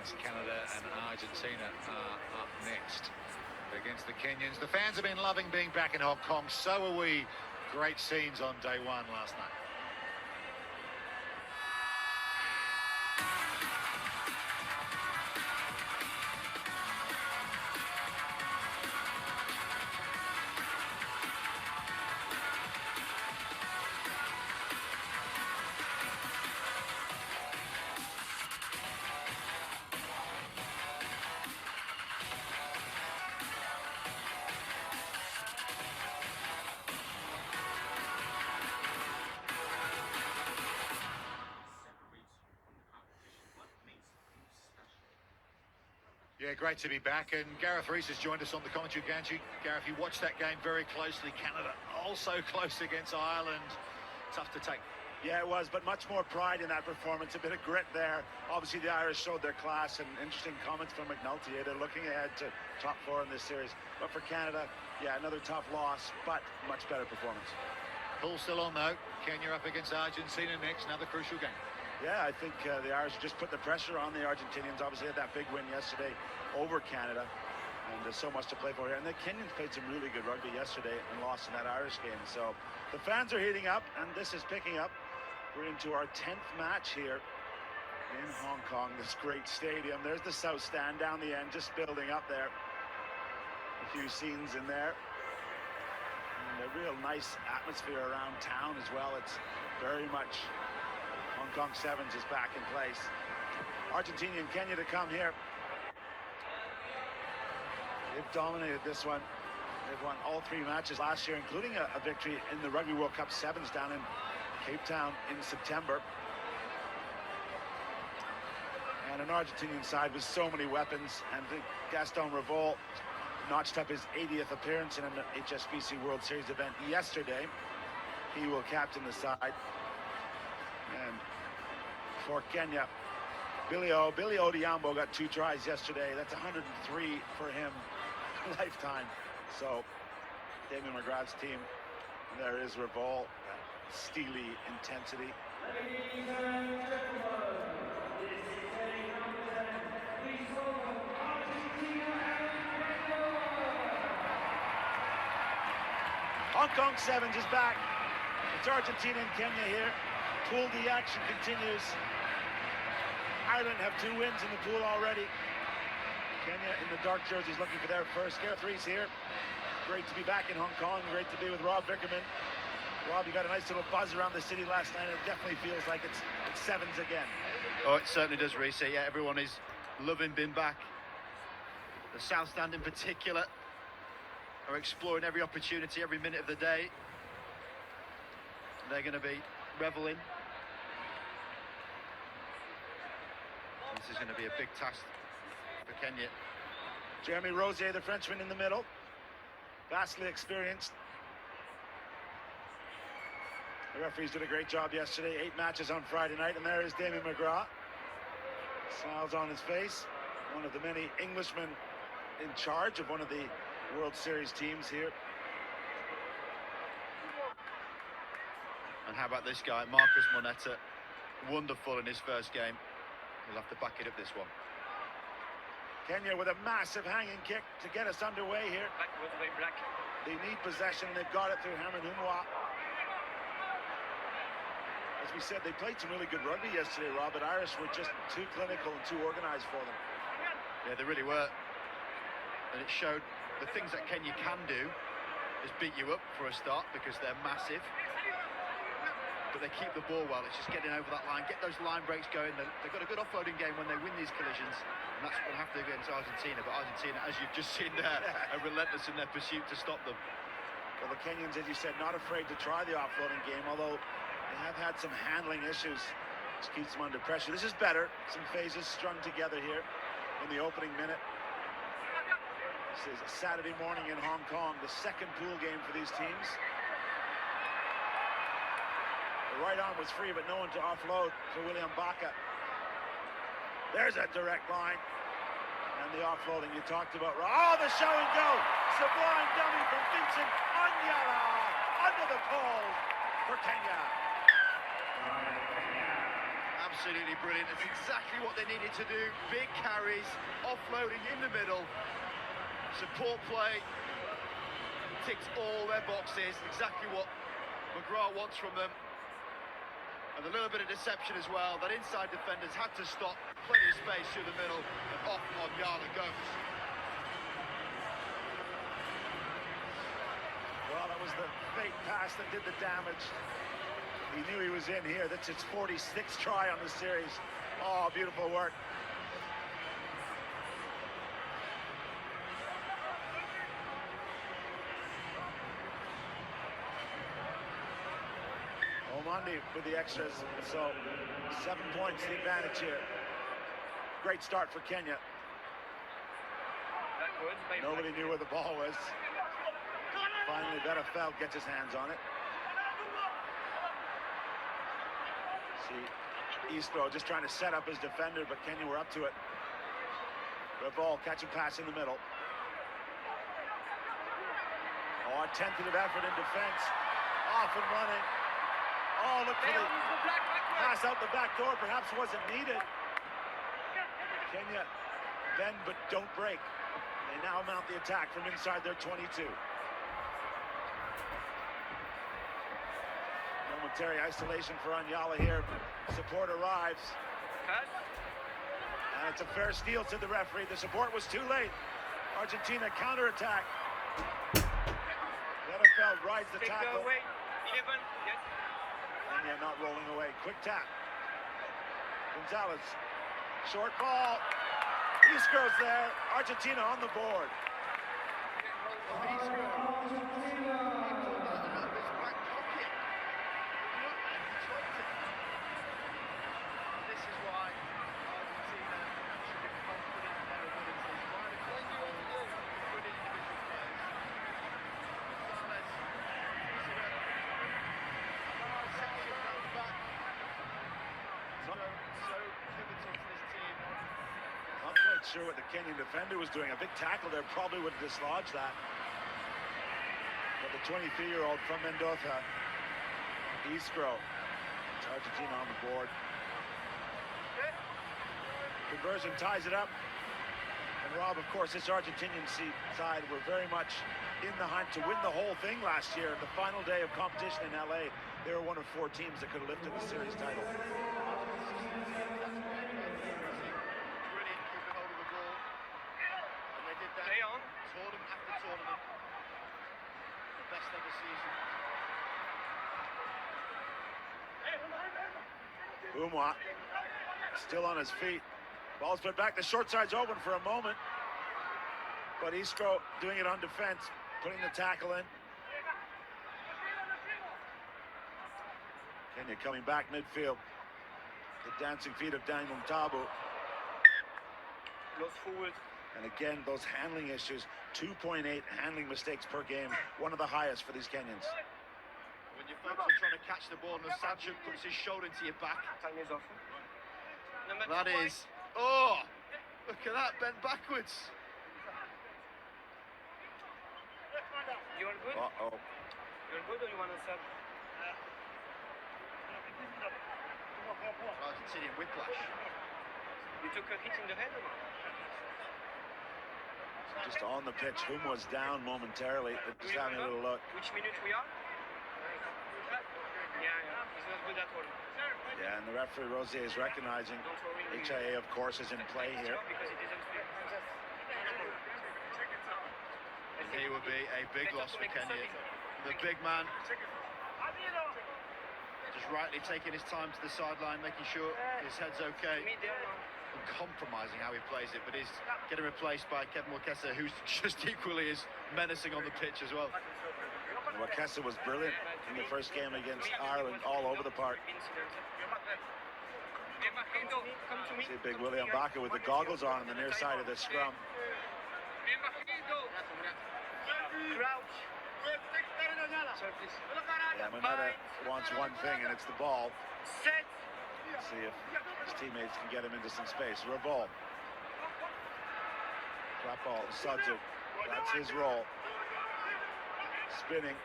as Canada and Argentina are up next against the Kenyans. The fans have been loving being back in Hong Kong. So are we. Great scenes on day one last night. Yeah, great to be back, and Gareth Rees has joined us on the commentary gantry. Gareth, you watched that game very closely. Canada also close against Ireland. Tough to take. Yeah, it was, but much more pride in that performance, a bit of grit there. Obviously, the Irish showed their class, and interesting comments from McNulty. They're looking ahead to top four in this series. But for Canada, yeah, another tough loss, but much better performance. Pool still on, though. Kenya up against Argentina next, another crucial game. Yeah, I think the Irish just put the pressure on the Argentinians. Obviously had that big win yesterday over Canada, and there's so much to play for here. And the Kenyans played some really good rugby yesterday and lost in that Irish game. So the fans are heating up, and this is picking up. We're into our 10th match here in Hong Kong, this great stadium. There's the South Stand down the end, just building up there. A few scenes in there. And a real nice atmosphere around town as well. It's very much Hong Kong Sevens is back in place. Argentina and Kenya to come here. They've dominated this one. They've won all three matches last year, including a victory in the Rugby World Cup Sevens down in Cape Town in September. And an Argentinian side with so many weapons, and Gaston Revol notched up his 80th appearance in an HSBC World Series event yesterday. He will captain the side. And for Kenya, Billy Odhiambo got 2 tries yesterday. That's 103 for him lifetime. So Damien McGrath's team, there is Revol, steely intensity. Hong Kong Sevens is back. It's Argentina and Kenya here. Pool D action continues. Ireland have 2 wins in the pool already. Kenya in the dark jerseys looking for their first. Gareth Rees here. Great to be back in Hong Kong. Great to be with Rob Vickerman. Rob, you got a nice little buzz around the city last night. It definitely feels like it's Sevens again. Oh, it certainly does, Rees. Yeah, everyone is loving being back. The South Stand in particular are exploring every opportunity, every minute of the day. They're going to be reveling. This is going to be a big task for Kenya. Jeremy Rosier, the Frenchman, in the middle. Vastly experienced. The referees did a great job yesterday. 8 matches on Friday night, and there is Damien McGrath. Smiles on his face. One of the many Englishmen in charge of one of the World Series teams here. And how about this guy, Marcus Moneta? Wonderful in his first game. He'll have to back it up this one. Kenya with a massive hanging kick to get us underway here. They need possession, and they've got it through Herman Humwa. As we said, they played some really good rugby yesterday, Rob, but Irish were just too clinical and too organised for them. Yeah, they really were. And it showed the things that Kenya can do is beat you up for a start because they're massive. But they keep the ball well. It's just getting over that line, get those line breaks going. They've got a good offloading game when they win these collisions, and that's what they have to do against Argentina. But Argentina, as you've just seen there, are relentless in their pursuit to stop them. Well, the Kenyans, as you said, not afraid to try the offloading game, although they have had some handling issues, which keeps them under pressure. This is better. Some phases strung together here in the opening minute. This is a Saturday morning in Hong Kong, the second pool game for these teams. The right arm was free, but no one to offload for William Baka. There's a direct line. And the offloading you talked about. Oh, the show and go. Sublime dummy from Vincent Anyala. Under the pole for Kenya. Absolutely brilliant. It's exactly what they needed to do. Big carries, offloading in the middle, support play, ticked all their boxes. Exactly what McGrath wants from them. And a little bit of deception as well. That inside defenders had to stop. Plenty of space through the middle, and off Yala goes. Well, that was the fake pass that did the damage. He knew he was in here. That's his 46th try on the series. Oh, beautiful work. Monday with the extras, so 7 points the advantage here. Great start for Kenya. Nobody knew where the ball was. Finally, Feld gets his hands on it. See, Eastbro just trying to set up his defender, but Kenya were up to it. Ball catching pass in the middle. Oh, a tentative effort in defense. Off and running. Oh, look for the pass out the back door. Perhaps wasn't needed. Kenya bend but don't break. They now mount the attack from inside their 22. Momentary isolation for Anyala here. Support arrives. And it's a fair steal to the referee. The support was too late. Argentina counterattack. Feld rides the tackle. Kenya not rolling away. Quick tap. Gonzalez. Short ball. Isco's there. Argentina on the board. Sure what the Kenyan defender was doing. A big tackle there probably would have dislodged that. But the 23-year-old from Mendoza, Iscro, it's Argentina on the board. Conversion ties it up. And Rob, of course, this Argentinian side were very much in the hunt to win the whole thing last year. The final day of competition in LA, they were one of 4 teams that could have lifted the series title. Tournament after tournament, the best ever season. Umwa still on his feet. Ball's put back. The short side's open for a moment, but Isco doing it on defense, putting the tackle in. Kenya coming back midfield. The dancing feet of Daniel Mtabu. Lost forward. And again, those handling issues, 2.8 handling mistakes per game, one of the highest for these Kenyans. When you're folks are trying to catch the ball and Sancho puts his shoulder into your back. Time is off. That is, oh, look at that, bent backwards. You are good? Uh-oh. You're good or you want to sub? Argentinian whiplash. You took a hit in the head or not? Just on the pitch, Hum was down momentarily, just having a little look. Which minute we are? Yeah, he's not good at all. Yeah, and the referee Rosier is recognizing HIA, of course, is in play here. Because it isn't fair. He will be a big loss for Kenya. The big man just rightly taking his time to the sideline, making sure his head's okay. And compromising how he plays it, but he's getting replaced by Kevin Wakesa, who's just equally as menacing on the pitch as well. Wakesa was brilliant in the first game against Ireland, all over the park. See Big William Baca with the goggles on the near side of the scrum. Yeah, Manetta wants one thing, and it's the ball. See if his teammates can get him into some space. Revolt. Drop ball, Sudzu. That's his role. Spinning,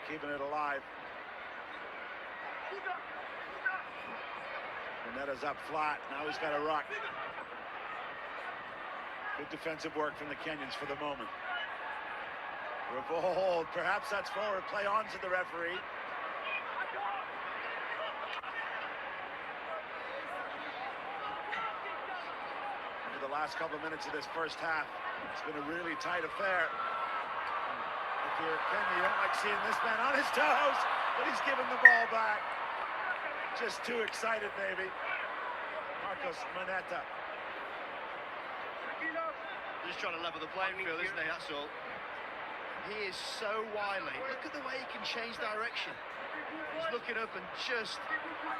keeping it alive. Monetta's up flat. Now he's got a ruck. Good defensive work from the Kenyans for the moment. Revolt, perhaps that's forward play on to the referee. Over the last couple of minutes of this first half, it's been a really tight affair. If you're Kenya, you don't like seeing this man on his toes, but he's giving the ball back. Just too excited, maybe. Marcos Moneta. Just trying to level the playing field, isn't he? That's all. He is so wily. Look at the way he can change direction. He's looking up and just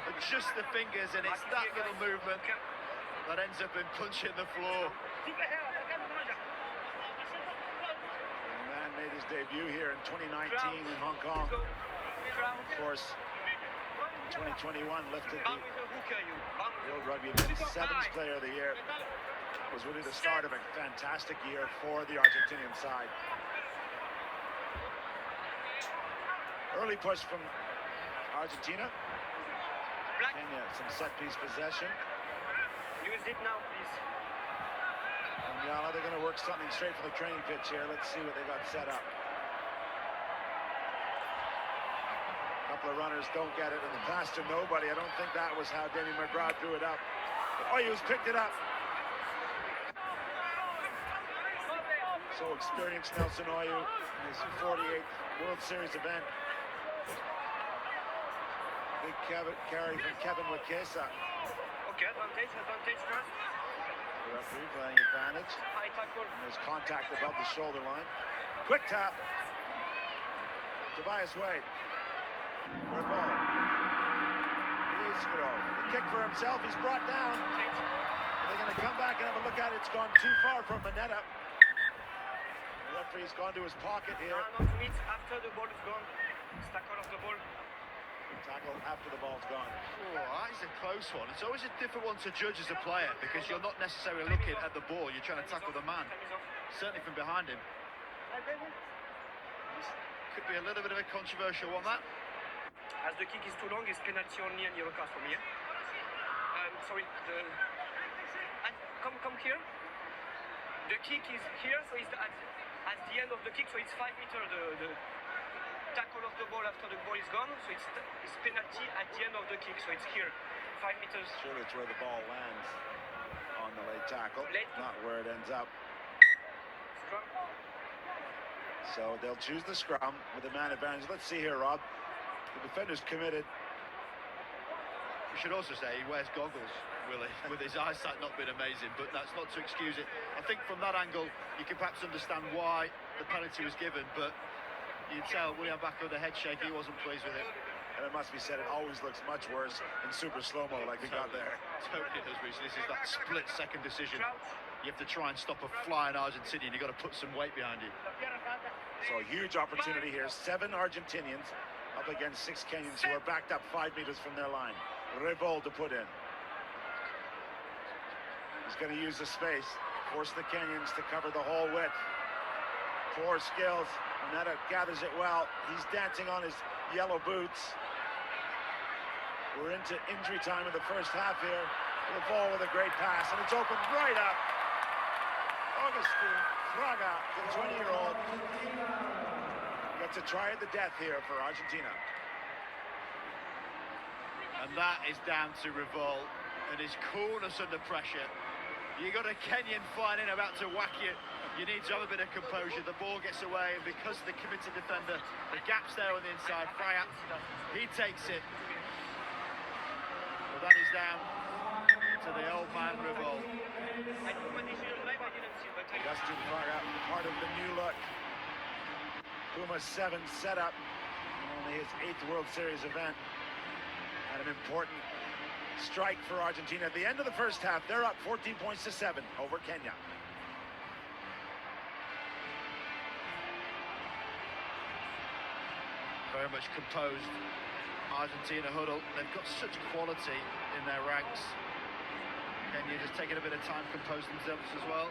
adjust the fingers, and it's that little movement that ends up in punching the floor. The man made his debut here in 2019 in Hong Kong. Of course, 2021 lifted the World Rugby League Sevens Player of the Year. It was really the start of a fantastic year for the Argentinian side. Early push from Argentina. Kenya, some set-piece possession. Use it now, please. And now they're going to work something straight from the training pitch here. Let's see what they got set up. A couple of runners don't get it, and the pass to nobody. I don't think that was how Danny McGrath drew it up. But Oyu's picked it up. So experienced Nelson Oyu in his 48th World Series event. Big carry from Kevin Wakesa. Okay, advantage first. The referee playing advantage. High tackle. There's contact above the shoulder line. Quick tap. Tobias Wade. For a ball. The kick for himself. He's brought down. They're going to come back and have a look at it. It's gone too far from Moneta. The referee's gone to his pocket here. No, it's after the ball is gone. It's tackle of the ball. Tackle after the ball's gone. Oh, that is a close one. It's always a different one to judge as a player because you're not necessarily looking at the ball. You're trying to tackle the man. Certainly from behind him. Could be a little bit of a controversial one, that. As the kick is too long, it's penalty only and yellow card for me. Sorry, come here. The kick is here, so it's at the end of the kick, so it's 5 meters. The tackle of the ball after the ball is gone, so it's penalty at the end of the kick, so it's here, 5 meters. Surely it's where the ball lands on the late tackle, not where it ends up. Scrum. So they'll choose the scrum with a man advantage. Let's see here, Rob. The defender's committed. We should also say he wears goggles, Willie, with his eyesight not being amazing, but that's not to excuse it. I think from that angle, you can perhaps understand why the penalty was given, but you tell William back with the head shake, he wasn't pleased with it. And it must be said, it always looks much worse in super slow-mo like we got there. Totally does, Rich. This is that split-second decision. You have to try and stop a flying Argentinian. You've got to put some weight behind you. So a huge opportunity here. 7 Argentinians up against 6 Kenyans who are backed up 5 meters from their line. Revolt to put in. He's going to use the space, force the Kenyans to cover the whole width. Poor skills. Moneta gathers it well. He's dancing on his yellow boots. We're into injury time in the first half here. Revolt with a great pass, and it's open right up. Augustine Fraga, the 20-year-old, gets a try at the death here for Argentina. And that is down to Revolt and his coolness under pressure. You got a Kenyan flying in about to whack you. You need to have a bit of composure. The ball gets away, and because the committed defender, the gap's there on the inside. Fraga, he takes it. But that is down to the old man Revolt. Augustine Fraga, part of the new look Puma 7 setup, only his 8th World Series event, and an important strike for Argentina. At the end of the first half, they're up 14 points to 7 over Kenya. Very much composed Argentina huddle. They've got such quality in their ranks. Kenya just taking a bit of time to compose themselves as well.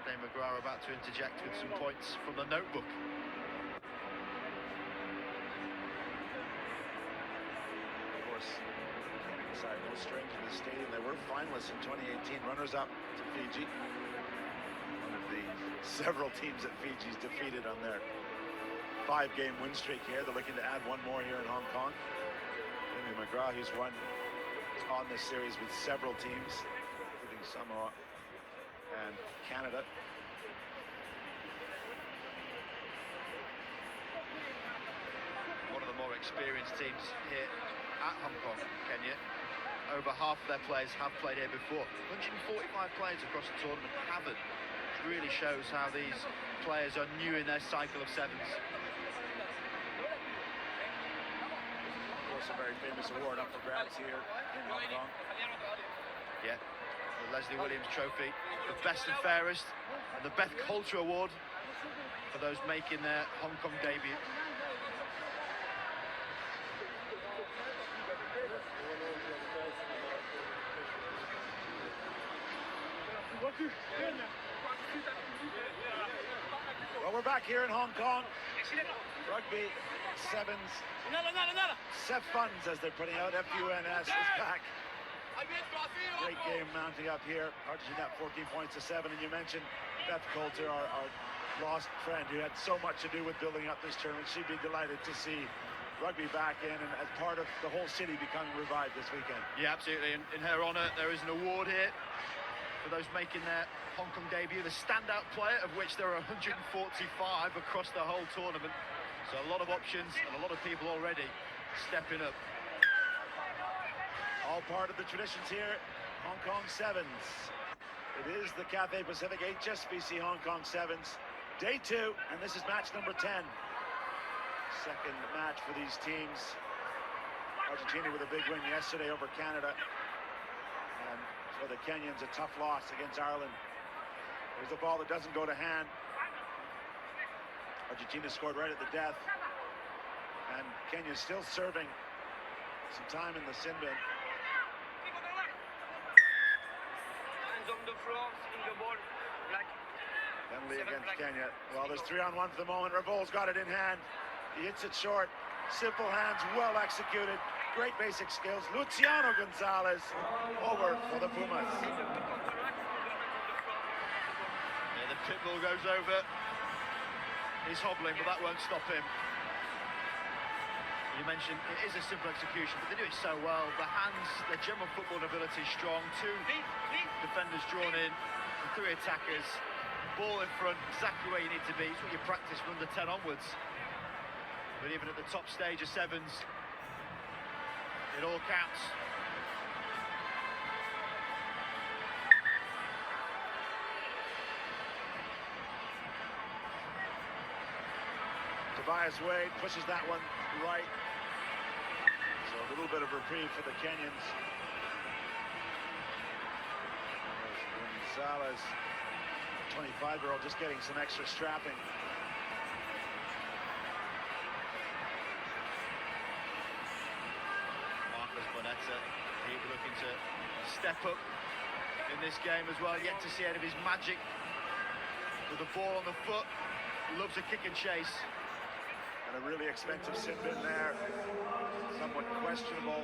Dane McGrath about to interject with some points from the notebook. Of course, inside no strength of the stadium. They were finalists in 2018, runners-up to Fiji. One of the several teams that Fiji's defeated on their 5-game win streak here. They're looking to add one more here in Hong Kong. Amy McGrath, who's won on this series with several teams, including Samoa and Canada. One of the more experienced teams here at Hong Kong, Kenya. Over half of their players have played here before. 145 players across the tournament haven't. Which really shows how these players are new in their cycle of sevens. Of course, a very famous award up for grabs here in Hong Kong. Yeah, the Leslie Williams Trophy, the best and fairest, and the Best Culture Award for those making their Hong Kong debut. Well, we're back here in Hong Kong. Rugby sevens. Sef Funds, as they're putting out. FUNS is back. Great game mounting up here. Argentina 14 points to 7. And you mentioned Beth Coulter, our lost friend, who had so much to do with building up this tournament. She'd be delighted to see rugby back in and as part of the whole city becoming revived this weekend. Yeah, absolutely. In her honour, there is an award here for those making their Hong Kong debut, the standout player, of which there are 145 across the whole tournament. So a lot of options and a lot of people already stepping up. All part of the traditions here, Hong Kong Sevens. It is the Cathay Pacific HSBC Hong Kong Sevens, day 2, and this is match number 10. Second match for these teams. Argentina with a big win yesterday over Canada. And for the Kenyans, a tough loss against Ireland. There's a ball that doesn't go to hand. Argentina scored right at the death. And Kenya's still serving some time in the sin bin. Hands on the floor, in the ball, like Penalty seven, against like Kenya. Well, there's 3-on-1 for the moment. Ravol's got it in hand. He hits it short. Simple hands, well executed. Great basic skills. Luciano Gonzalez over for the Pumas. Yeah, the pit bull goes over. He's hobbling, but that won't stop him. You mentioned it is a simple execution, but they do it so well. The hands, their general football ability is strong. 2 defenders drawn in, and 3 attackers. Ball in front, exactly where you need to be. It's what you practice from under 10 onwards. But even at the top stage of sevens, it all counts. Tobias Wade pushes that one right. So a little bit of reprieve for the Kenyans. Gonzalez, 25-year-old, just getting some extra strapping. Marcus Bonetta, he'll be looking to step up in this game as well. Yet to see out of his magic with the ball on the foot. Loves a kick and chase. And a really expensive sin bin there. Somewhat questionable.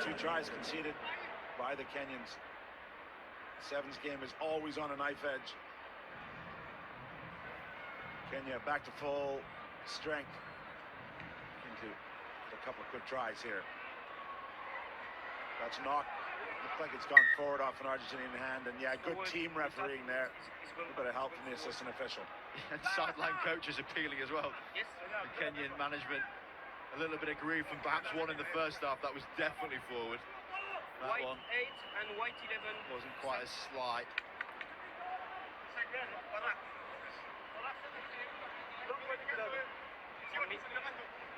2 tries conceded by the Kenyans. Sevens game is always on a knife edge. Kenya back to full strength. Into a couple of quick tries here. That's knocked. Looks like it's gone forward off an Argentinian hand. And yeah, good team refereeing there. A little bit of help from the assistant official. And sideline coach is appealing as well. yes. The Kenyan management, a little bit of grief, and perhaps one in the first half. That was definitely forward. That White one 8 and white 11. wasn't quite as slight.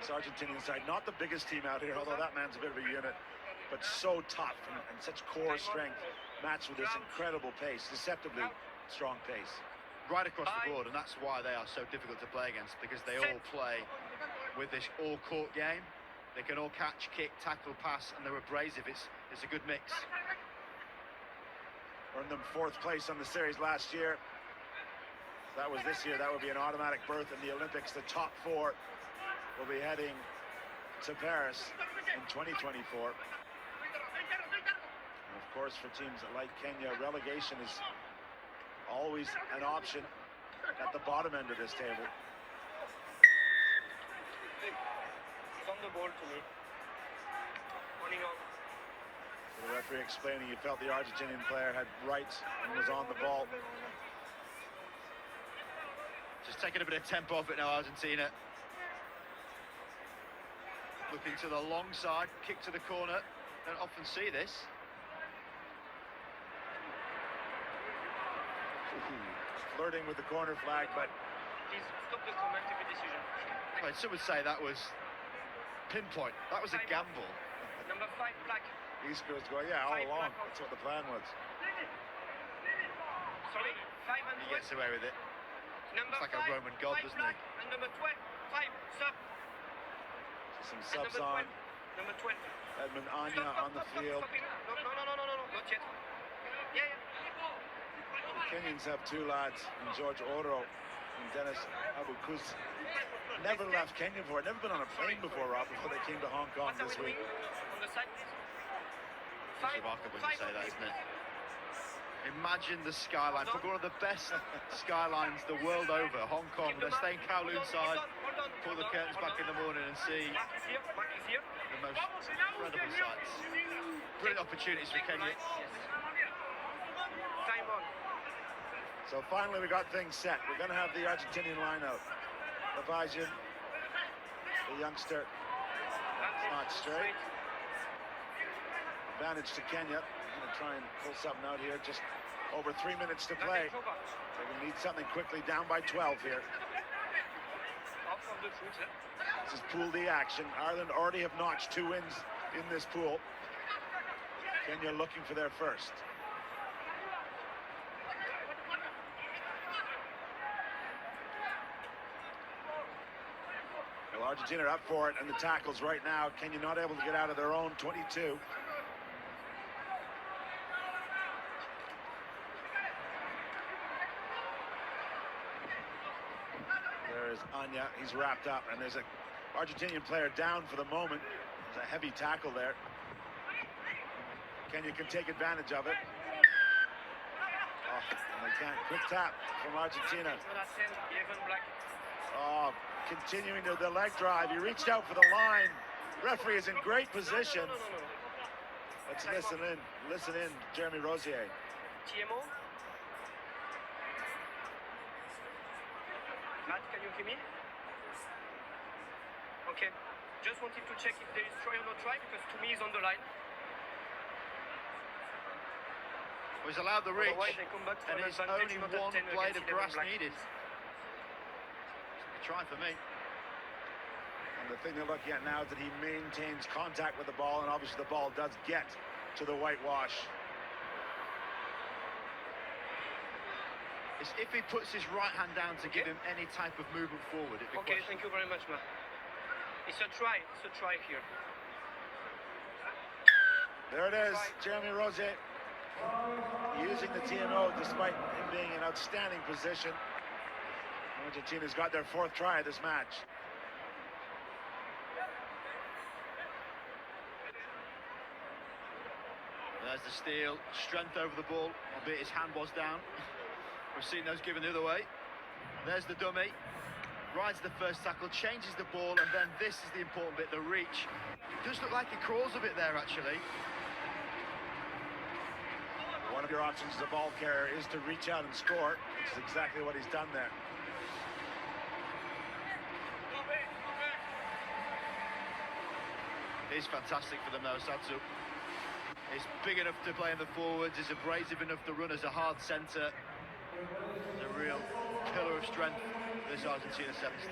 This Argentinian side, not the biggest team out here, although that man's a bit of a unit, but so tough and such core strength, matched with this incredible pace, deceptively strong pace. Right across the board, and that's why they are so difficult to play against, because they all play with this all-court game. They can all catch, kick, tackle, pass, and they're abrasive. It's a good mix. Earned them 4th place on the series last year. If that was this year, that would be an automatic berth in the Olympics. The top 4 will be heading to Paris in 2024. course, for teams like Kenya, relegation is always an option at the bottom end of this table. It's on the ball to me. Running on. The referee explaining he felt the Argentinian player had rights and was on the ball. Just taking a bit of tempo off it now, Argentina. Looking to the long side, kick to the corner. Don't often see this. Flirting with the corner flag, but Please stop the commentary decision. Well, some would say that was pinpoint. That was a gamble. Number 5, black. East Coast going, yeah, all along. That's what the plan was. Sorry, 5 and He 12. gets away with it. Number It's like a 5, Roman god, 5 doesn't black, he? and number 12, 5, sub. Some And subs number on. 12. Number 12. Edmund Anya on the field. No, not yet. Yeah. The Kenyans have two lads, and George Oro and Dennis Abukuz. Never left Kenya before. Never been on a plane before, Rob, before they came to Hong Kong What are this we week. doing? On the side, please. It's remarkable to say that, isn't it? Imagine the skyline. For one of the best skylines the world over, Hong Kong. They're staying Kowloon side. Pull the curtains back in the morning and see Mark is here. the most incredible sights. Brilliant opportunities for Kenya. Time on. So finally we got things set. We're going to have the Argentinian line out. Levajian, the youngster, not straight. Advantage to Kenya. They're going to try and pull something out here. Just over 3 minutes to play. They're going to need something quickly. Down by 12 here. Off of the foot. This is Pool D action. Ireland already have notched 2 wins in this pool. Kenya looking for their first. Well, Argentina are up for it, and the tackles right now. Kenya not able to get out of their own 22. There's Anya. He's wrapped up, and there's a Argentinian player down for the moment. There's a heavy tackle there. Kenya can take advantage of it. Oh, and they can't. Quick tap from Argentina. 11 black. Oh, continuing to the leg drive. He reached out for the line. Referee is in great position. No. Let's listen in. Listen in, Jeremy Rosier. TMO. Matt, can you hear me? Okay. Just wanted to check if there is try or no try, because to me it's on the line. Was allowed the reach, Otherwise they come back to and an it's advantage, only not a one 10 blade against of 11 grass black. needed. A try for me. And the thing they're looking at now is that he maintains contact with the ball, and obviously the ball does get to the whitewash. It's if he puts his right hand down to give him any type of movement forward, it'd be Okay, questionable. thank you very much, Matt. It's a try here. There it is, Jeremy Rosier using the TMO despite him being in outstanding position. Argentina's got their 4th try of this match. There's the steal, strength over the ball, albeit his hand was down. We've seen those given the other way. There's the dummy, rides the first tackle, changes the ball, and then this is the important bit, the reach. It does look like he crawls a bit there, actually. One of your options as a ball carrier is to reach out and score, which is exactly what he's done there. It's fantastic for them though, Satsu. He's big enough to play in the forwards, he's abrasive enough to run as a hard centre. He's a real pillar of strength for this Argentina 17.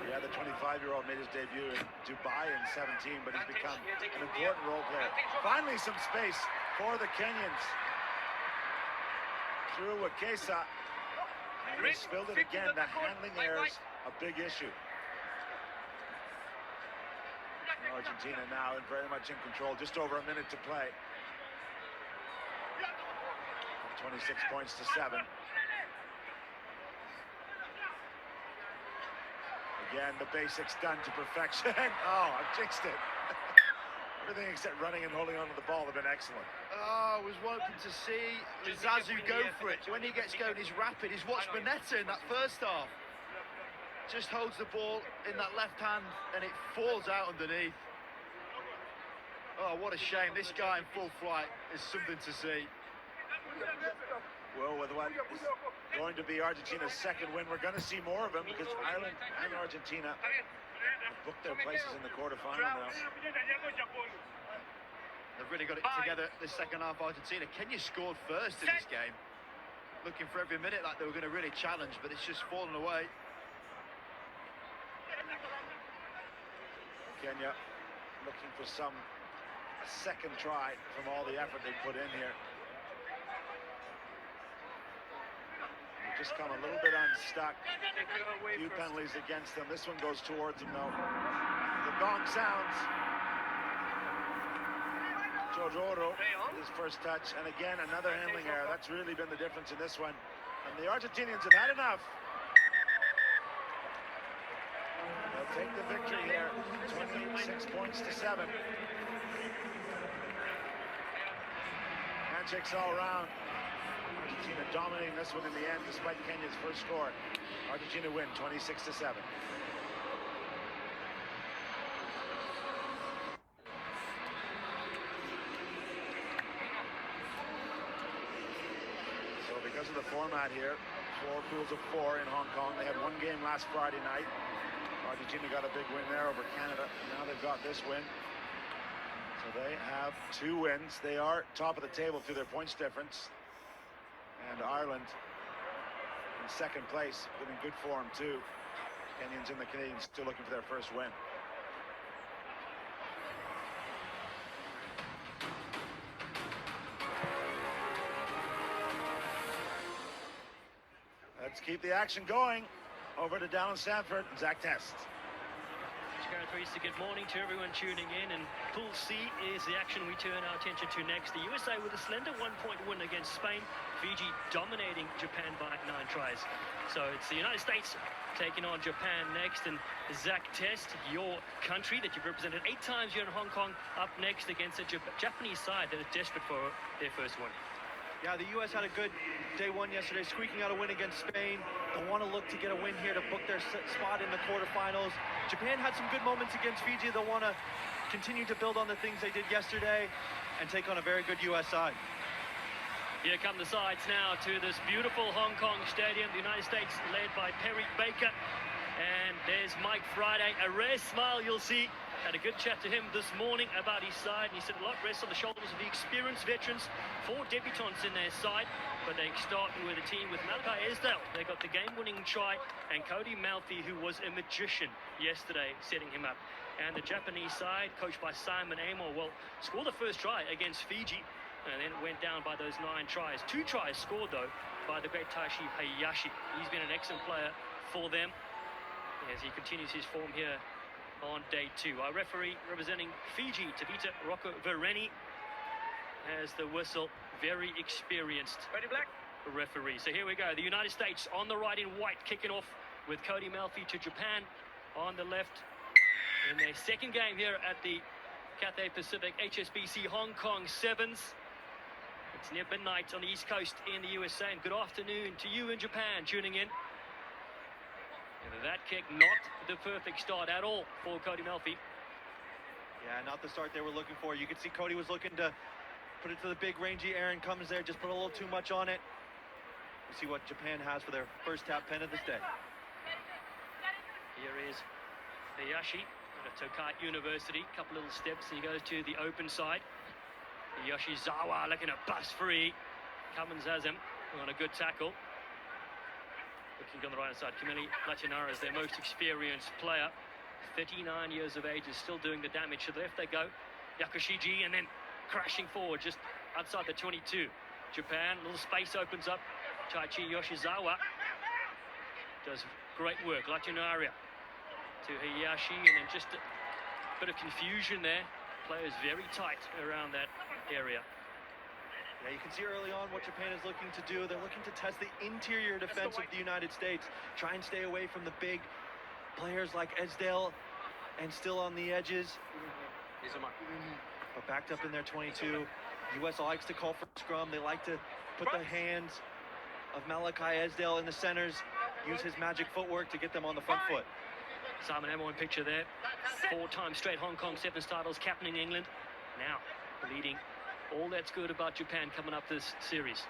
Yeah, the 25-year-old made his debut in Dubai in 17, but he's become an important role player. Finally, some space for the Kenyans. Through Wakesa. They spilled it again. The handling errors, a big issue. Argentina now and very much in control. Just over a minute to play. 26 points to 7. Again, the basics done to perfection. Oh, I've jinxed it. Everything except running and holding onto the ball have been excellent. Oh, I was wanting to see Zazu go for it. When he gets going, he's rapid. He's watched Bonetta in that first half. Just holds the ball in that left hand and it falls out underneath. Oh, what a shame. This guy in full flight is something to see. Well, with what is going to be Argentina's second win, we're going to see more of him because Ireland and Argentina have booked their places in the quarterfinal now. They've really got it together this second half, Argentina. Kenya scored first in this game. Looking for every minute like they were going to really challenge, but it's just fallen away. Kenya looking for a second try from all the effort they put in here. They've just come a little bit unstuck. A few penalties against them. This one goes towards them though. The gong sounds. Jororo, his first touch, and again another handling error. That's really been the difference in this one. And the Argentinians have had enough. They'll take the victory here, 26 points to 7. Handshakes all around. Argentina dominating this one in the end, despite Kenya's first score. Argentina win 26 to 7. So because of the format here, 4 pools of 4 in Hong Kong. They had one game last Friday night. Argentina got a big win there over Canada. Now they've got this win. So they have 2 wins. They are top of the table through their points difference. And Ireland in second place, but in good form too. Kenyans and the Canadians still looking for their first win. Let's keep the action going. Over to Dallin Sanford and Zach Test. Good morning to everyone tuning in, and Pool C is the action we turn our attention to next. The USA with a slender 1-point win against Spain, Fiji dominating Japan by 9 tries. So it's the United States taking on Japan next, and Zach Test, your country that you've represented 8 times here in Hong Kong, up next against a Japanese side that is desperate for their first win. Yeah, the U.S. had a good day 1 yesterday, squeaking out a win against Spain. They'll want to look to get a win here to book their spot in the quarterfinals. Japan had some good moments against Fiji. They'll want to continue to build on the things they did yesterday and take on a very good U.S. side. Here come the sides now to this beautiful Hong Kong stadium. The United States led by Perry Baker. And there's Mike Friday. A rare smile you'll see. Had a good chat to him this morning about his side, and he said a lot rests on the shoulders of the experienced veterans. 4 debutants in their side, but they start with a team with Malachi Esdale. They got the game-winning try, and Cody Malfi, who was a magician yesterday, setting him up. And the Japanese side, coached by Simon Amor, well, scored the first try against Fiji, and then went down by those 9 tries. 2 tries scored, though, by the great Taishi Hayashi. He's been an excellent player for them as he continues his form here on day 2. Our referee representing Fiji, Tavita Rocco Vereni, has the whistle. Very experienced referee. So here we go. The United States on the right in white, kicking off with Cody Malfi to Japan on the left in their second game here at the Cathay Pacific HSBC Hong Kong Sevens. It's near midnight on the East Coast in the USA. And good afternoon to you in Japan tuning in. And that kick, not the perfect start at all for Cody Malfi. Yeah, not the start they were looking for. You could see Cody was looking to put it to the big rangy. Aaron comes there, just put a little too much on it. We'll see what Japan has for their first tap pen of this day. Here is Hayashi at Tokai University. Couple little steps and he goes to the open side. Yoshizawa looking to bust free. Cummins has him on a good tackle. Looking on the right side, Camille Latinara is their most experienced player. 39 years of age, is still doing the damage. To the left they go. Yakushiji, and then crashing forward just outside the 22. Japan, little space opens up. Taichi Yoshizawa does great work. Latinara to Hayashi, and then just a bit of confusion there. Players very tight around that area. Yeah, you can see early on what Japan is looking to do. They're looking to test the interior defense of the United States. Try and stay away from the big players like Esdale and still on the edges. but backed up in their 22. U.S. likes to call for scrum. They like to put the hands of Malachi Esdale in the centers, use his magic footwork to get them on the front foot. Simon Amor in picture there. 4-time straight Hong Kong Sevens titles, captaining England. Now leading all that's good about Japan coming up this series.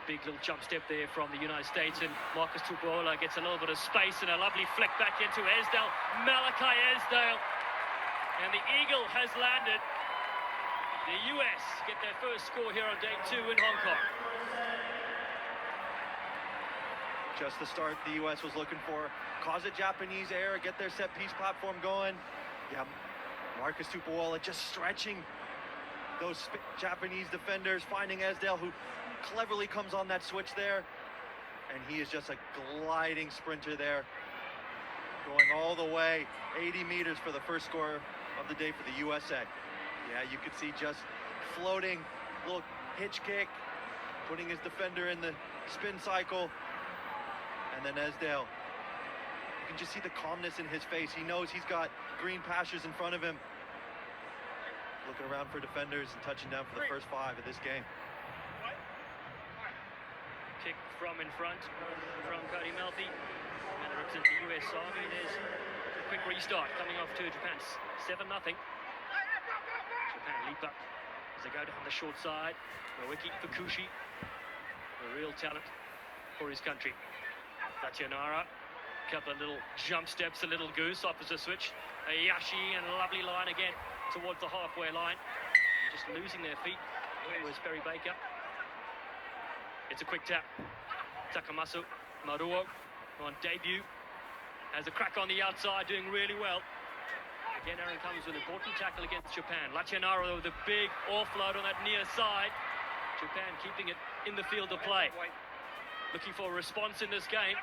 Big little jump step there from the United States, and Marcus Tupuola gets a little bit of space and a lovely flick back into Esdale. Malachi Esdale, and the Eagle has landed. The US get their first score here on day 2 in Hong Kong. Just the start the U.S. was looking for. Cause a Japanese error, get their set piece platform going. Yeah, Marcus Tupuola just stretching those Japanese defenders, finding Esdale, who cleverly comes on that switch there. And he is just a gliding sprinter there, going all the way 80 meters for the first score of the day for the USA. Yeah, you could see just floating, little hitch kick, putting his defender in the spin cycle. And then Esdale, you can just see the calmness in his face. He knows he's got green pastures in front of him. Looking around for defenders and touching down for the first 5 of this game. Kick from in front from Cody Melfi. And it represents the US Army. There's a quick restart coming off to Japan. 7-0. Japan leap up as they go down the short side. Noeki Fukushi, a real talent for his country. Tatianara, a couple of little jump steps, a little goose off as a switch. Ayashi, and a lovely line again towards the halfway line. Just losing their feet was Perry Baker. It's a quick tap. Takamasu Maruo on debut has a crack on the outside, doing really well. Again, Aaron Cummins with an important tackle against Japan. Lacianaro with a big offload on that near side. Japan keeping it in the field of play. Looking for a response in this game.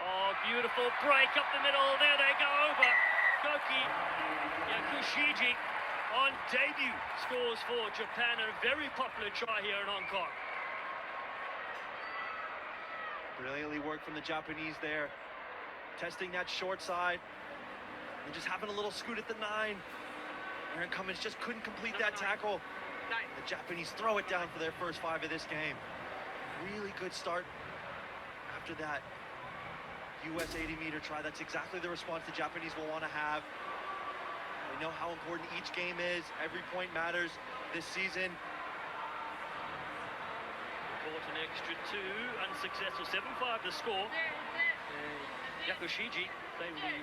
Oh, beautiful break up the middle. There they go over. Koki Yakushiji on debut scores for Japan. A very popular try here in Hong Kong. Brilliantly worked from the Japanese there. Testing that short side. And just having a little scoot at the 9. Aaron Cummins just couldn't complete that tackle. The Japanese throw it down for their first 5 of this game. Really good start after that US 80-meter try. That's exactly the response the Japanese will want to have. They know how important each game is. Every point matters this season. Caught an extra 2, unsuccessful. 7-5 the score. Yakushiji played with the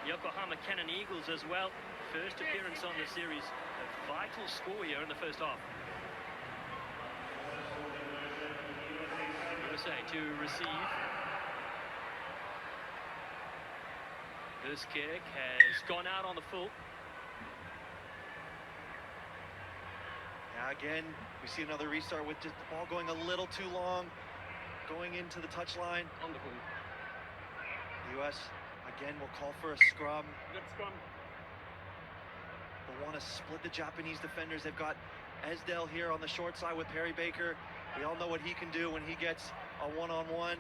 Yokohama Cannon Eagles as well. First appearance on the series. A vital score here in the first half. USA to receive. This kick has gone out on the full. Now again, we see another restart with just the ball going a little too long, going into the touchline. On the full. The US again will call for a scrum. Good scrum. They'll want to split the Japanese defenders. They've got Esdale here on the short side with Perry Baker. We all know what he can do when he gets a one-on-one.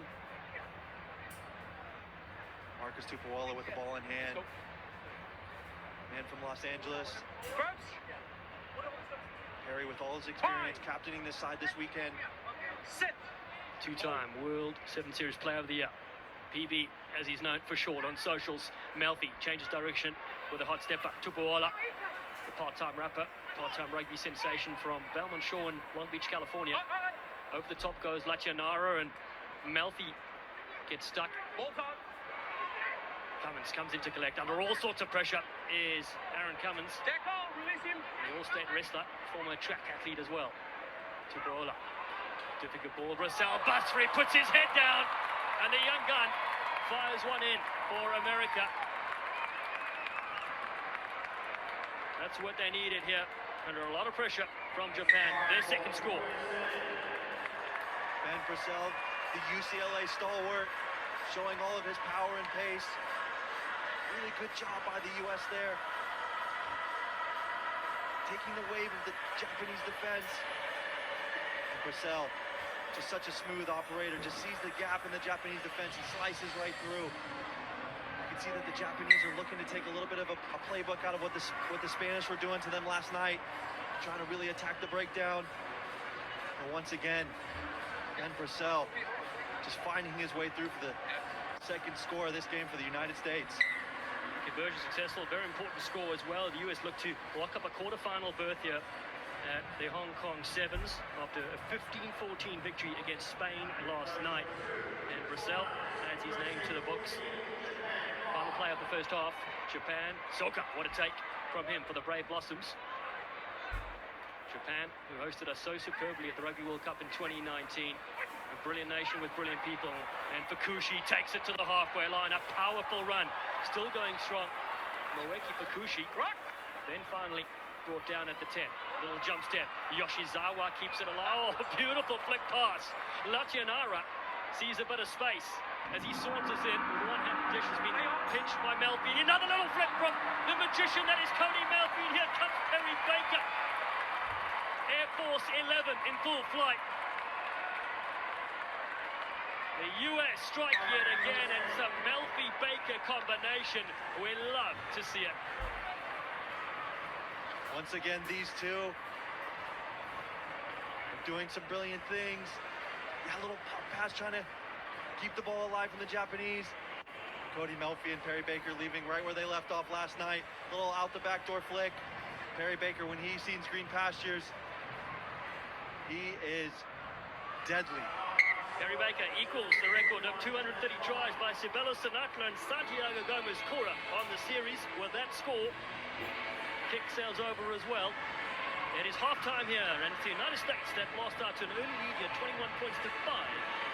Marcus Tupuola with the ball in hand. Man from Los Angeles. Perry with all his experience captaining this side this weekend. 2-time World 7 Series Player of the Year. PB, as he's known for short on socials. Melfi changes direction with a hot step up. Tupuola, the part-time rapper, part-time rugby sensation from Belmont Shore in Long Beach, California. Over the top goes Lacianara, and Melfi gets stuck. Cummins comes in to collect. Under all sorts of pressure is Aaron Cummins. The All-State wrestler, former track athlete as well. Tupuola. Difficult ball. Russell Basri puts his head down, and the young gun fires one in for America. That's what they needed here. Under a lot of pressure from Japan. Their second score. Ben Purcell, the UCLA stalwart, showing all of his power and pace. Really good job by the U.S. there. Taking the wave of the Japanese defense. And Purcell, just such a smooth operator, just sees the gap in the Japanese defense and slices right through. You can see that the Japanese are looking to take a little bit of a playbook out of what the Spanish were doing to them last night. trying to really attack the breakdown. But once again, Brissell just finding his way through for the second score of this game for the United States. Conversion successful, very important score as well. The US look to lock up a quarterfinal berth here at the Hong Kong Sevens after a 15-14 victory against Spain last night. And Brissell adds his name to the books. Final play of the first half, Japan. Soka, what a take from him for the Brave Blossoms. Japan, who hosted us so superbly at the Rugby World Cup in 2019. A brilliant nation with brilliant people. And Fukushi takes it to the halfway line. A powerful run. Still going strong. Moeki Fukushi. Then finally brought down at the 10. Little jump step. Yoshizawa keeps it alive. Oh, beautiful flick pass. Latianara sees a bit of space as he saunters in. The one-handed dish has been pinched by Melfi. Another little flick from the magician that is Cody Melfi. Here comes Perry Baker. Air Force 11 in full flight. The US strike yet again, and it's a Melfi-Baker combination. We love to see it. Once again, these two are doing some brilliant things. Yeah, a little pop pass trying to keep the ball alive from the Japanese. Cody Melfi and Perry Baker leaving right where they left off last night. Little out the backdoor flick. Perry Baker, when he sees green pastures, he is deadly. Perry Baker equals the record of 230 tries by Sibela Sinatla and Santiago Gomez-Cora on the series with that score. Kick sails over as well. It is half-time here, and it's the United States that lost out to an early lead here, 21 points to 5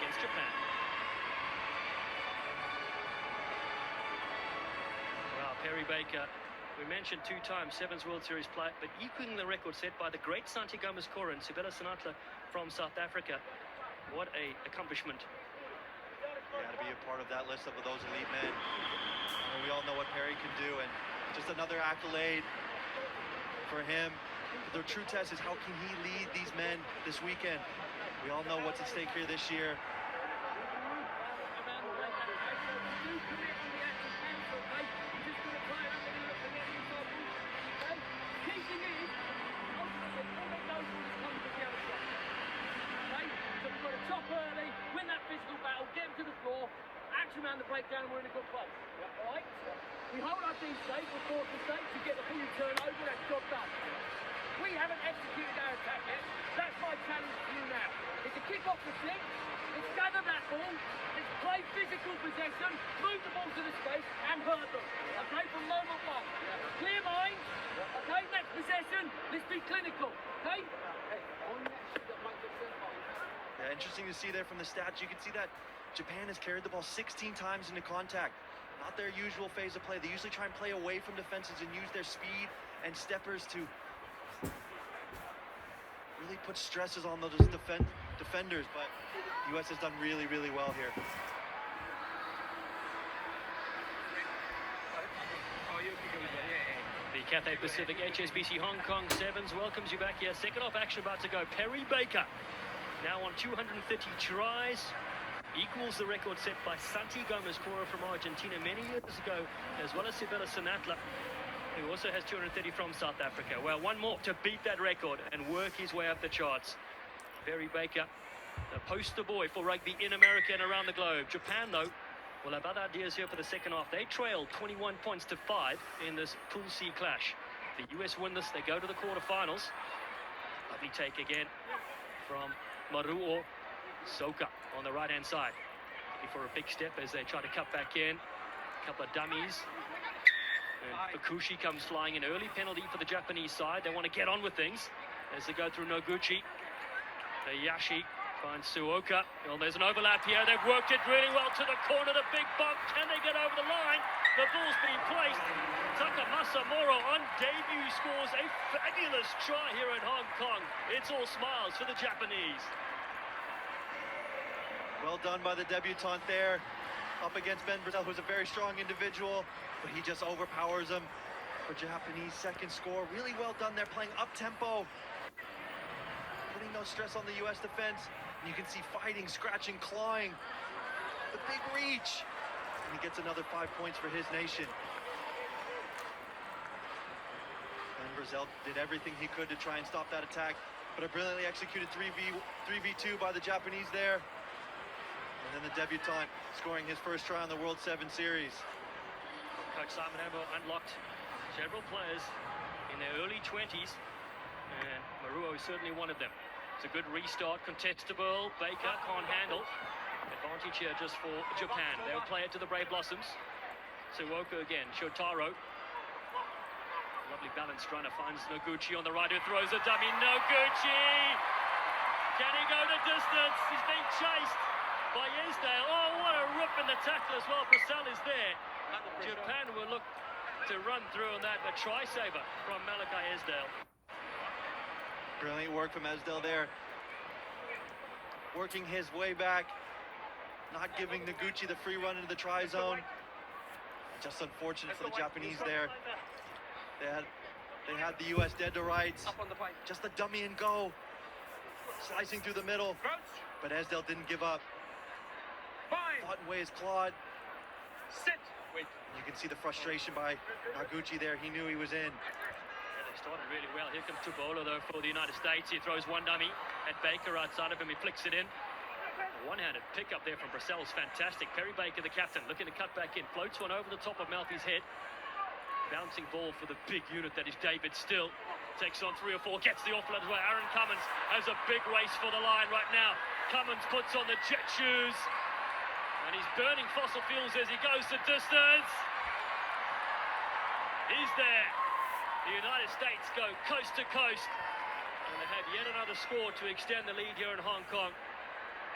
against Japan. Well, Perry Baker, we mentioned 2-time Sevens World Series player, but equaling the record set by the great Santiago Gomez-Cora and Sibela Sinatla from South Africa. What a accomplishment. Yeah, to be a part of that list of those elite men. We all know what Perry can do, and just another accolade for him. The true test is how can he lead these men this weekend. We all know what's at stake here this year. Around the breakdown and we're in a good place. All right? We hold our team safe, we force mistakes, we get the ball turnover, that's job done. We haven't executed our attack yet. That's my challenge to you now. It's a kick off the six, it's gather that ball, it's play physical possession, move the ball to the space and hurt them. Okay, from moment one. Clear minds, okay, next possession, let's be clinical. Okay? Yeah, interesting to see there from the stats. You can see that Japan has carried the ball 16 times into contact. Not their usual phase of play. They usually try and play away from defenses and use their speed and steppers to really put stresses on those defenders, but the US has done really, really well here. The Cathay Pacific HSBC Hong Kong Sevens welcomes you back here. Second half action about to go. Perry Baker now on 230 tries. Equals the record set by Santi Gomez-Cora from Argentina many years ago, as well as Sibela Sinatla, who also has 230 from South Africa. Well, one more to beat that record and work his way up the charts. Perry Baker, the poster boy for rugby in America and around the globe. Japan, though, will have other ideas here for the second half. They trailed 21 points to 5 in this Pool C clash. The US win this, they go to the quarterfinals. Lovely take again from Maruo Soka on the right-hand side. For a big step as they try to cut back in. A couple of dummies. And Fukushi comes flying in. Early penalty for the Japanese side. They want to get on with things as they go through Noguchi. Yashi finds Suoka. Well, there's an overlap here. They've worked it really well to the corner. The big bump. Can they get over the line? The ball's being placed. Takamasa Moro on debut scores a fabulous try here in Hong Kong. It's all smiles for the Japanese. Well done by the debutant there, up against Ben Brissell, who's a very strong individual, but he just overpowers him for Japanese second score. Really well done there, playing up-tempo, putting no stress on the U.S. defense. And you can see fighting, scratching, clawing, the big reach. And he gets another 5 points for his nation. And Brazil did everything he could to try and stop that attack, but a brilliantly executed 3v2 by the Japanese there. And then the debutant scoring his first try on the World 7 Series. Coach Simon Ambo unlocked several players in their early 20s, and Maruo is certainly one of them. It's a good restart, contestable. Baker can't handle. Advantage here just for Japan. They'll play it to the Brave Blossoms. Suoka again, Shotaro. Lovely balanced runner, finds Noguchi on the right, who throws a dummy. Noguchi! Can he go the distance? He's being chased by Esdale. Oh, what a rip in the tackle as well. Purcell is there. Japan will look to run through on that. A try-saver from Malachi Esdale. Brilliant work from Esdale there. Working his way back. Not giving Noguchi the free run into the try zone. Just unfortunate for the Japanese there. They had the US dead to rights. Just a dummy and go. Slicing through the middle. But Esdale didn't give up. Fought and weighs clawed. You can see the frustration by Noguchi there. He knew he was in. Yeah, they started really well. Here comes Tubola though for the United States. He throws one dummy at Baker outside of him. He flicks it in. A one-handed pick up there from Bracell's fantastic. Perry Baker, the captain, looking to cut back in. Floats one over the top of Malfi's head. Bouncing ball for the big unit that is David Still. Takes on 3 or 4, gets the offload as well. Aaron Cummins has a big race for the line right now. Cummins puts on the jet shoes. And he's burning fossil fuels as he goes the distance. He's there. The United States go coast to coast. And they have yet another score to extend the lead here in Hong Kong.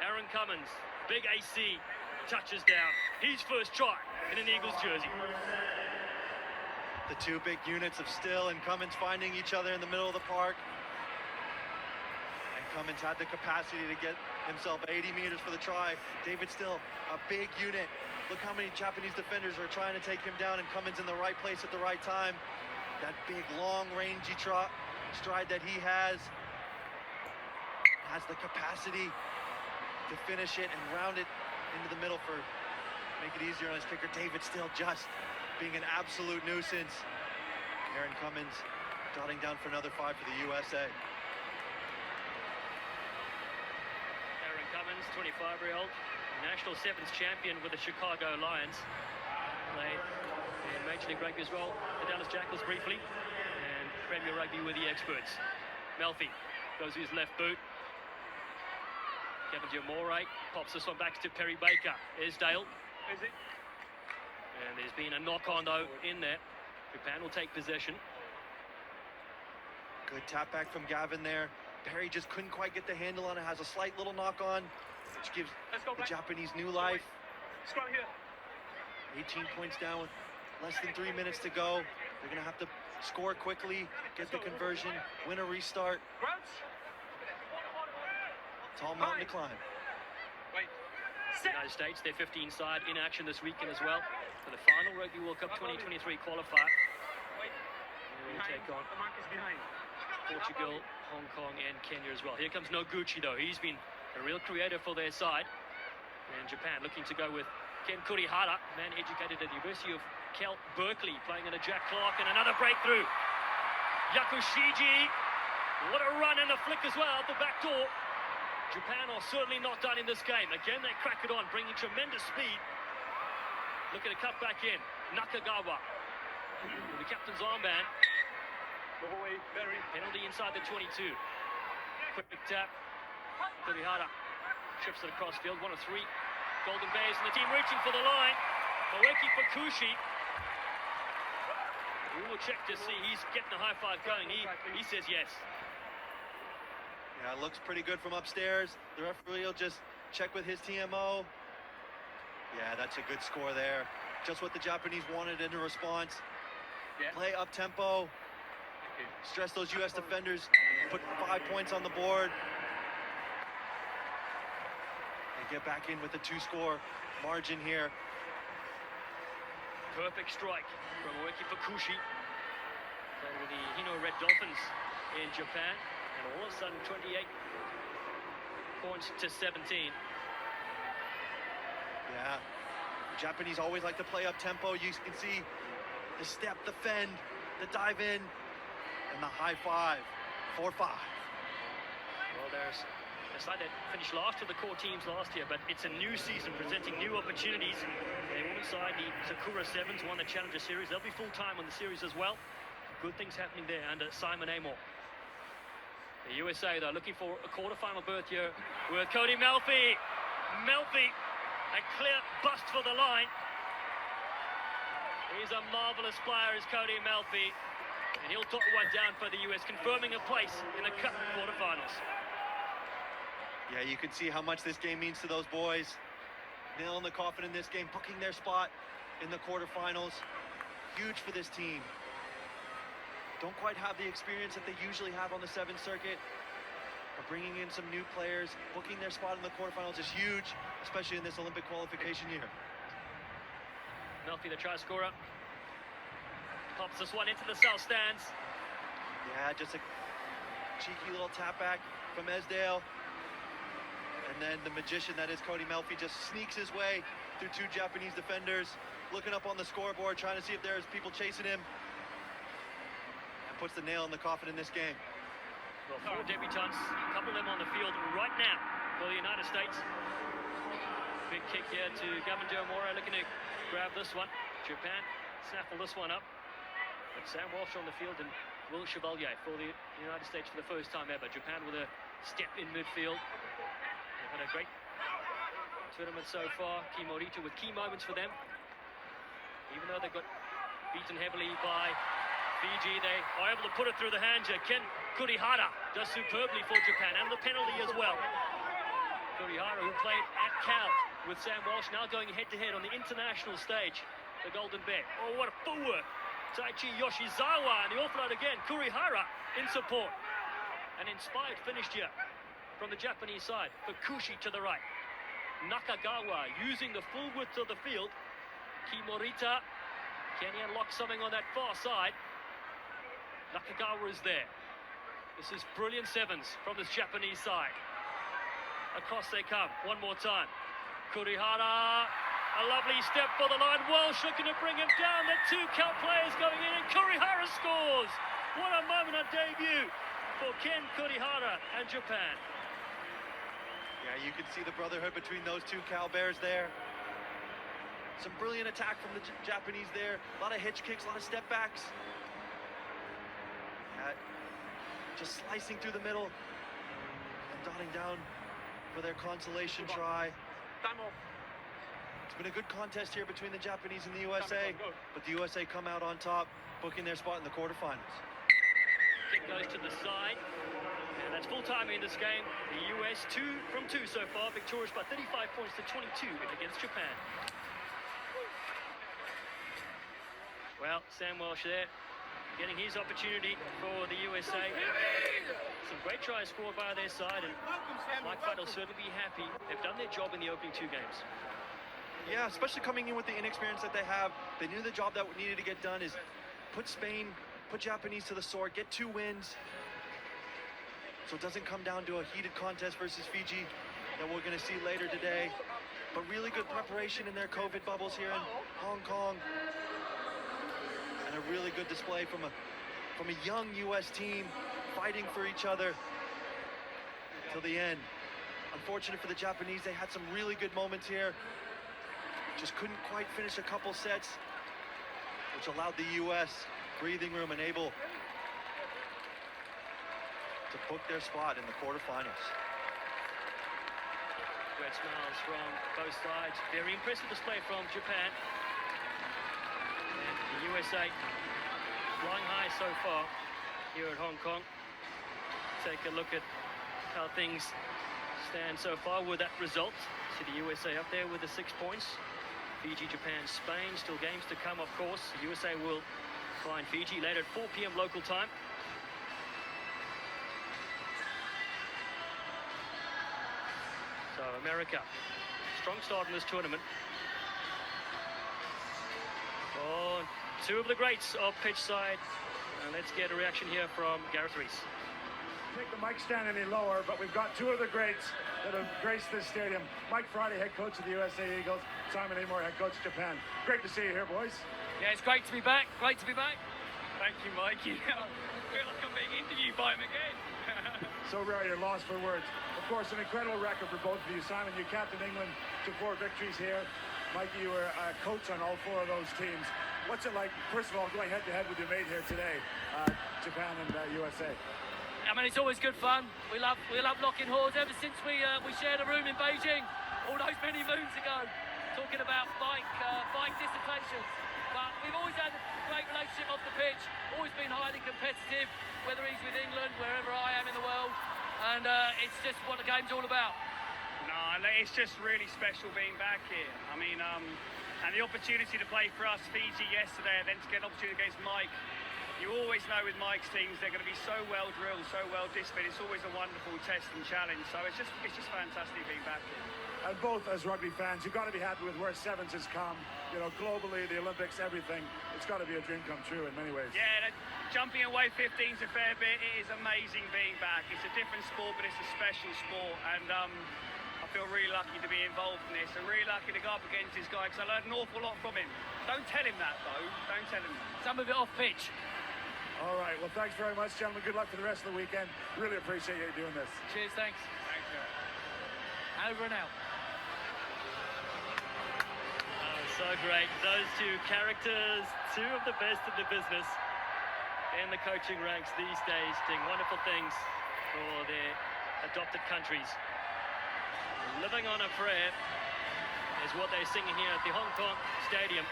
Aaron Cummins, big AC, touches down. His first try in an Eagles jersey. The two big units of Still and Cummins finding each other in the middle of the park. And Cummins had the capacity to get himself 80 meters for the try. David Still, a big unit. Look how many Japanese defenders are trying to take him down, and Cummins in the right place at the right time. That big, long, rangy stride that he has the capacity to finish it and round it into the middle for make it easier on his kicker. David Still just being an absolute nuisance. Aaron Cummins jotting down for another 5 for the USA. Aaron Cummins, 25-year-old, national sevens champion with the Chicago Lions. Played in Major League Rugby as well, the Dallas Jackals briefly, and Premier Rugby with the experts. Melfi goes to his left boot. Kevin Giamore pops this one back to Perry Baker. Esdale. And there's been a knock-on, though, in there. Japan will take possession. Good tap back from Gavin there. Perry just couldn't quite get the handle on it. Has a slight little knock-on, which gives the Japanese new life. 18 points down with less than 3 minutes to go. They're going to have to score quickly, get the conversion, win a restart. Tall mountain to climb. United States, their 15 side in action this weekend as well for the final Rugby World Cup 2023 qualifier. They will take on Portugal, Hong Kong and Kenya as well. Here comes Noguchi though. He's been a real creator for their side. And Japan looking to go with Ken Kurihara, man educated at the University of Cal Berkeley, playing under Jack Clark, and another breakthrough. Yakushiji, what a run and a flick as well at the back door. Japan are certainly not done in this game. Again, they crack it on, bringing tremendous speed. Looking to cut back in. Nakagawa with the captain's armband. Penalty inside the 22. Quick tap. Kurihara shifts it across field. 1 of 3 Golden Bears, and the team reaching for the line. Oweki Fukushi. We will check to see. He's getting a high five going. He says yes. Yeah, it looks pretty good from upstairs. The referee will just check with his TMO. Yeah, that's a good score there. Just what the Japanese wanted in a response. Play up tempo. Stress those US defenders. Put 5 points on the board. And get back in with a 2-score margin here. Perfect strike from Oweki Fukushi. Playing with the Hino Red Dolphins in Japan. And all of a sudden, 28 points to 17. Yeah, the Japanese always like to play up tempo. You can see the step, the fend, the dive in, and the high five. 4-5. Well, there's a side that finished last of the core teams last year, but it's a new season presenting new opportunities. The women's side, the Sakura Sevens, won the Challenger Series. They'll be full-time on the series as well. Good things happening there under Simon Amor. The USA, though, looking for a quarterfinal berth here with Cody Melfi. Melfi, a clear bust for the line. He's a marvelous player, is Cody Melfi. And he'll dot one down for the US, confirming a place in the Cup quarterfinals. Yeah, you can see how much this game means to those boys. Nail in the coffin in this game, booking their spot in the quarterfinals. Huge for this team. Don't quite have the experience that they usually have on the 7th circuit. But bringing in some new players, booking their spot in the quarterfinals is huge, especially in this Olympic qualification year. Melfi, the try scorer, pops this one into the south stands. Yeah, just a cheeky little tap back from Esdale. And then the magician that is Cody Melfi just sneaks his way through 2 Japanese defenders, looking up on the scoreboard, trying to see if there's people chasing him. And puts the nail in the coffin in this game. Well, 4 debutants, a couple of them on the field right now for the United States. Big kick here to Gavin Dermora, looking to grab this one. Japan snaffle this one up. But Sam Walsh on the field and Will Chevalier for the United States for the first time ever. Japan with a step in midfield. They've had a great tournament so far. Kei Morita with key moments for them. Even though they got beaten heavily by Fiji, they are able to put it through the hands here. Ken Kurihara does superbly for Japan, and the penalty as well. Kurihara, who played at Cal with Sam Walsh, now going head-to-head on the international stage, the Golden Bear. Oh, what a footwork. Taichi Yoshizawa, and the offload again. Kurihara in support. An inspired finish here from the Japanese side. Fukushi to the right. Nakagawa using the full width of the field. Kei Morita, can he unlock something on that far side? Nakagawa is there. This is brilliant sevens from this Japanese side. Across they come, one more time. Kurihara, a lovely step for the line. Walsh looking to bring him down. The 2 Cal players going in, and Kurihara scores. What a moment on debut for Ken Kurihara and Japan. Yeah, you can see the brotherhood between those 2 Cal Bears there. Some brilliant attack from the Japanese there. A lot of hitch kicks, a lot of step backs. Yeah, just slicing through the middle and dotting down for their consolation try. It's been a good contest here between the Japanese and the USA, but the USA come out on top, booking their spot in the quarterfinals. Kick goes to the side, and that's full time in this game. The US 2 from 2 so far, victorious by 35 points to 22 against Japan. Well, Sam Walsh there, getting his opportunity for the USA. Some great tries scored by their side, and Mike Fight will certainly be happy. They've done their job in the opening 2 games. Yeah, especially coming in with the inexperience that they have. They knew the job that needed to get done is put Spain, put Japanese to the sword, get 2 wins. So it doesn't come down to a heated contest versus Fiji that we're going to see later today. But really good preparation in their COVID bubbles here in Hong Kong. And a really good display from a young US team fighting for each other till the end. Unfortunate for the Japanese, they had some really good moments here. Just couldn't quite finish a couple sets, which allowed the US breathing room and able to book their spot in the quarterfinals. Great smiles from both sides. Very impressive display from Japan. And the USA flying high so far here at Hong Kong. Take a look at how things stand so far with that result. See the USA up there with the 6 points. Fiji, Japan, Spain, still games to come, of course. The USA will find Fiji later at 4 p.m. local time. So America, strong start in this tournament. Oh, 2 of the greats of pitch side. And let's get a reaction here from Gareth Rees. Make the mic stand any lower, but we've got 2 of the greats that have graced this stadium. Mike Friday, head coach of the USA Eagles. Simon Amor, head coach of Japan. Great to see you here, boys. Yeah, it's great to be back. Great to be back. Thank you, Mikey. I feel like I'm being interviewed by him again. So rare, you're lost for words. Of course, an incredible record for both of you. Simon, you captained England to 4 victories here. Mikey, you were a coach on all 4 of those teams. What's it like, first of all, going head-to-head with your mate here today, Japan and USA? I mean, it's always good fun. We love locking horns ever since we shared a room in Beijing all those many moons ago, talking about bike dissertations. But we've always had a great relationship off the pitch, always been highly competitive, whether he's with England, wherever I am in the world, and it's just what the game's all about. No, it's just really special being back here. I mean, and the opportunity to play for us, Fiji, yesterday, and then to get an opportunity against Mike. You always know with Mike's teams, they're going to be so well drilled, so well disciplined. It's always a wonderful test and challenge. So it's just fantastic being back here. And both as rugby fans, you've got to be happy with where Sevens has come. You know, globally, the Olympics, everything. It's got to be a dream come true in many ways. Yeah, jumping away 15's a fair bit. It is amazing being back. It's a different sport, but it's a special sport. And I feel really lucky to be involved in this and really lucky to go up against this guy because I learned an awful lot from him. Don't tell him that, though. Don't tell him that. Some of it off pitch. All right, well, thanks very much, gentlemen. Good luck for the rest of the weekend. Really appreciate you doing this. Cheers, thanks. Thanks, Joe. Over and out. So great. Those 2 characters, 2 of the best in the business in the coaching ranks these days, doing wonderful things for their adopted countries. Living on a prayer is what they're singing here at the Hong Kong Stadium.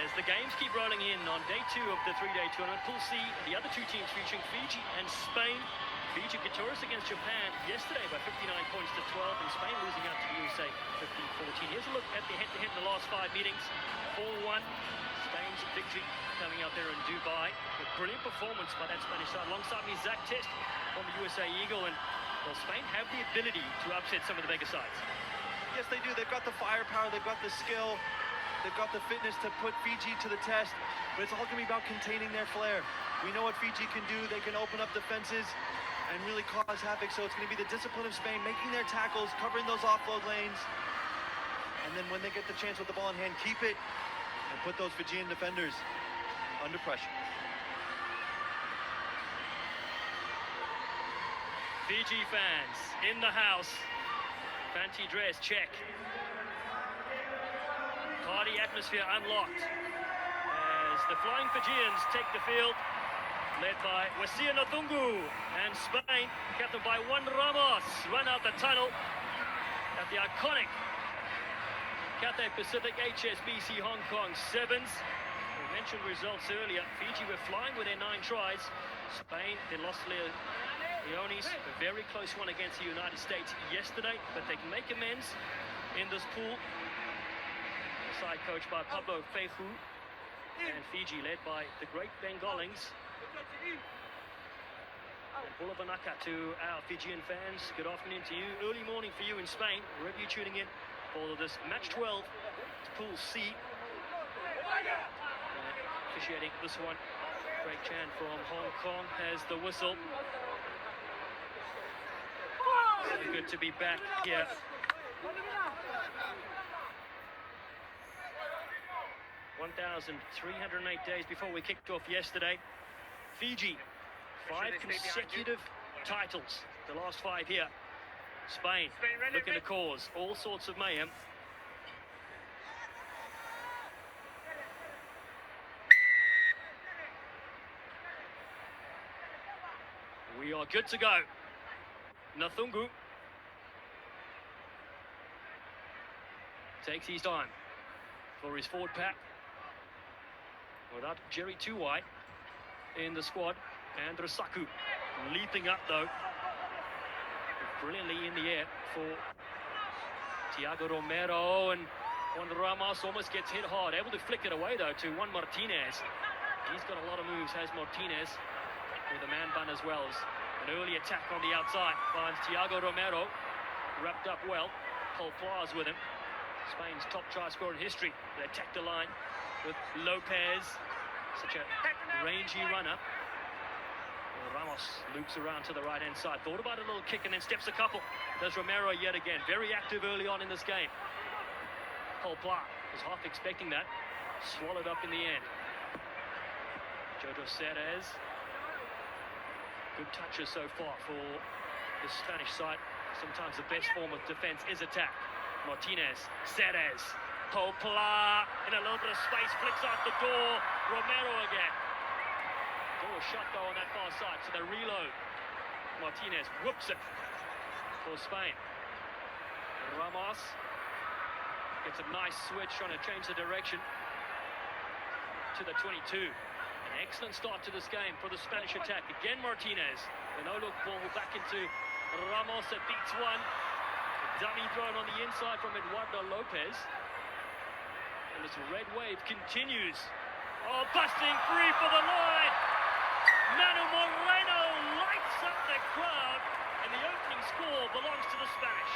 As the games keep rolling in on day 2 of the 3-day tournament, Pool C, the other 2 teams featuring Fiji and Spain. Fiji victorious against Japan yesterday by 59 points to 12, and Spain losing out to the USA 15-14. Here's a look at the head-to-head in the last 5 meetings. 4-1, Spain's victory coming out there in Dubai. A brilliant performance by that Spanish side. Alongside me, Zach Test from the USA Eagle, and well, Spain have the ability to upset some of the bigger sides. Yes, they do. They've got the firepower, they've got the skill, they've got the fitness to put Fiji to the test, but it's all going to be about containing their flair. We know what Fiji can do. They can open up defenses and really cause havoc, so it's going to be the discipline of Spain, making their tackles, covering those offload lanes, and then when they get the chance with the ball in hand, keep it and put those Fijian defenders under pressure. Fiji fans in the house. Fancy dress, check. Party atmosphere unlocked as the Flying Fijians take the field, led by Wasia Nathungu, and Spain, captained by Juan Ramos, run out the tunnel at the iconic Cathay Pacific HSBC Hong Kong Sevens. We mentioned results earlier. Fiji were flying with their 9 tries. Spain, they lost Leonis, a very close one against the United States yesterday, but they can make amends in this pool. The side coached by Pablo Fehu, and Fiji led by the great Bengalings. And Bulavanaka to our Fijian fans. Good afternoon to you. Early morning for you in Spain, wherever you're tuning in for this match 12 to Pool C. Officiating this one, Craig Chan from Hong Kong has the whistle. So good to be back here. (1,308 days before we kicked off yesterday. Fiji, 5 consecutive titles, the last 5 here. Spain looking to cause all sorts of mayhem. We are good to go. Nathungu takes his time for his forward pack. Without Jerry Tuwai in the squad. And Rasaku leaping up though. Brilliantly in the air for Thiago Romero, and Juan Ramos almost gets hit hard. Able to flick it away though to Juan Martinez. He's got a lot of moves, has Martinez, with a man bun as well. As an early attack on the outside finds Thiago Romero, wrapped up well. Paul Pla's with him. Spain's top try scorer in history. They attack the line with Lopez, such a rangy runner. Ramos loops around to the right-hand side. Thought about a little kick and then steps a couple. Does Romero yet again. Very active early on in this game. Paul Pla was half expecting that. Swallowed up in the end. Jojo Ceres. Good touches so far for the Spanish side. Sometimes the best form of defense is attack. Martinez, Ceres, Poplar in a little bit of space, flicks out the door. Romero again. Door shut though on that far side, so they reload. Martinez whoops it for Spain. Ramos gets a nice switch, trying to change the direction to the 22. An excellent start to this game for the Spanish attack. Again Martinez. The no-look ball back into Ramos. It beats one. Dummy thrown on the inside from Eduardo Lopez. And this red wave continues. Oh, busting free for the line. Manu Moreno lights up the crowd. And the opening score belongs to the Spanish.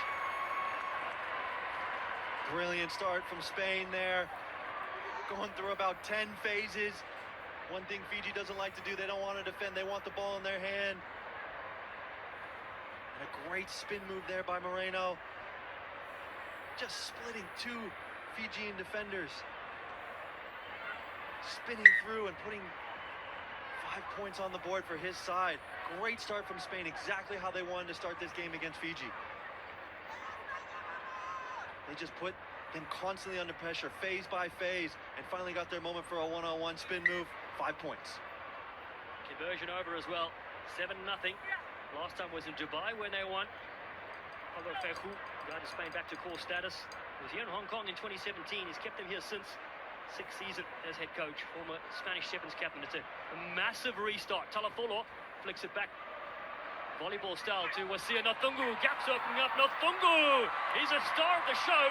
Brilliant start from Spain there. Going through about 10 phases. One thing Fiji doesn't like to do, they don't want to defend, they want the ball in their hand. And a great spin move there by Moreno. Just splitting two Fijian defenders. Spinning through and putting 5 points on the board for his side. Great start from Spain, exactly how they wanted to start this game against Fiji. They just put them constantly under pressure, phase by phase, and finally got their moment for a one-on-one spin move. 5 points. Conversion over as well. 7-0. Last time was in Dubai when they won. Pablo Feju guided Spain back to core status. He was here in Hong Kong in 2017. He's kept them here since. 6th season as head coach. Former Spanish Sevens captain. It's a massive restart. Talafolo flicks it back. Volleyball style to Wasia Nathungu. Gaps opening up. Nathungu! He's a star of the show.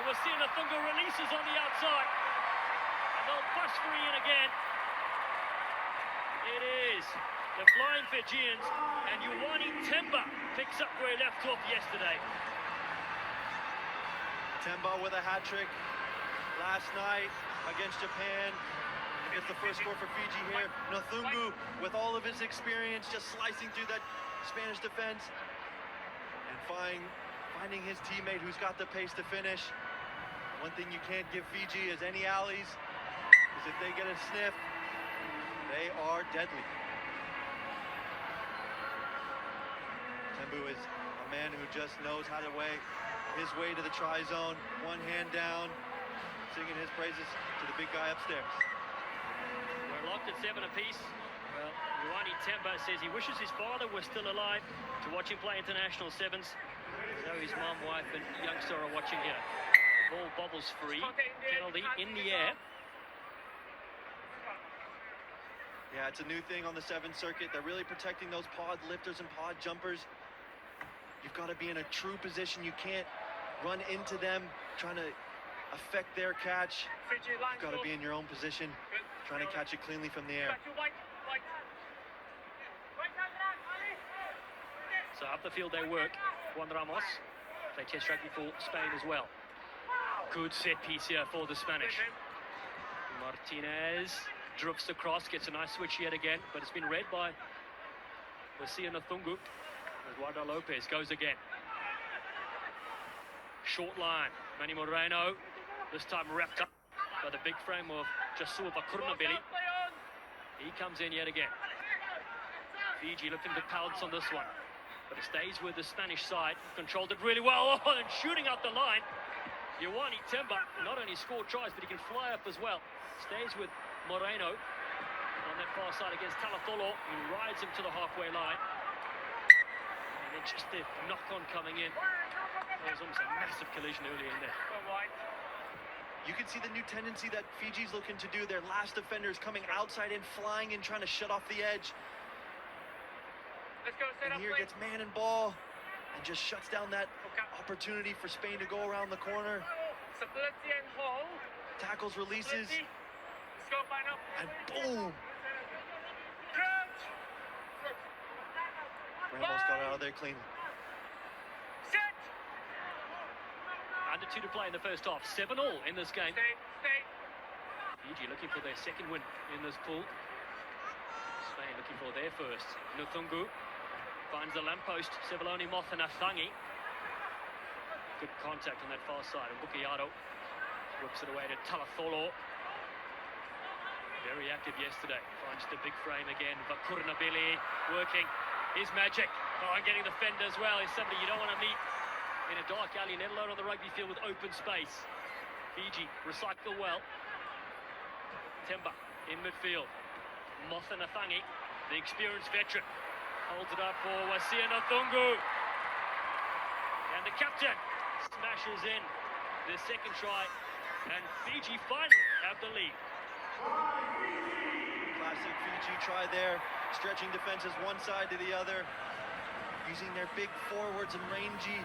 And Wasia Nathungu releases on the outside. And they'll bust free in again. It is the Flying Fijians, and Ioane Temba picks up where he left off yesterday. Temba with a hat-trick last night against Japan. Gets the first score for Fiji here. Nathungu, with all of his experience, just slicing through that Spanish defense and finding his teammate who's got the pace to finish. One thing you can't give Fiji is any alleys, because if they get a sniff, they are deadly. Tembu is a man who just knows how to weigh his way to the try-zone. One hand down, singing his praises to the big guy upstairs. We're locked at 7 apiece. Well, Ioane Temba says he wishes his father was still alive to watch him play international sevens. So his mum, wife and youngster are watching here. The ball bobbles free. Penalty in the air. Yeah, it's a new thing on the 7th circuit. They're really protecting those pod lifters and pod jumpers. You've got to be in a true position. You can't run into them trying to affect their catch. You've got to be in your own position, trying to catch it cleanly from the air. So up the field they work. Juan Ramos. They test rugby for Spain as well. Good set piece here for the Spanish. Martinez drifts across, gets a nice switch yet again, but it's been read by Wasia Nathungu. Eduardo Lopez goes again. Short line, Manny Moreno, this time wrapped up by the big frame of Jasur Bakurnabili. He comes in yet again. Fiji looking to pounce on this one, but it stays with the Spanish side. Controlled it really well, and shooting out the line. Ioane Temba not only scored tries, but he can fly up as well. Stays with Moreno on that far side against Talafolo. He rides him to the halfway line. And then just the knock-on coming in. There was almost a massive collision earlier in there. You can see the new tendency that Fiji's looking to do. Their last defenders coming outside and flying and trying to shut off the edge. Let's go, set And up, here please. gets man and ball and just shuts down that opportunity for Spain to go around the corner. Split and hold. Tackles, releases, Let's go, line up. and boom! Crouch. Ramos got out of there cleanly. Set. Under 2 to play in the first half. 7-all in this game. Stay. Fiji looking for their second win in this pool. Spain looking for their first. Nathungu finds the lamppost. Sevaloni Moth and Athangi. Good contact on that far side. And Bukiato whips it away to Talafolo. Very active yesterday. Finds the big frame again. Vakurnabilly working his magic. Oh, and getting the fender as well. He's somebody you don't want to meet in a dark alley, let alone on the rugby field with open space. Fiji recycle well. Temba in midfield. Mothanathangi, the experienced veteran, holds it up for Wasia Nathungu. And the captain smashes in the second try. And Fiji finally have the lead. Classic Fiji try there, stretching defenses one side to the other, using their big forwards and rangy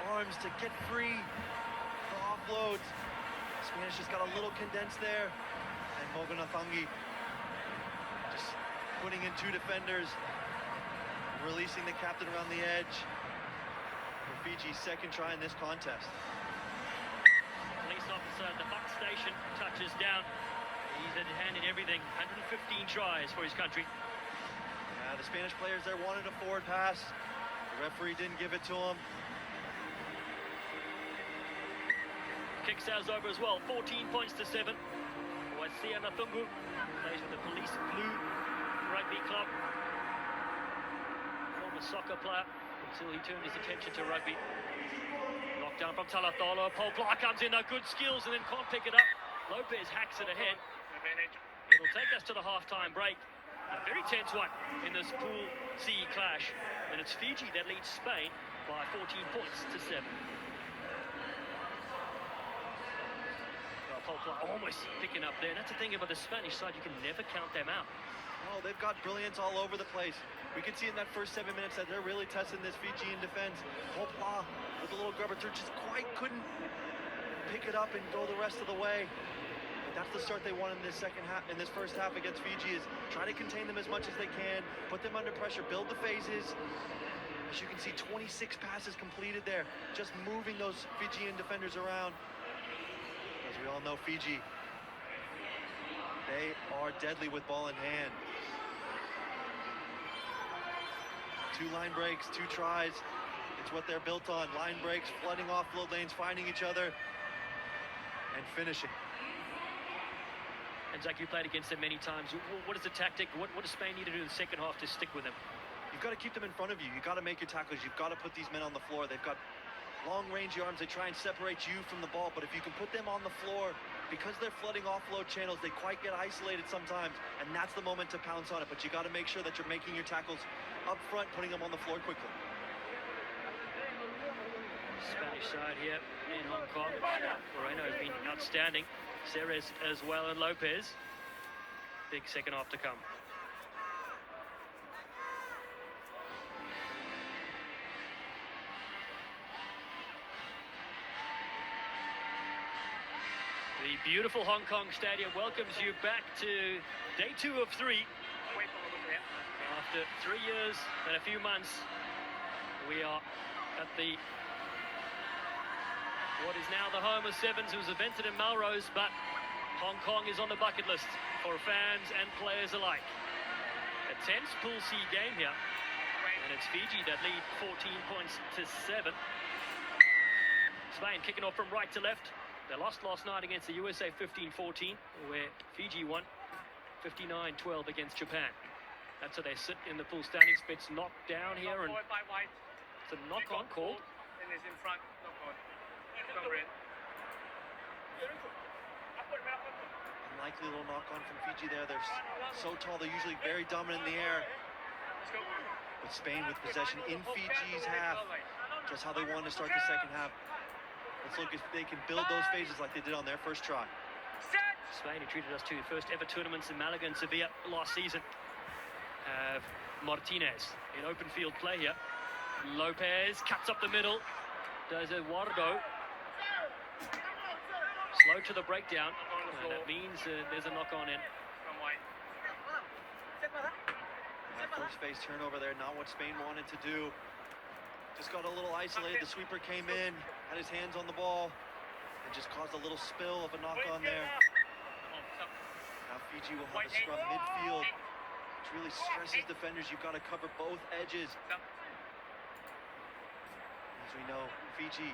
arms to get free for offloads. Spanish just got a little condensed there, and Moganathangi just putting in two defenders, releasing the captain around the edge for Fiji's second try in this contest. Police officer at the Buck station touches down. He's at hand in everything. 115 tries for his country. The Spanish players there wanted a forward pass. The referee didn't give it to him. Kick sails over as well. 14 points to 7. Wasia Nathungu plays with the Police Blue Rugby Club. Former soccer player until he turned his attention to rugby. Knocked down from Talatolo. Paul Pla comes in, good skills, and then can't pick it up. Lopez hacks it ahead. It'll take us to the half-time break. A very tense one in this Pool C clash. And it's Fiji that leads Spain by 14 points to 7. Paul Pla almost picking up there. And that's the thing about the Spanish side, you can never count them out. Oh, they've got brilliance all over the place. We could see in that first 7 minutes that they're really testing this Fijian defense. Paul Pla with a little grubber just quite couldn't pick it up and go the rest of the way. But that's the start they want in this second half, in this first half against Fiji, is try to contain them as much as they can, put them under pressure, build the phases. As you can see, 26 passes completed there, just moving those Fijian defenders around. As we all know, Fiji, they are deadly with ball in hand. 2 line breaks, 2 tries. It's what they're built on. Line breaks, flooding offload lanes, finding each other, and finishing. And Zach, you played against them many times. What is the tactic? What does Spain need to do in the second half to stick with them? You've got to keep them in front of you. You've got to make your tackles. You've got to put these men on the floor. They've got long range arms. They try and separate you from the ball. But if you can put them on the floor, because they're flooding offload channels, they quite get isolated sometimes. And that's the moment to pounce on it. But you got to make sure that you're making your tackles up front, putting them on the floor quickly. Spanish side here in Hong Kong. Moreno has been outstanding. Ceres as well, and Lopez. Big second half to come. The beautiful Hong Kong Stadium welcomes you back to day 2 of 3. After 3 years and a few months, we are at the what is now the home of Sevens. It was invented in Melrose, but Hong Kong is on the bucket list for fans and players alike. A tense Pool C game here, and it's Fiji that lead 14 points to 7. Spain kicking off from right to left. They lost last night against the USA 15-14, where Fiji won 59-12 against Japan. That's how they sit in the pool standings. It's knocked down here, and it's a knock-on called. And is in front, knock on. Unlikely little knock-on from Fiji there. They're so tall, they're usually very dominant in the air. But Spain with possession in Fiji's half. Just how they wanted to start the second half. Let's look if they can build those phases like they did on their first try. Spain, who treated us to the first ever tournaments in Malaga and Sevilla last season, have Martinez in open field play here. Lopez cuts up the middle. Does Eduardo. Slow to the breakdown, and that means there's a knock-on in. That first phase turnover there, not what Spain wanted to do. Just got a little isolated. The sweeper came in, had his hands on the ball, and just caused a little spill of a knock-on there. Now Fiji will have a scrum midfield, which really stresses defenders. You've got to cover both edges. As we know, Fiji,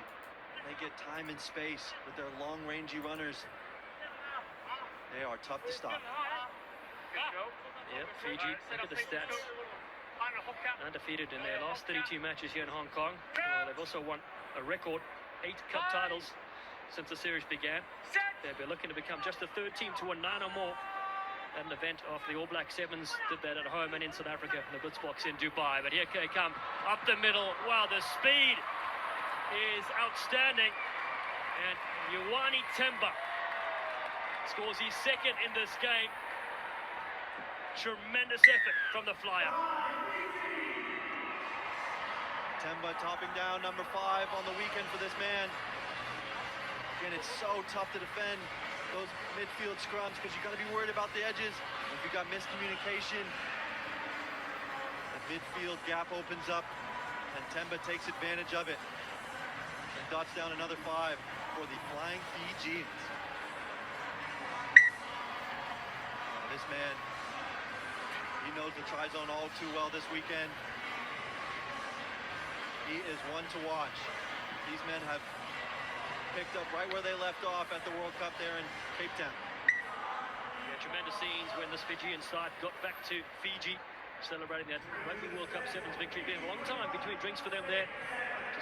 they get time and space with their long-rangey runners. They are tough to stop. Yeah, Fiji, look at the stats. Undefeated in their last 32 matches here in Hong Kong. Well, they've also won a record 8 cup titles since the series began. They'll be looking to become just the 3rd team to win 9 or more at an event after the All Black Sevens did that at home and in South Africa in the Blitzbox in Dubai. But here they come up the middle. Wow, the speed is outstanding. And Ioane Temba scores his 2nd in this game. Tremendous effort from the flyer. Temba topping down number 5 on the weekend for this man. Again, it's so tough to defend those midfield scrums because you got to be worried about the edges. If you got miscommunication, the midfield gap opens up and Temba takes advantage of it and dots down another 5 for the Flying Fijians. This man, he knows the tri-zone all too well this weekend. He is one to watch. These men have picked up right where they left off at the World Cup there in Cape Town. Yeah, tremendous scenes when this Fijian side got back to Fiji, celebrating that Rugby World Cup Sevens victory. Been a long time between drinks for them there.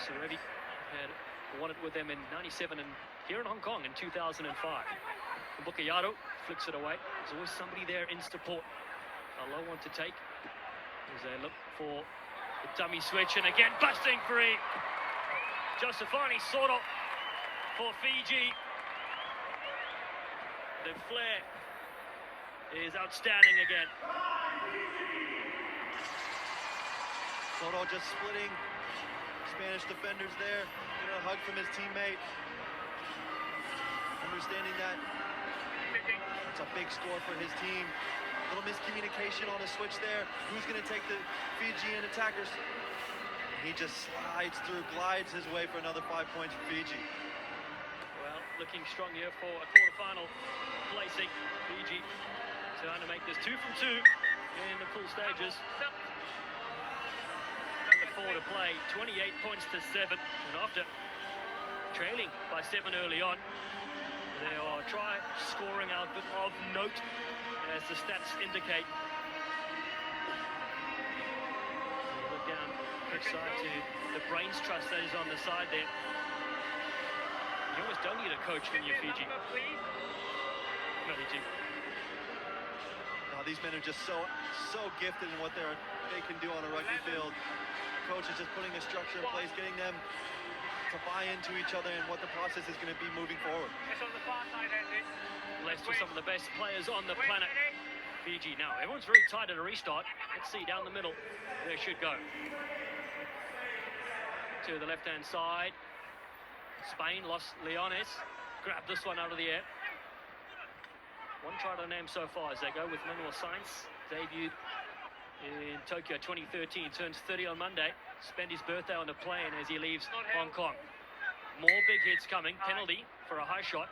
Sarevi had won it with them in '97 and here in Hong Kong in 2005. Bukayaro flicks it away. There's always somebody there in support. A low one to take as they look for the dummy switch, and again busting free. Josefani Soro for Fiji. The flair is outstanding again. Soro just splitting Spanish defenders there. Get a hug from his teammate. Understanding that it's a big score for his team. A little miscommunication on the switch there. Who's going to take the Fijian attackers? He just slides through, glides his way for another 5 points for Fiji. Well, looking strong here for a quarterfinal placing. Fiji trying to make this 2 from 2 in the pool stages. Under 4 to play, 28 points to 7, and after trailing by 7 early on, they are scoring output of note, as the stats indicate. Look down pitch side to the brains trust that is on the side there. You almost don't need a coach when you're Fiji. No, you do. Now these men are just so gifted in what they can do on a rugby field. The coach is just putting a structure in place, getting them to buy into each other and what the process is going to be moving forward. Blessed with some of the best players on the planet. Fiji now, everyone's very tight at a restart. Let's see, down the middle, they should go. To the left-hand side. Spain, Los Leones, grab this one out of the air. One try to the name so far as they go with Manuel Sainz, debuted in Tokyo 2013, turns 30 on Monday. Spent his birthday on the plane as he leaves Hong Kong. More big hits coming. Penalty for a high shot.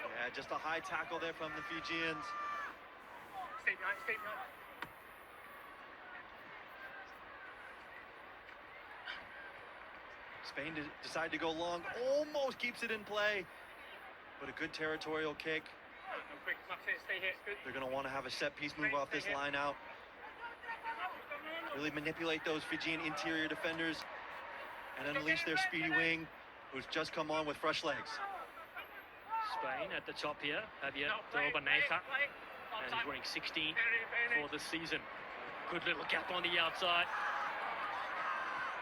Yeah, just a high tackle there from the Fijians. Stay behind. Spain decided to go long, almost keeps it in play, but a good territorial kick. Quick, Max, stay here. Good. They're going to want to have a set piece move off this line out. Really manipulate those Fijian interior defenders and unleash their speedy wing, who's just come on with fresh legs. Spain at the top here, Javier Dorbaneja, and he's wearing 16 for the season. Good little gap on the outside.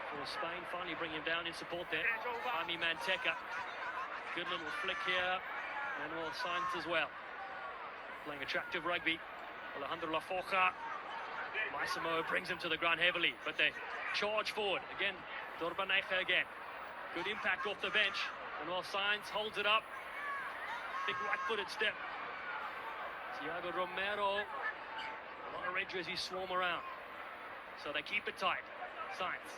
For Spain, finally bring him down in support there. Jaime Manteca. Good little flick here. Manuel Sainz as well. Playing attractive rugby. Alejandro Laforja. Massimo brings him to the ground heavily, but they charge forward. Again, Dorbaneja again. Good impact off the bench. Manuel Sainz holds it up. Big right-footed step. Thiago Romero. A lot of red jerseys swarm around. So they keep it tight. Sainz.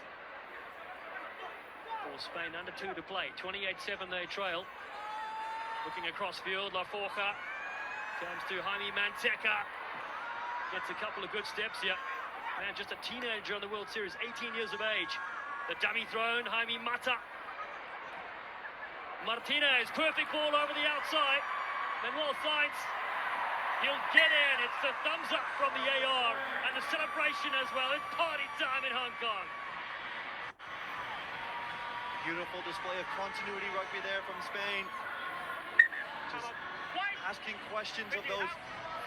For Spain, under 2 to play. 28-7 they trail. Looking across field, Laforja comes to Jaime Manteca. Gets a couple of good steps here. Man, just a teenager on the World Series, 18 years of age. The dummy thrown, Jaime Mata. Martinez, perfect ball over the outside. Manuel finds he'll get in. It's the thumbs up from the AR and the celebration as well. It's party time in Hong Kong. Beautiful display of continuity rugby there from Spain. Just asking questions of those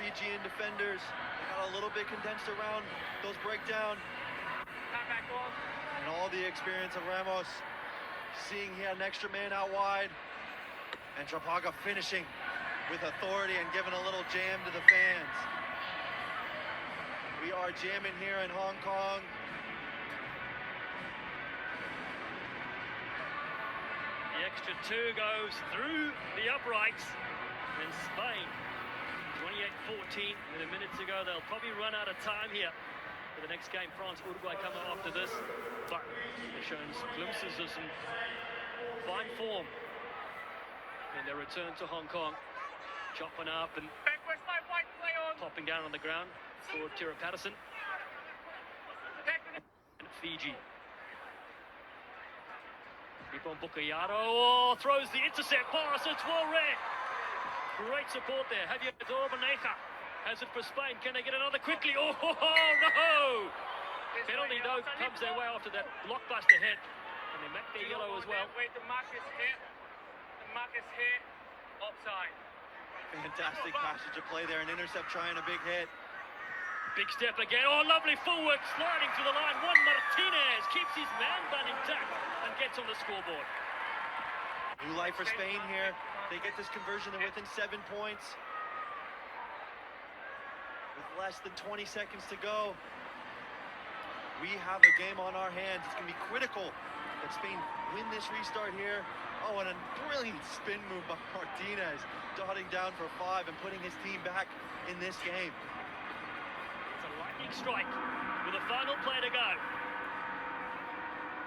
Fijian defenders. They got a little bit condensed around those breakdown. And all the experience of Ramos, seeing he had an extra man out wide. And Trapaga finishing with authority and giving a little jam to the fans. We are jamming here in Hong Kong. The extra two goes through the uprights, and Spain 28-14 minutes ago. They'll probably run out of time here for the next game. France, Uruguay coming after this, but they've shown some glimpses of some fine form in their return to Hong Kong, chopping up and popping down on the ground for Tira Patterson. And Fiji. Ipon Bukayaro throws the intercept pass. It's well read. Great support there. Javier Dorbaneja has it for Spain. Can they get another quickly? Oh, no! Penalty though comes their way after that blockbuster hit, and they make their yellow as well. Wait, the mark is hit. The mark is hit. Offside. Fantastic passage of play there. An intercept trying a big hit. Big step again. Oh, lovely fullwork sliding to the line. Juan Martinez keeps his man bun intact and gets on the scoreboard. New life for Spain here. They get this conversion. They're within 7 points. With less than 20 seconds to go. We have a game on our hands. It's going to be critical that Spain win this restart here. Oh, and a brilliant spin move by Martinez, dotting down for 5 and putting his team back in this game. It's a lightning strike with a final play to go.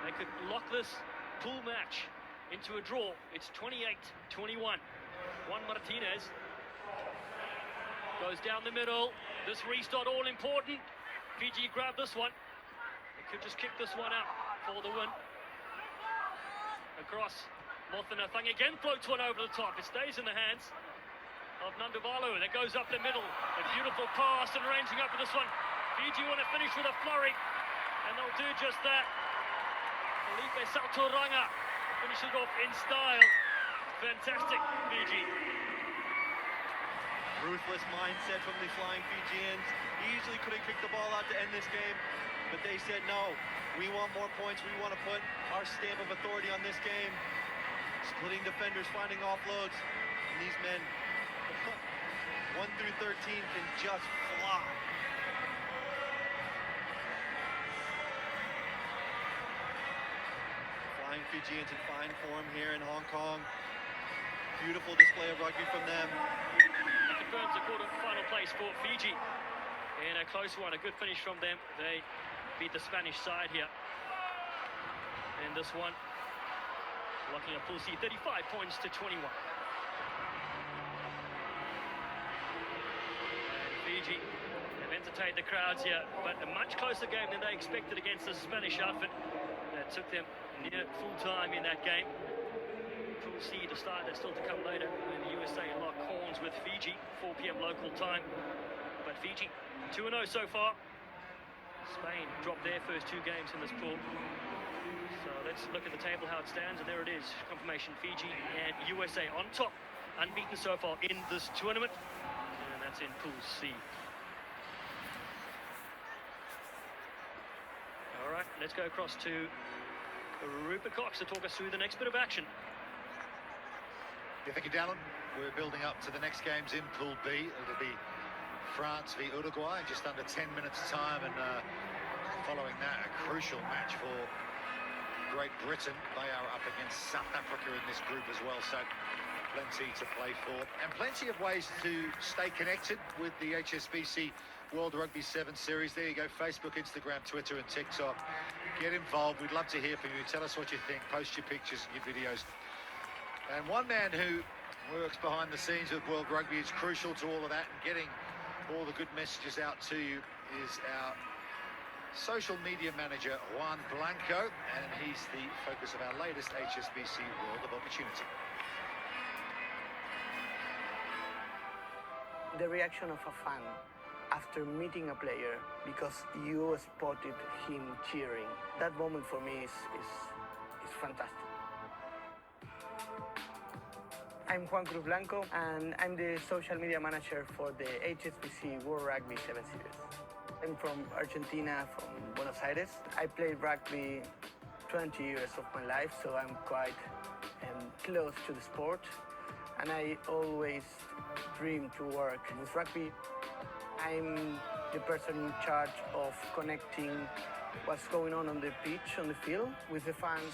They could lock this pool match into a draw. It's 28-21. Juan Martinez goes down the middle. This restart all important. Fiji grab this one. They could just kick this one out for the win. Across. Mothanafang again floats one over the top. It stays in the hands of Nanduvalu. That goes up the middle. A beautiful pass and ranging up for this one. Fiji want to finish with a flurry, and they'll do just that. Felipe Saltoranga finishes off in style. Fantastic, Fiji. Ruthless mindset from the flying Fijians. Easily could have kicked the ball out to end this game, but they said no. We want more points. We want to put our stamp of authority on this game. Splitting defenders, finding offloads, and these men 1 through 13 can just fly. Flying Fijians in fine form here in Hong Kong. Beautiful display of rugby from them. It confirms the quarter-final place for Fiji. And a close one, a good finish from them. They beat the Spanish side here. And this one, locking up Pool C, 35 points to 21. And Fiji have entertained the crowds here, but a much closer game than they expected against the Spanish outfit. That took them near full time in that game. Pool C to start, that's still to come later. And the USA lock horns with Fiji, 4 p.m. local time. But Fiji, 2-0 so far. Spain dropped their first 2 games in this pool. So let's look at the table, how it stands, and there it is. Confirmation, Fiji and USA on top, unbeaten so far in this tournament. And that's in Pool C. All right, let's go across to Rupert Cox to talk us through the next bit of action. Yeah, thank you, Dallin. We're building up to the next games in Pool B. It'll be France v Uruguay in just under 10 minutes time, and following that, a crucial match for Great Britain. They are up against South Africa in this group as well, so plenty to play for and plenty of ways to stay connected with the HSBC World Rugby 7 Series. There you go, Facebook, Instagram, Twitter and TikTok. Get involved. We'd love to hear from you. Tell us what you think. Post your pictures and your videos. And one man who works behind the scenes with World Rugby is crucial to all of that, and getting all the good messages out to you is our social media manager Juan Blanco, and he's the focus of our latest HSBC World of Opportunity. The reaction of a fan after meeting a player because you spotted him cheering, that moment for me is fantastic. I'm Juan Cruz Blanco, and I'm the social media manager for the HSBC World Rugby 7 Series. I'm from Argentina, from Buenos Aires. I played rugby 20 years of my life, so I'm quite close to the sport. And I always dream to work with rugby. I'm the person in charge of connecting what's going on the pitch, on the field, with the fans,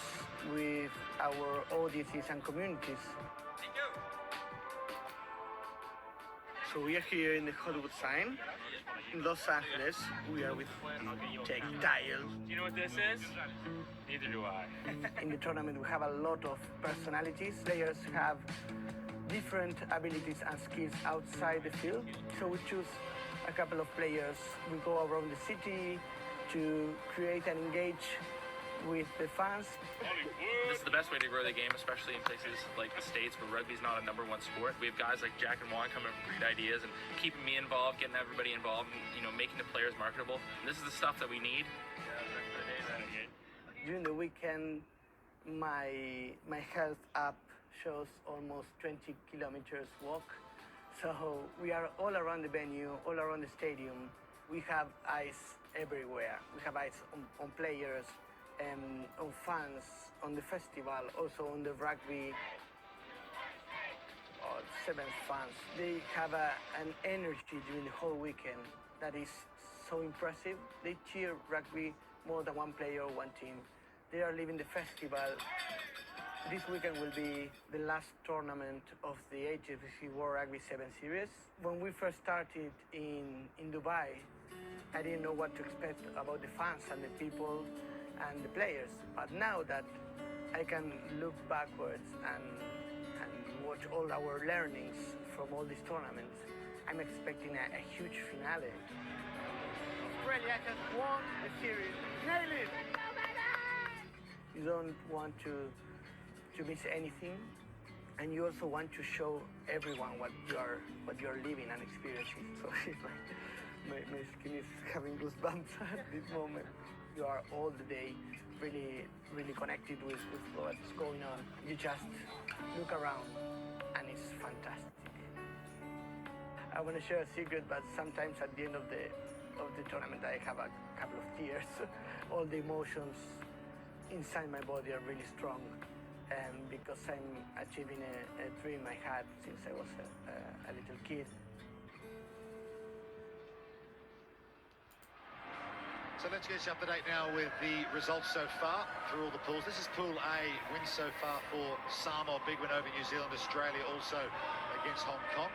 with our audiences and communities. So we are here in the Hollywood sign in Los Angeles. We are with Jake Tile. Do you know what this is? Neither do I. In the tournament, we have a lot of personalities. Players have different abilities and skills outside the field. So we choose a couple of players. We go around the city to create and engage with the fans. This is the best way to grow the game, especially in places like the States where rugby is not a #1 sport. We have guys like Jack and Juan coming up with great ideas and keeping me involved, getting everybody involved, and making the players marketable. And this is the stuff that we need. During the weekend, my health app shows almost 20 kilometers walk. So we are all around the venue, all around the stadium. We have eyes everywhere. We have eyes on players, on fans, on the festival, also on the rugby. 7 fans. They have an energy during the whole weekend that is so impressive. They cheer rugby more than one player or one team. They are living the festival. This weekend will be the last tournament of the HSBC World Rugby 7 Series. When we first started in Dubai, I didn't know what to expect about the fans and the people and the players. But now that I can look backwards and watch all our learnings from all these tournaments, I'm expecting a huge finale. Australia has won the series. Nail it! You don't want to miss anything, and you also want to show everyone what you are living and experiencing. So it's like my skin is having goosebumps at this moment. You are all the day really connected with what's going on. You just look around and it's fantastic. I want to share a secret, but sometimes at the end of the tournament I have a couple of tears. All the emotions inside my body are really strong, because I'm achieving a dream I had since I was a little kid. So let's get you up to date now with the results so far through all the pools. This is Pool A, win so far for Samoa, big win over New Zealand, Australia also against Hong Kong.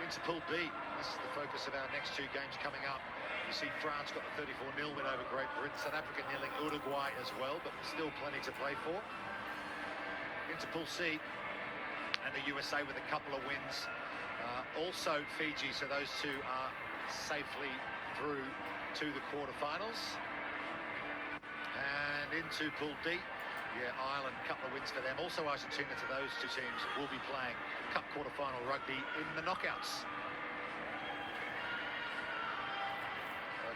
Into Pool B, this is the focus of our next 2 games coming up. You see France got the 34-0 win over Great Britain, South Africa nilling Uruguay as well, but still plenty to play for. Into Pool C, and the USA with a couple of wins. Also Fiji, so those 2 are safely through to the quarterfinals. And into Pool D, Ireland, a couple of wins for them. Also Argentina, to those 2 teams will be playing Cup quarterfinal rugby in the knockouts.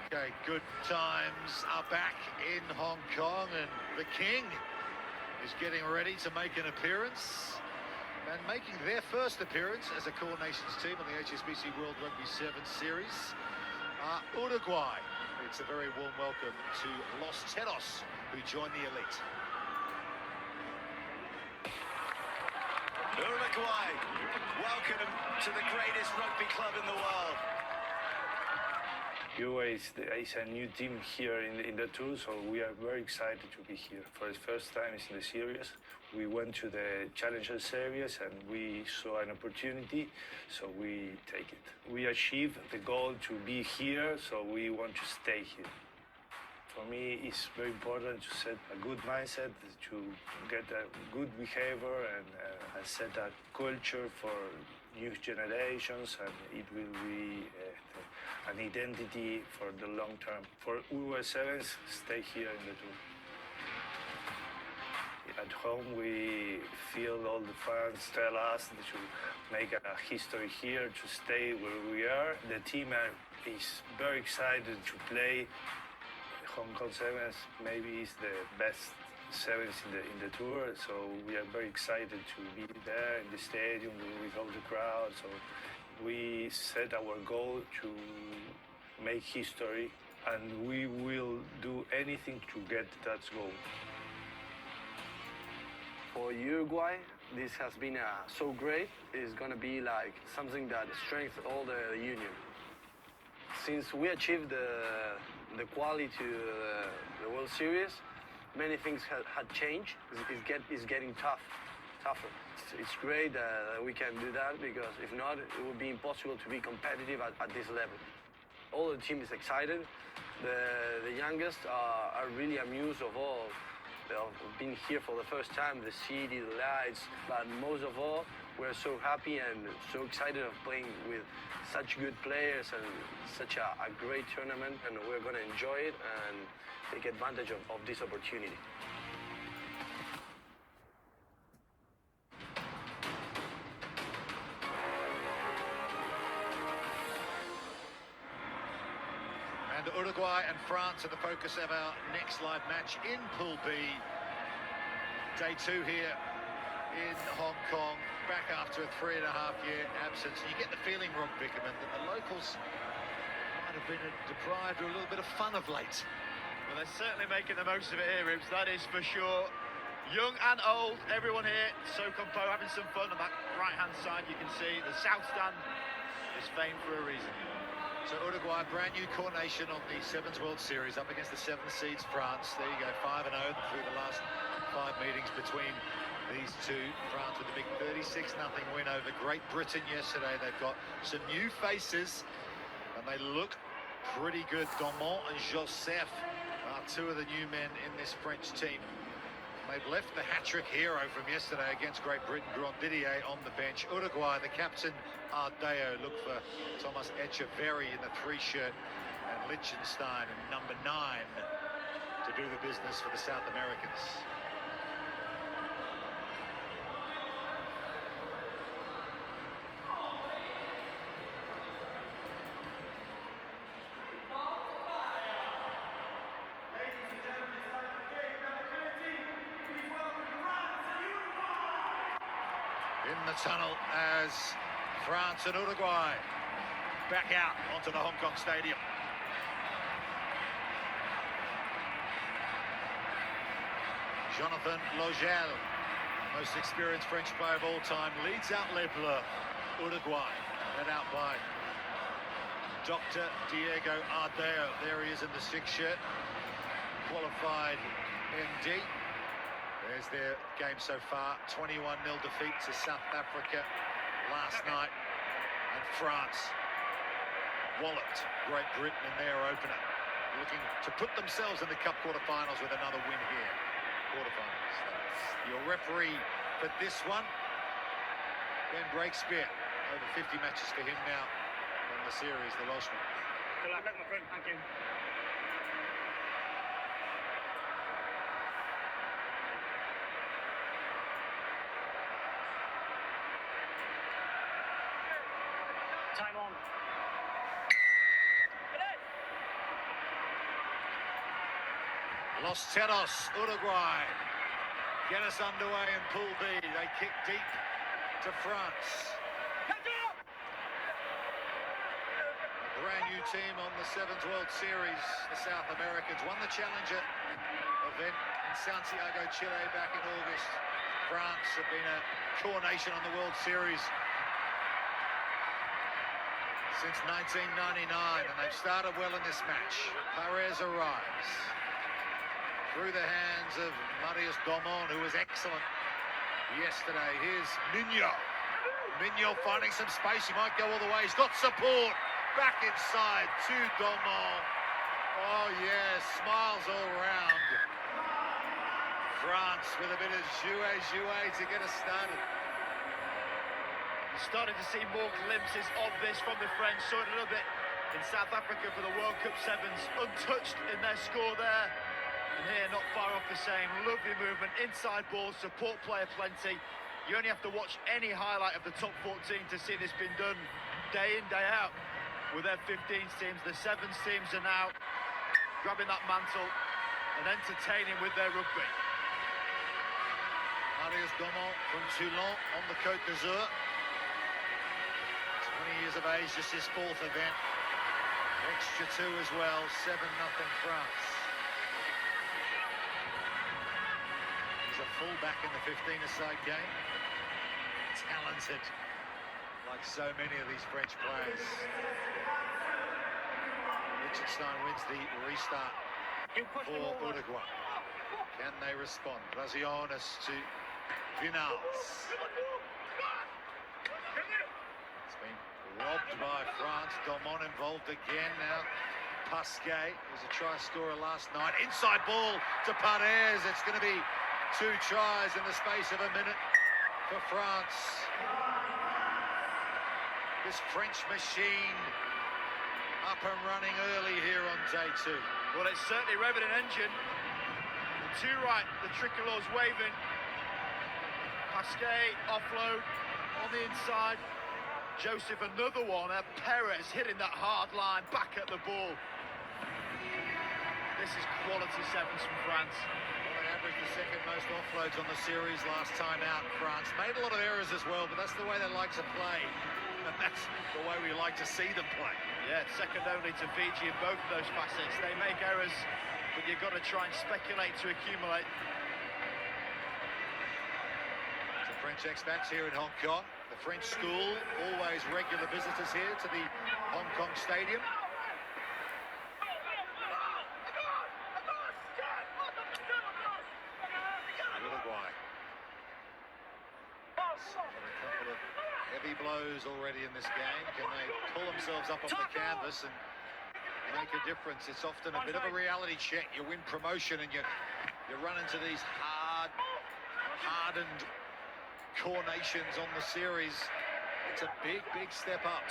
Okay, good times are back in Hong Kong, and the King is getting ready to make an appearance, and making their first appearance as a Core Nations team on the HSBC World Rugby 7 Series. Uruguay. It's a very warm welcome to Los Teros, who joined the elite. Uruguay, welcome to the greatest rugby club in the world. Uruguay is a new team here in the tour, so we are very excited to be here. For the first time in the series, we went to the Challenger Series and we saw an opportunity, so we take it. We achieved the goal to be here, so we want to stay here. For me, it's very important to set a good mindset, to get a good behavior and set a culture for new generations, and it will be an identity for the long term. For Uruguay Sevens, stay here in the tour. At home, we feel all the fans tell us to make a history here, to stay where we are. The team is very excited to play. Hong Kong Sevens maybe is the best sevens in the tour, so we are very excited to be there in the stadium with all the crowd. So we set our goal to make history, and we will do anything to get that goal. For Uruguay, this has been so great. It's going to be like something that strengthens all the union. Since we achieved the quality to the World Series, many things had changed. It's getting tougher. It's great that we can do that, because if not, it would be impossible to be competitive at this level. All the team is excited. The youngest are really amused of all. Of being here for the first time, the city, the lights, but most of all, we're so happy and so excited of playing with such good players and such a great tournament, and we're going to enjoy it and take advantage of this opportunity. And Uruguay and France are the focus of our next live match in Pool B. Day 2 here in Hong Kong, back after a 3.5-year absence. And you get the feeling, Rob Bickerman, that the locals might have been deprived of a little bit of fun of late. Well, they're certainly making the most of it here, Ribs, that is for sure. Young and old, everyone here so composed, having some fun. On that right-hand side, you can see the South Stand is famed for a reason. So Uruguay, brand new coronation on the Sevens World Series, up against the 7 seeds France. There you go, 5-0 through the last 5 meetings between these two. France with a big 36-0 win over Great Britain yesterday. They've got some new faces, and they look pretty good. Domont and Joseph are 2 of the new men in this French team. They've left the hat-trick hero from yesterday against Great Britain, Grandidier, on the bench. Uruguay, the captain, Ardeo, look for Thomas Echeverry in the 3 shirt, and Liechtenstein in number 9 to do the business for the South Americans. In the tunnel as France and Uruguay back out onto the Hong Kong Stadium. Jonathan Logel, most experienced French player of all time, leads out Les Bleus. Uruguay, led out by Dr. Diego Ardeo. There he is in the 6 shirt, qualified MD. There's their game so far, 21-0 defeat to South Africa last night. And France walloped Great Britain in their opener, looking to put themselves in the Cup quarterfinals with another win here. Quarterfinals. Your referee for this one, Ben Breakspear. Over 50 matches for him now on the series, the Welshman. Good luck, my friend. Thank you. Time on. Los Teros, Uruguay, get us underway in Pool B. They kick deep to France. A brand new team on the Sevens World Series. The South Americans won the Challenger event in Santiago, Chile back in August. France have been a coronation on the World Series since 1999, and they've started well in this match. Perez arrives through the hands of Marius Domont, who was excellent yesterday. Here's Mignot. Mignot finding some space. He might go all the way. He's got support. Back inside to Domont. Oh, yeah, smiles all round. France with a bit of jouet to get us started. Starting to see more glimpses of this from the French. Saw it a little bit in South Africa for the World Cup Sevens, untouched in their score there. And here, not far off the same. Lovely movement, inside ball, support player plenty. You only have to watch any highlight of the top 14 to see this being done day in, day out with their 15s teams. The sevens teams are now grabbing that mantle and entertaining with their rugby. Marius Domont from Toulon on the Côte d'Azur. 20 years of age, just his fourth event. Extra two as well, 7-0 France. He's a fullback in the 15-a-side game. Talented, like so many of these French players. Liechtenstein wins the restart for Uruguay. Can they respond? Brasionis to Vinals. It's been robbed by France. Domont involved again now. Pasquet was a try scorer last night. Inside ball to Paredes. It's going to be 2 tries in the space of a minute for France. This French machine up and running early here on day 2. Well, it's certainly revving an engine. To right, the tricolour's waving. Pasquet offload on the inside. Joseph another one. Perez hitting that hard line back at the ball. This is quality sevens from France. Well, they averaged the second most offloads on the series last time out. France made a lot of errors as well, but that's the way they like to play. And that's the way we like to see them play. Yeah, second only to Fiji in both of those facets. They make errors, but you've got to try and speculate to accumulate. The French expats here in Hong Kong. The French school, always regular visitors here to the Hong Kong Stadium. Uruguay. Suffered a couple of heavy blows already in this game. Can they pull themselves up on the canvas and make a difference? It's often a bit of a reality check. You win promotion and you run into these hardened core nations on the series. It's a big step up.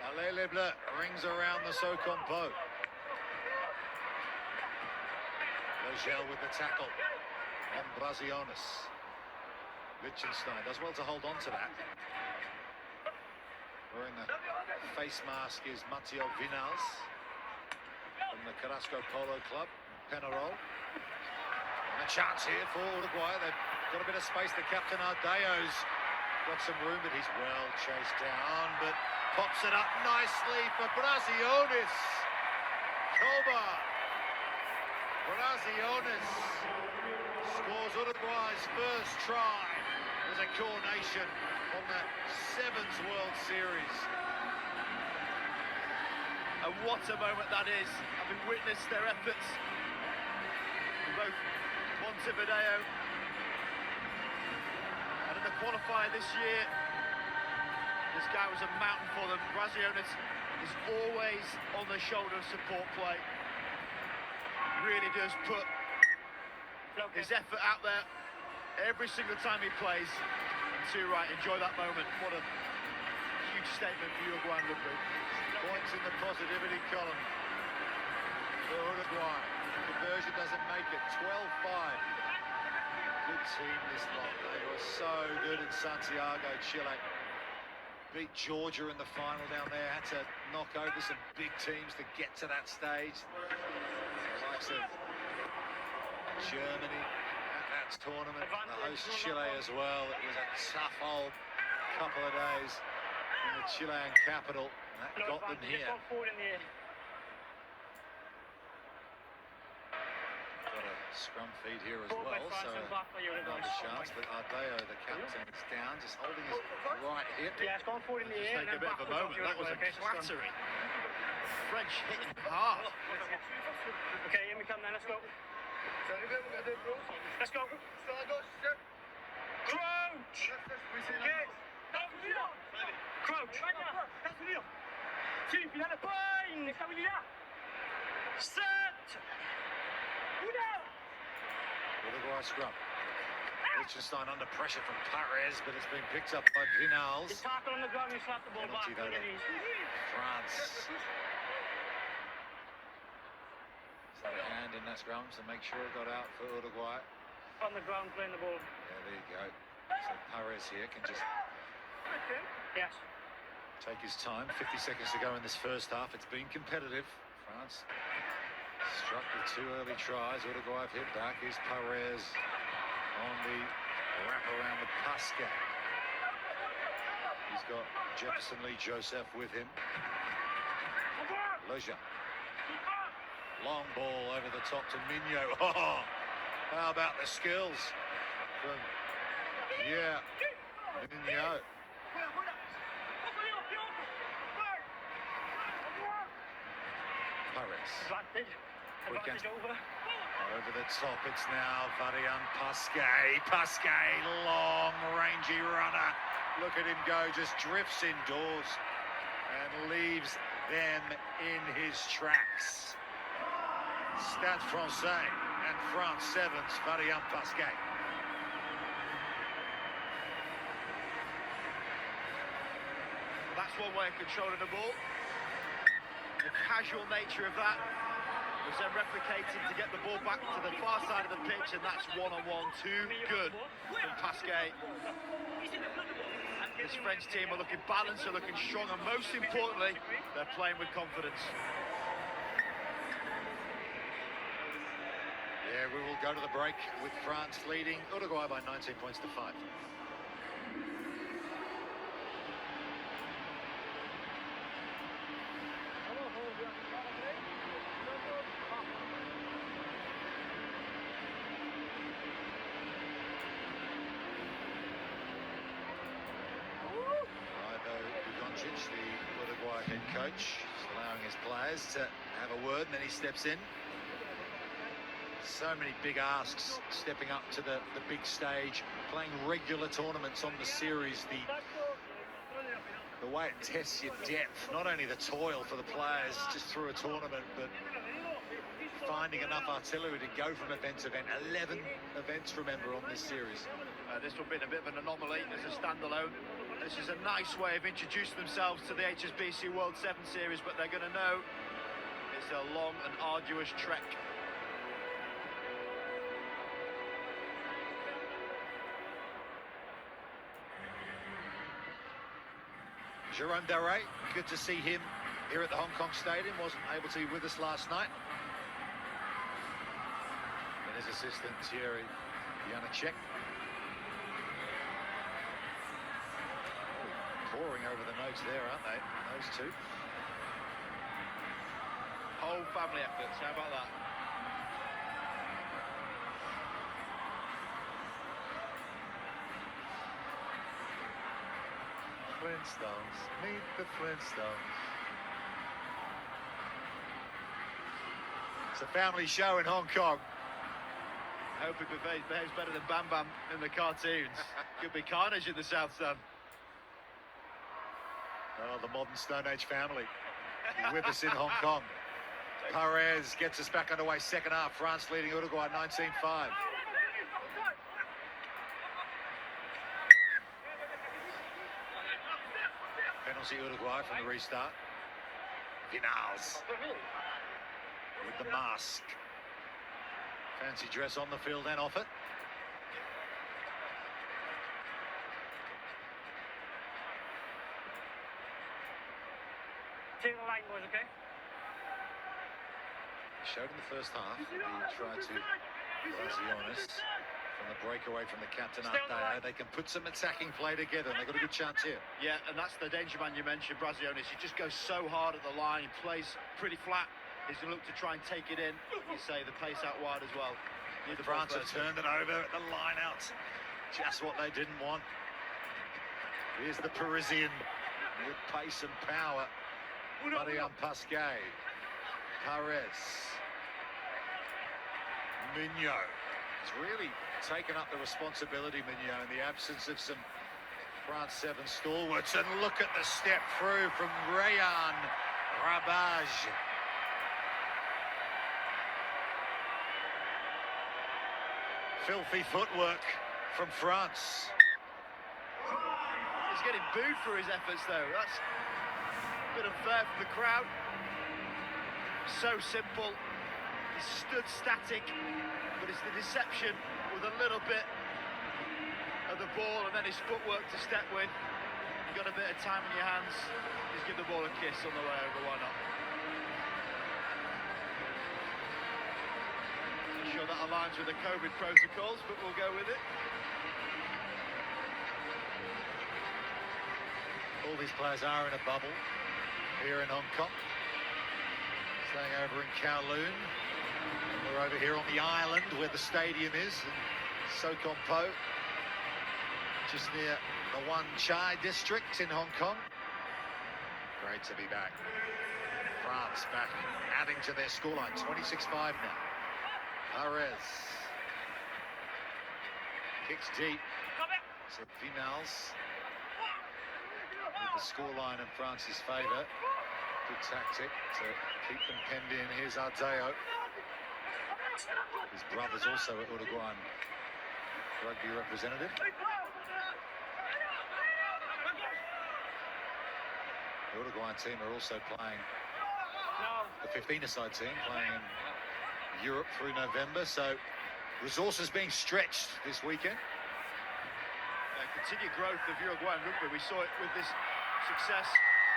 Allez les Bleus rings around the Socompo. Logel with the tackle on Brasionis. Liechtenstein does well to hold on to that. Wearing the face mask is Matteo Vinals from the Carrasco Polo Club, Penarol. And a chance here for Uruguay. They've got a bit of space. The captain Ardeo's got some room, but he's well chased down, but pops it up nicely for Brasionis. Koba. Brasionis scores Uruguay's first try as a core nation on the Sevens World Series. And what a moment that is, having witnessed their efforts in both Montevideo and in the qualifier this year. This guy was a mountain for them. Brasionis is always on the shoulder of support play. Really does put his effort out there every single time he plays. And to right, enjoy that moment. What a huge statement for Uruguayan rugby. Points in the positivity column for Uruguay. Conversion doesn't make it. 12-5. Good team this lot. They were so good in Santiago, Chile. Beat Georgia in the final down there. Had to knock over some big teams to get to that stage. The likes of Germany at that tournament. The host Chile as well. It was a tough old couple of days in the Chilean capital. That got them here. Got a scrum feed here as well, so another chance. But Ardeo, the captain, is down, just holding his right hip. Yeah, it's gone forward in the air. Just take a bit of a moment. That was a clattering. French hitting hard. Okay, here we come now. Let's go. Let's go. Crouch. Crouch. Sí, final point. Estabilidad. Set. Uruguay scrum. Liechtenstein under pressure from Pares, but it's been picked up by Vinals. You tackle on the ground, you slap the ball back Penalty with your though. knees. France. Is that a hand in that scrum to make sure it got out for Uruguay? On the ground, playing the ball. Yeah, there you go. So Pares here can just Yes. take his time. 50 seconds to go in this first half. It's been competitive. France struck with 2 early tries. Uruguay have hit back. Here's Pares on the wraparound with Pascal. He's got Jefferson Lee Joseph with him. Leja. Long ball over the top to Mignot. Oh, how about the skills from Mignot. Pares. Advantage over. Over the top, it's now Varian Pascal. Pascal, long, rangy runner. Look at him go, just drifts indoors and leaves them in his tracks. Stade Francais and France 7's Varian Pascal. That's one way of controlling the ball. The casual nature of that was then replicated to get the ball back to the far side of the pitch, and that's one-on-one too good from Pascal. This French team are looking balanced, are looking strong, and most importantly, they're playing with confidence. Yeah, we will go to the break with France leading Uruguay by 19 points to 5. The Uruguay head coach, is allowing his players to have a word, and then he steps in. So many big asks stepping up to the big stage, playing regular tournaments on the series. The way it tests your depth, not only the toil for the players just through a tournament, but finding enough artillery to go from event to event. 11 events, remember, on this series. This will be a bit of an anomaly as a standalone. This is a nice way of introducing themselves to the HSBC World 7 Series, but they're going to know it's a long and arduous trek. Jerome Daré, good to see him here at the Hong Kong Stadium. Wasn't able to be with us last night. And his assistant, Thierry Janacek. Pouring over the notes there, aren't they? Those two. Whole family efforts, how about that? Flintstones, meet the Flintstones. It's a family show in Hong Kong. I hope it behaves better than Bam Bam in the cartoons. Could be carnage in the South Stand. Oh, the modern Stone Age family with us in Hong Kong. Pares gets us back underway. Second half, France leading Uruguay 19-5. Penalty Uruguay from the restart. Vinals with the mask. Fancy dress on the field and off it. Take the line, boys, okay? Showed in the first half. He tried to, Brasionis, from the breakaway from the captain Arteo. They can put some attacking play together, and they've got a good chance here. Yeah, and that's the danger man you mentioned, Brasionis. He just goes so hard at the line. He plays pretty flat. He's going to look to try and take it in. You say the pace out wide as well. France have turned it over at the line out. Just what they didn't want. Here's the Parisian with pace and power. Varian Pascal. Pares. Mignot. He's really taken up the responsibility, Mignot, in the absence of some France 7 stalwarts. And look at the step through from Rayan Rabage. Filthy footwork from France. He's getting booed for his efforts, though. That's a bit unfair from the crowd. So simple. He stood static, but it's the deception with a little bit of the ball and then his footwork to step with. You've got a bit of time in your hands. Just give the ball a kiss on the way over, why not? Not sure that aligns with the COVID protocols, but we'll go with it. All these players are in a bubble here in Hong Kong. Staying over in Kowloon. And we're over here on the island where the stadium is, in So Kom Po, just near the Wan Chai district in Hong Kong. Great to be back. France back, adding to their scoreline, 26-5 now. Perez kicks deep. So Vinals with the scoreline in France's favour. Good tactic to keep them penned in. Here's Ardeo. His brother's also an Uruguayan rugby representative. The Uruguayan team are also playing, the 15-a-side team playing in Europe through November, so resources being stretched this weekend. Continued growth of Uruguayan rugby. We saw it with this success.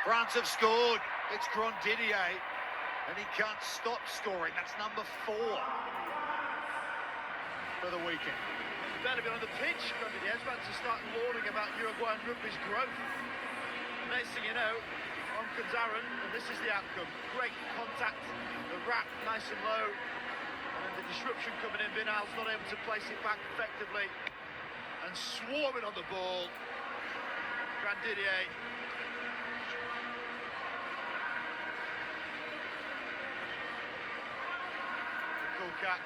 France have scored. It's Grandidier, and he can't stop scoring. That's number 4 for the weekend. Better be on the pitch. Grandidier is about to start warning about Uruguayan rugby's growth. Next thing you know, on comes Aaron, and this is the outcome. Great contact, the wrap nice and low, and then the disruption coming in. Vinal's not able to place it back effectively, and swarming on the ball. Grandidier. Cool cat.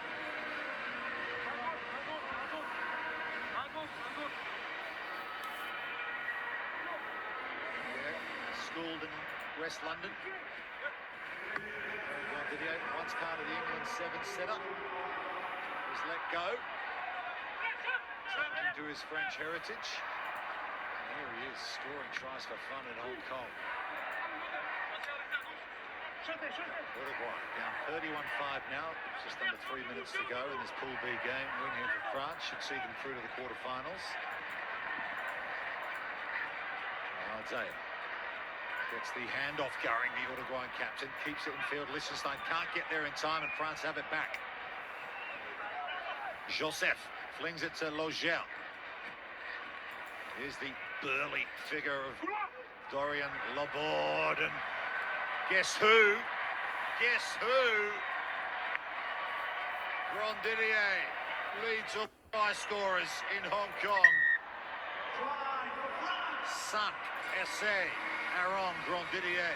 Schooled in West London. Grandidier, once part of the England 7 setup, was let go. Due to his French heritage. And here he is, scoring tries for fun in Hong Kong. Uruguay down 31-5 now, just under 3 minutes to go in this Pool B game. Win here for France should see them through to the quarterfinals. Ardeo gets the handoff going, the Uruguayan captain, keeps it in field. Liechtenstein can't get there in time, and France have it back. Joseph flings it to Logel. Here's the burly figure of Dorian Laborde, and guess who? Guess who? Grandidier leads all high scorers in Hong Kong. Sun, Essay, Aaron Grandidier.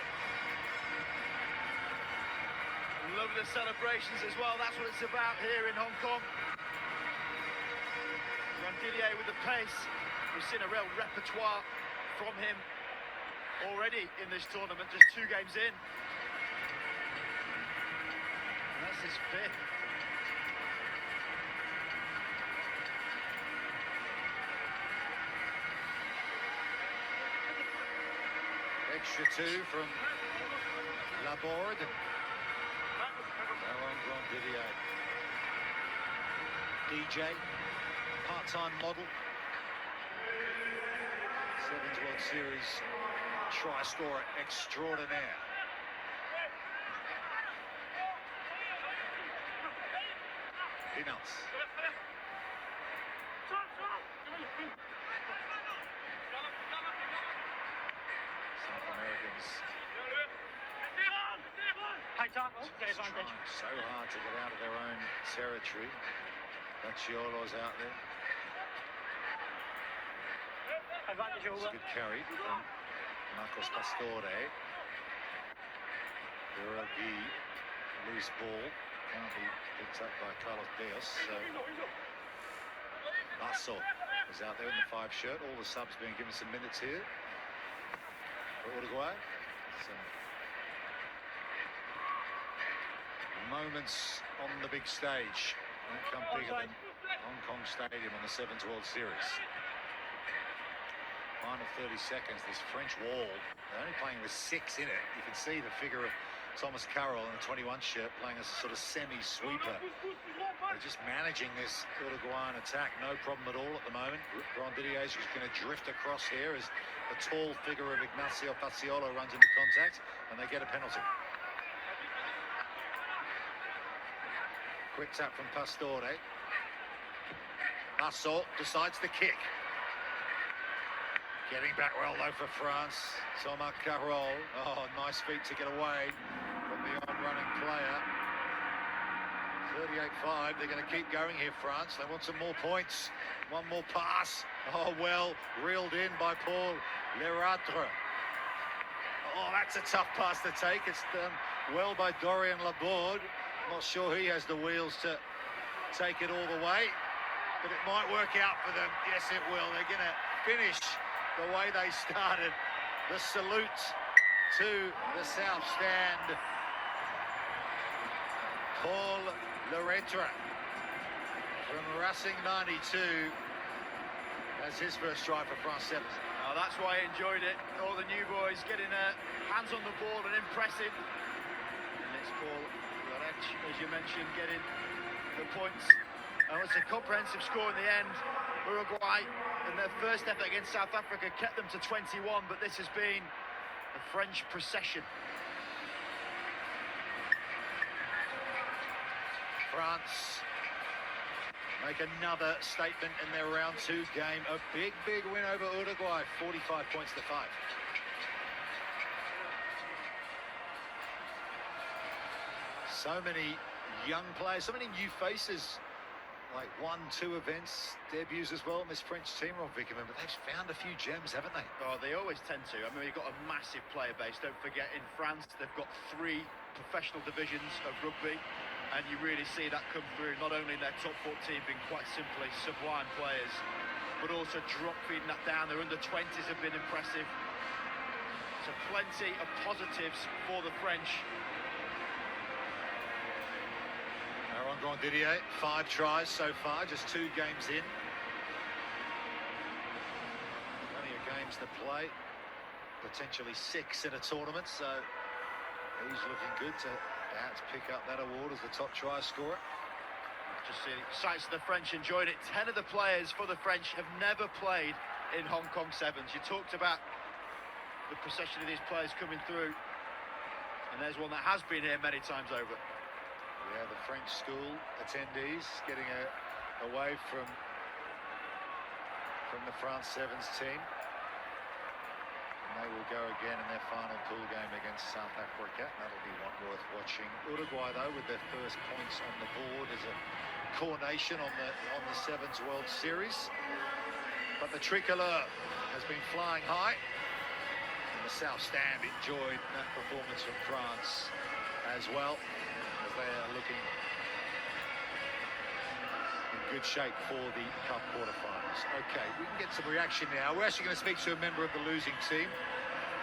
Love the celebrations as well. That's what it's about here in Hong Kong. Grandidier with the pace. We've seen a real repertoire from him already in this tournament, just 2 games in. And that's his 5th. Extra 2 from Laborde. Aaron Grandidier. DJ, part-time model. Sevens World Series try scorer extraordinaire. Vinals. South Americans trying so hard to get out of their own territory. Baciolo's out there. It's a good carry from Marcos Pastore. Biragi, loose ball, can't be picked up by Carlos Diaz. So Basso is out there in the 5 shirt. All the subs being given some minutes here for Uruguay. Some moments on the big stage. Won't come bigger than Hong Kong Stadium on the Sevens World Series. Final 30 seconds, this French wall, they're only playing with 6 in it. You can see the figure of Thomas Carroll in the 21 shirt playing as a sort of semi-sweeper. They're just managing this Uruguayan attack, no problem at all at the moment. Didier is just going to drift across here as the tall figure of Ignacio Faciolo runs into contact, and they get a penalty. Quick tap from Pastore. Basso decides to kick. Getting back well though for France. Thomas Carroll. Oh, nice feet to get away from the on-running player. 38-5. They're going to keep going here, France. They want some more points. One more pass. Oh, well, reeled in by Paul Leratre. Oh, that's a tough pass to take. It's done well by Dorian Laborde. Not sure he has the wheels to take it all the way, but it might work out for them. Yes, it will. They're going to finish the way they started. The salute to the South Stand. Paul Leratre from Racing 92 as his first try for France 7. Oh, that's why I enjoyed it. All the new boys getting hands on the ball and impressive. And it's Paul Leratre, as you mentioned, getting the points. And it's a comprehensive score in the end. Uruguay, in their first effort against South Africa, kept them to 21, but this has been a French procession. France make another statement in their round 2 game. A big win over Uruguay, 45 points to 5. So many young players, so many new faces. Like 1-2 events, debuts as well in this French team, Rob Vickerman, but they've found a few gems, haven't they? Oh, they always tend to. I mean, you've got a massive player base. Don't forget, in France, they've got 3 professional divisions of rugby, and you really see that come through, not only in their top 14 being quite simply sublime players, but also drop feeding that down. Their under-20s have been impressive. So plenty of positives for the French. Didier, 5 tries so far, just 2 games in. Plenty of games to play, potentially 6 in a tournament, so he's looking good to perhaps pick up that award as the top try scorer. Just see sights of the French enjoying it. 10 of the players for the French have never played in Hong Kong Sevens. You talked about the procession of these players coming through, and there's one that has been here many times over. Yeah, the French school attendees getting away from the France Sevens team. And they will go again in their final pool game against South Africa. That'll be one worth watching. Uruguay, though, with their first points on the board as a coronation on the Sevens World Series. But the tricolour has been flying high. And the South Stand enjoyed that performance from France as well. They are looking in good shape for the Cup quarterfinals. Okay, we can get some reaction now. We're actually going to speak to a member of the losing team.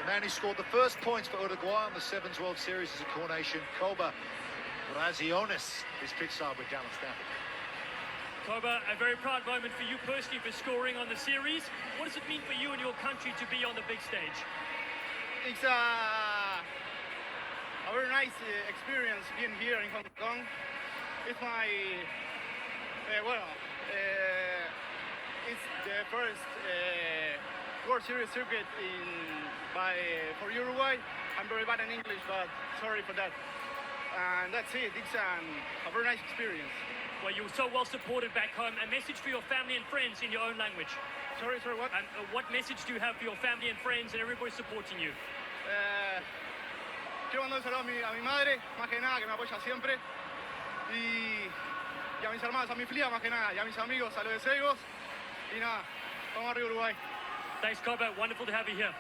The man who scored the first points for Uruguay on the Sevens World Series as a coronation, Koba Raziones, is pitchside with Dallin Stafford. Koba, a very proud moment for you personally for scoring on the series. What does it mean for you and your country to be on the big stage? It's a very nice experience being here in Hong Kong. It's my, it's the first World Series circuit for Uruguay. I'm very bad in English, but sorry for that. And that's it. It's a very nice experience. Well, you were so well supported back home. A message for your family and friends in your own language. Sorry, what? And what message do you have for your family and friends and everybody supporting you? Quiero mandar un saludo a mi madre, más que nada, que me apoya siempre. Y a mis hermanos, a mi familia, más que nada. Y a mis amigos, a los de Segos. Y nada, vamos arriba Uruguay. Thanks, Koba. Wonderful to have you here.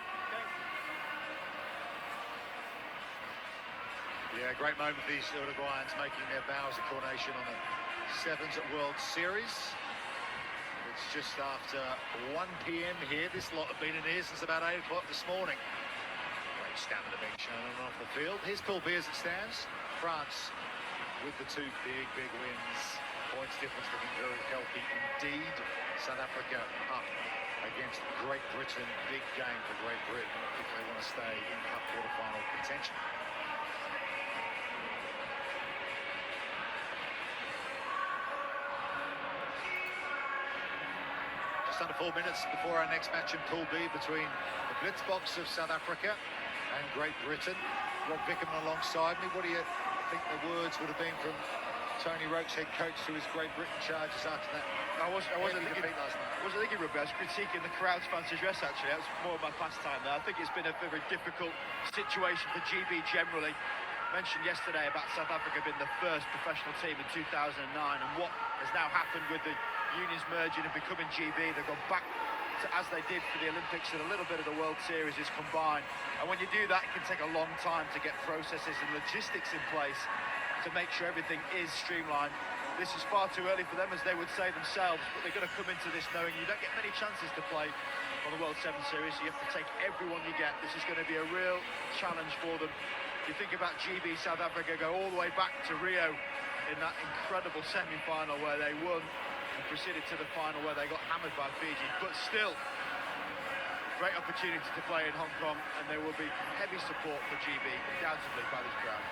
Yeah, great moment for these Uruguayans making their bow as a coronation on the Sevens World Series. It's just after 1 p.m. here. This lot have been in here since about 8 o'clock this morning. Great stamina being shown on and off the field. Here's Pool B as it stands. France with the two big wins. Points difference looking very healthy indeed. South Africa up against Great Britain. Big game for Great Britain if they want to stay in cup quarterfinal contention. Just under 4 minutes before our next match in Pool B between the Blitzboks of South Africa and Great Britain. Rob Vickerman alongside me. What do you think the words would have been from Tony Roach, head coach, to his Great Britain charges after that? I wasn't thinking last night. I wasn't thinking rugby. I was critiquing the crowd's fancy dress, actually. That was more of my pastime there. I think it's been a very difficult situation for GB generally. Mentioned yesterday about South Africa being the first professional team in 2009, and what has now happened with the unions merging and becoming GB. They've gone back to as they did for the Olympics, and a little bit of the World Series is combined. And when you do that, it can take a long time to get processes and logistics in place to make sure everything is streamlined. This is far too early for them, as they would say themselves, but they're going to come into this knowing you don't get many chances to play on the World 7 Series, so you have to take everyone you get. This is going to be a real challenge for them. You think about GB, South Africa go all the way back to Rio in that incredible semi-final where they won and proceeded to the final where they got hammered by Fiji, but still, great opportunity to play in Hong Kong, and there will be heavy support for GB, undoubtedly, by this crowd.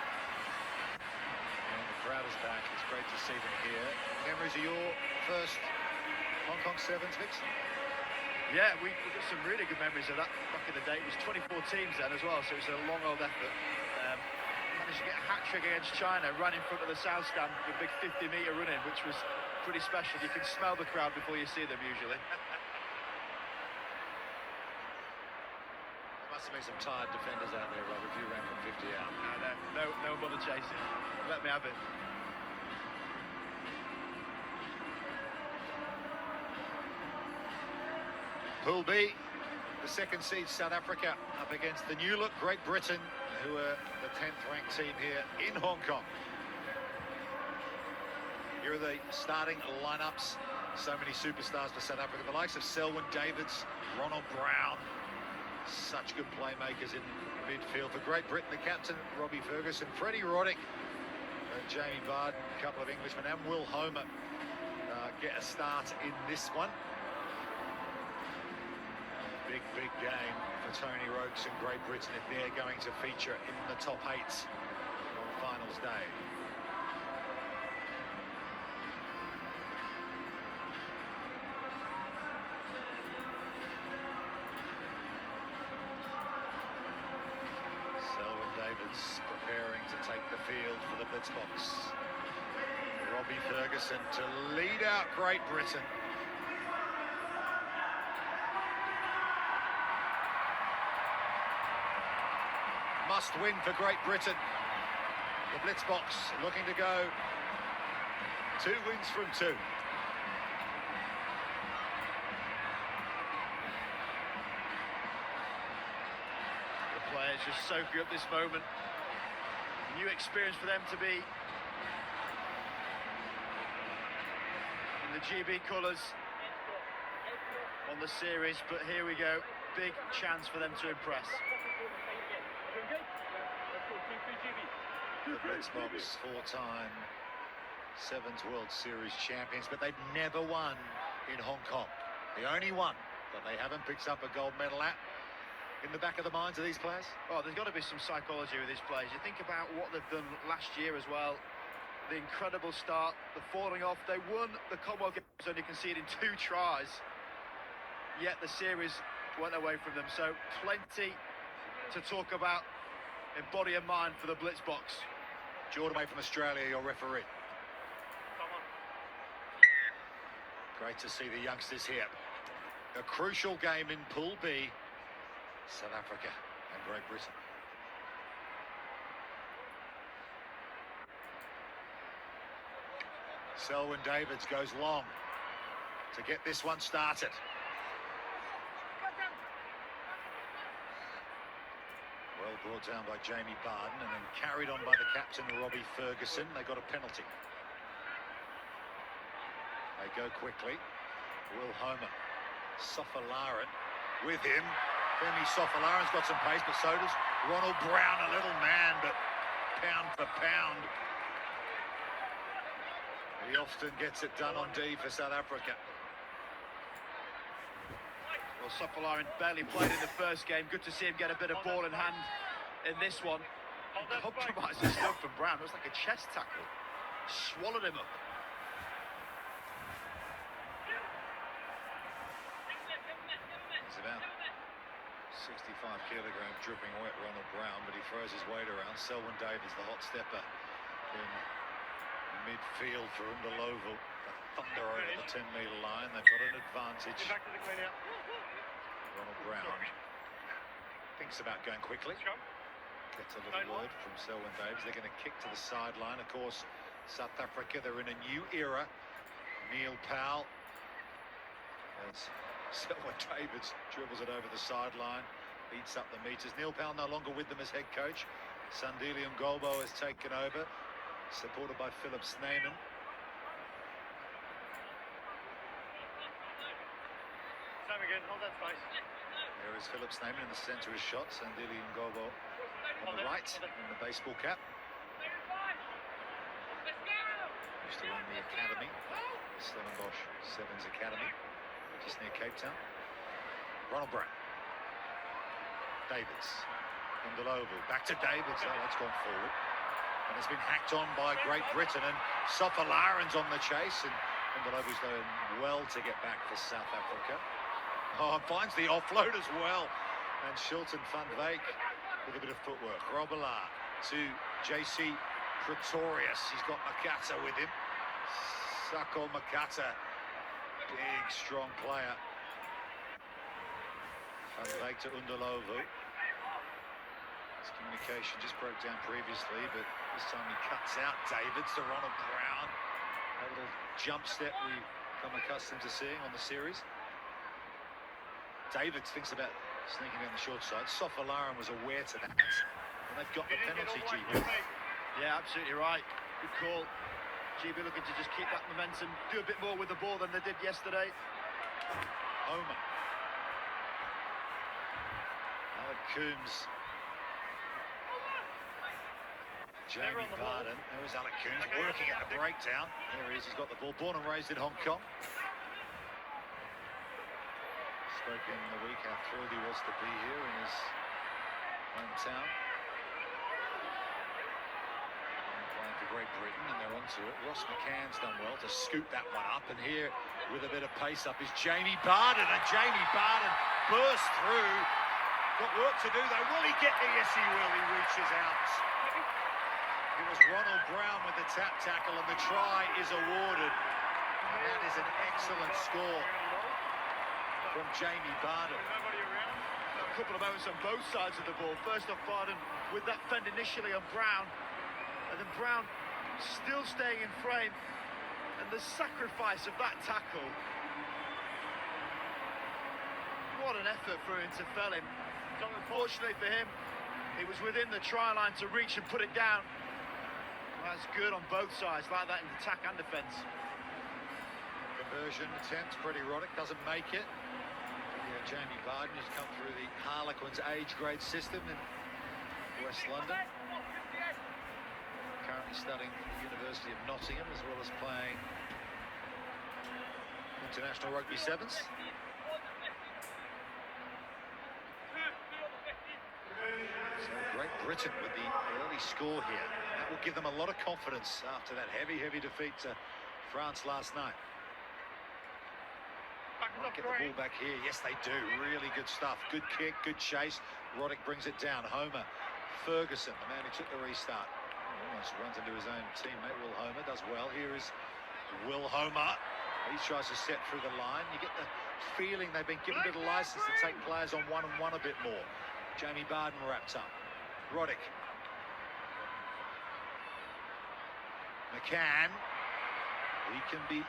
Crowd is back. It's great to see them here. Memories of your first Hong Kong Sevens, Vix? Yeah, we got some really good memories of that back in the day. It was 24 teams then as well, so it was a long old effort. Managed to get a hat-trick against China, ran in front of the South Stand with a big 50-metre run-in, which was pretty special. You can smell the crowd before you see them usually. There must have been some tired defenders out there, Rob, if you ran from 50 out. No bother chasing. Let me have it. Pool B, the second seed South Africa up against the new look Great Britain, who are the 10th ranked team here in Hong Kong. Here are the starting lineups. So many superstars for South Africa, the likes of Selwyn Davids, Ronald Brown, such good playmakers in midfield. For Great Britain, the captain Robbie Ferguson, Freddie Roddick, Jamie Barden, a couple of Englishmen, and Will Homer get a start in this one. Big game for Tony Roach and Great Britain if they're going to feature in the top 8 on finals day. Selwyn Davids preparing to take the field for the Blitzboks. Robbie Ferguson to lead out Great Britain. Must win for Great Britain. The Blitzboks looking to go 2 wins from 2. The players just soaking up this moment. New experience for them to be in the GB colours on the series, but here we go. Big chance for them to impress. The Blitzboks, 4-time Sevens World Series champions, but they've never won in Hong Kong. The only one that they haven't picked up a gold medal at. In the back of the minds of these players? Oh, there's got to be some psychology with these players. You think about what they've done last year as well. The incredible start, the falling off. They won the Commonwealth Games, only conceding 2 tries. Yet the series went away from them. So plenty to talk about in body and mind for the Blitzboks. Jordan Way from Australia, your referee. Great to see the youngsters here. A crucial game in Pool B. South Africa and Great Britain. Selwyn Davids goes long to get this one started. Well brought down by Jamie Barden and then carried on by the captain Robbie Ferguson. They got a penalty. They go quickly. Will Homer, Sofalaran with him. Femi Sofalaran's got some pace, but so does Ronald Brown, a little man, but pound for pound. He often gets it done on D for South Africa. Well, Sofalarin barely played in the first game. Good to see him get a bit of ball in hand in this one. Compromising stuff from Brown. It was like a chest tackle. Swallowed him up. He's about 65 kilograms dripping wet, Ronald Brown, but he throws his weight around. Selwyn Davies, the hot stepper in midfield for Undalovu. Thunder over the 10-metre line. They've got an advantage. Ronald Brown thinks about going quickly. Gets a little word from Selwyn Davies. They're going to kick to the sideline. Of course, South Africa, they're in a new era. Neil Powell. As Selwyn Davies dribbles it over the sideline, beats up the meters. Neil Powell no longer with them as head coach. Sandile Ngcobo has taken over, supported by Philip Snyman. Time again, hold that space. There is Philip Snyman in the centre of his shot. Sandile Ngcobo on the right in the baseball cap. Used to run the academy, Stellenbosch Sevens Academy, just near Cape Town. Ronald Brown. Davids. Undalovu. Back to Davids. Oh, that's gone forward. And it's been hacked on by Great Britain. And Sofalarin's on the chase. And Undalovu's doing well to get back for South Africa. Oh, finds the offload as well. And Shilton van Wyk with a bit of footwork. Robillard to JC Pretorius. He's got Makata with him. Sako Makata. Big, strong player. Van Wyk to Undalovu. His communication just broke down previously, but this time he cuts out Davids to Ronald Brown. A little jump step we've come accustomed to seeing on the series. Davids thinks about sneaking down the short side. Sofalarin was aware to that. And they've got the penalty, GB. Yeah, absolutely right. Good call. GB looking to just keep that momentum, do a bit more with the ball than they did yesterday. Homer. Alec Coombs. Jamie Barden. There is Alec Coombs working at the breakdown. There he is. He's got the ball. Born and raised in Hong Kong. Spoke in the week how thrilled he was to be here in his hometown. Playing for Great Britain, and they're onto it. Ross McCann's done well to scoop that one up, and here with a bit of pace up is Jamie Barden, and Jamie Barden burst through. Got work to do though. Will he get there? Yes, he will. He reaches out. It was Ronald Brown with the tap tackle, and the try is awarded. And that is an excellent score from Jamie Barden. A couple of moments on both sides of the ball. First off, Barden with that fend initially on Brown, and then Brown still staying in frame, and the sacrifice of that tackle. What an effort for him to fell him. Unfortunately for him, it was within the try line to reach and put it down. That's good on both sides, like that in attack and defence. Conversion attempt, pretty Roddick doesn't make it. Yeah, Jamie Barden, who's come through the Harlequins age grade system in West London. Currently studying at the University of Nottingham, as well as playing international rugby sevens. So Great Britain with the early score here. That will give them a lot of confidence after that heavy defeat to France last night. Might get the ball back here. Yes, they do. Really good stuff. Good kick, good chase. Roddick brings it down. Homer. Ferguson, the man who took the restart. Almost runs into his own teammate. Will Homer does well. Here is Will Homer. He tries to set through the line. You get the feeling they've been given a bit of license to take players on one-on-one a bit more. Jamie Barden wrapped up. Roddick. McCann. He can be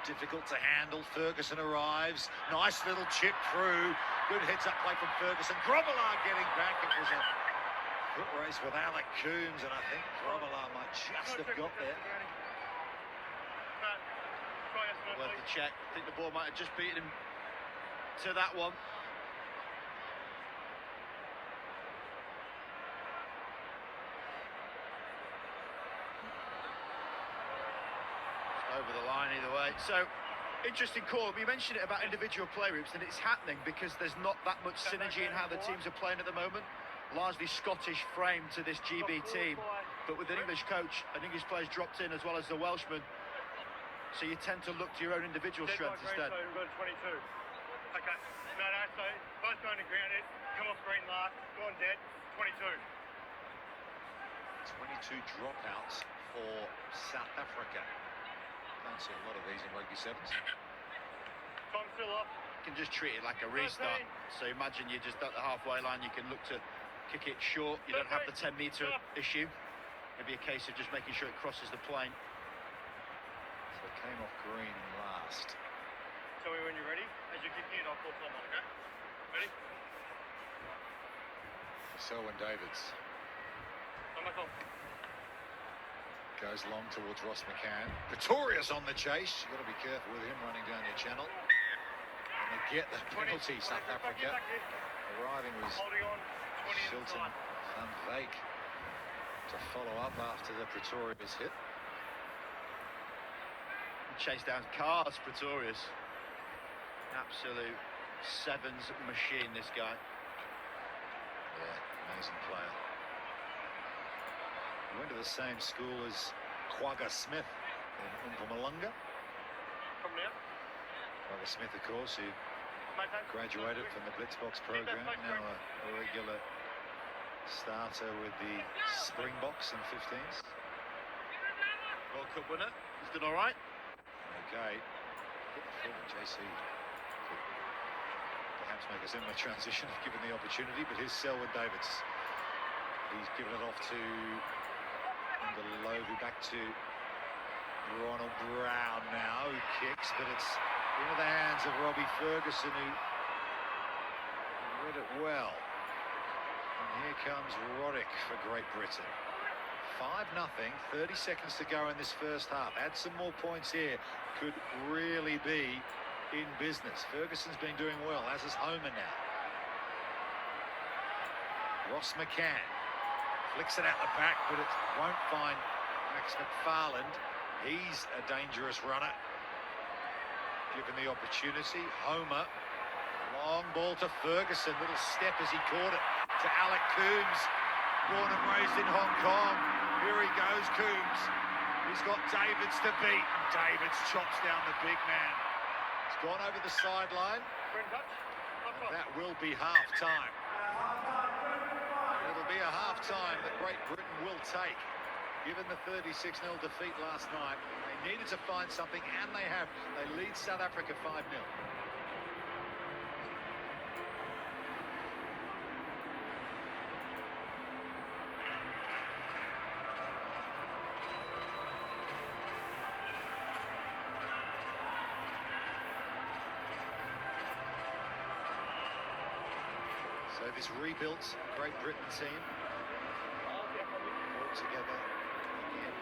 difficult to handle. Ferguson arrives. Nice little chip through. Good heads-up play from Ferguson. Robillard getting back. It was a foot race with Alec Coombs, and I think Robillard might just have got there. Worth the check. I think the ball might have just beaten him to that one. over the line either way. So, interesting call. You mentioned it about individual play groups, and it's happening because there's not that much synergy in how the teams are playing at the moment. Largely Scottish frame to this GB team, but with an English coach, an English player's dropped in as well as the Welshman. So you tend to look to your own individual strengths instead. So we've got 22. Okay. No, so both going to grounded, come off green last, gone dead, 22. 22 dropouts for South Africa. Don't see a lot of these in rugby sevens. Time's still off. You can just treat it like a restart. So imagine you're just at the halfway line, you can look to kick it short. You don't have the 10-metre issue. Maybe a case of just making sure it crosses the plane. So it came off green last. Tell me when you're ready. As you kick in, I'll call someone, okay? Ready? Selwyn Davids On my call. goes long towards Ross McCann. Pretorius on the chase. You've got to be careful with him running down your channel. And they get the penalty, South Africa. Arriving was Shilton van Wyk to follow up after the Pretorius hit. Chase down cars, Pretorius. Absolute sevens machine, this guy. Yeah, amazing player. He went to the same school as Quagga Smith in Mpumalanga. From there. Quagga Smith, of course, who graduated from the Blitzbox program, now a regular starter with the Springboks and 15s. World Cup winner. He's done all right. Okay. JC could perhaps make a similar transition if given the opportunity, but here's Selwyn Davids. He's given it off to Ndlovu, back to Ronald Brown now, who kicks, but it's into the hands of Robbie Ferguson, who read it well. And here comes Roddick for Great Britain. 5-0, 30 seconds to go in this first half. Add some more points here, could really be in business. Ferguson's been doing well, as is Homer now. Ross McCann flicks it out the back, but it won't find Max McFarland. He's a dangerous runner. Given the opportunity, Homer, long ball to Ferguson, little step as he caught it to Alec Coombs, born and raised in Hong Kong. Here he goes, Coombs. He's got Davids to beat, and Davids chops down the big man. It's gone over the sideline, and that will be half-time. It'll be a half-time that Great Britain will take. Given the 36-0 defeat last night, they needed to find something, and they have. They lead South Africa 5-0. So this rebuilt Great Britain team all together again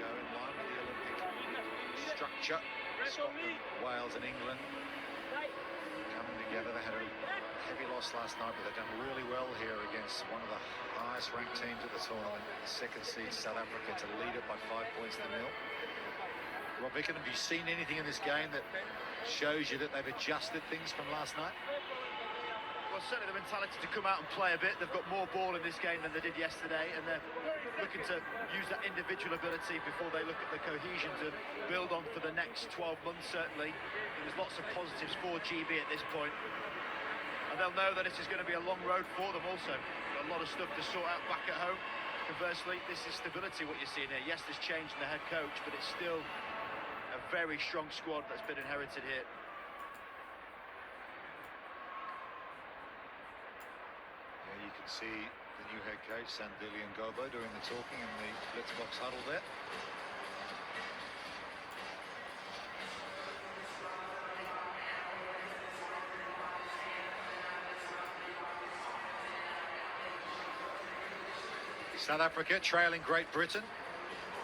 go in line with the Olympic structure. Scotland, Wales and England coming together. They had a heavy loss last night, but they've done really well here against one of the highest ranked teams of the tournament, the second seed South Africa, to lead it by 5 points to nil. Rob Vicken, have you seen anything in this game that shows you that they've adjusted things from last night? Well, certainly the mentality to come out and play a bit. They've got more ball in this game than they did yesterday, and they're looking to use that individual ability before they look at the cohesion to build on for the next 12 months, certainly. There's lots of positives for GB at this point. And they'll know that this is going to be a long road for them also. Got a lot of stuff to sort out back at home. Conversely, this is stability, what you're seeing here. Yes, there's change in the head coach, but it's still a very strong squad that's been inherited here. You can see the new head coach, Sandile Ngobo, doing the talking in the Blitzbox huddle there. South Africa trailing Great Britain.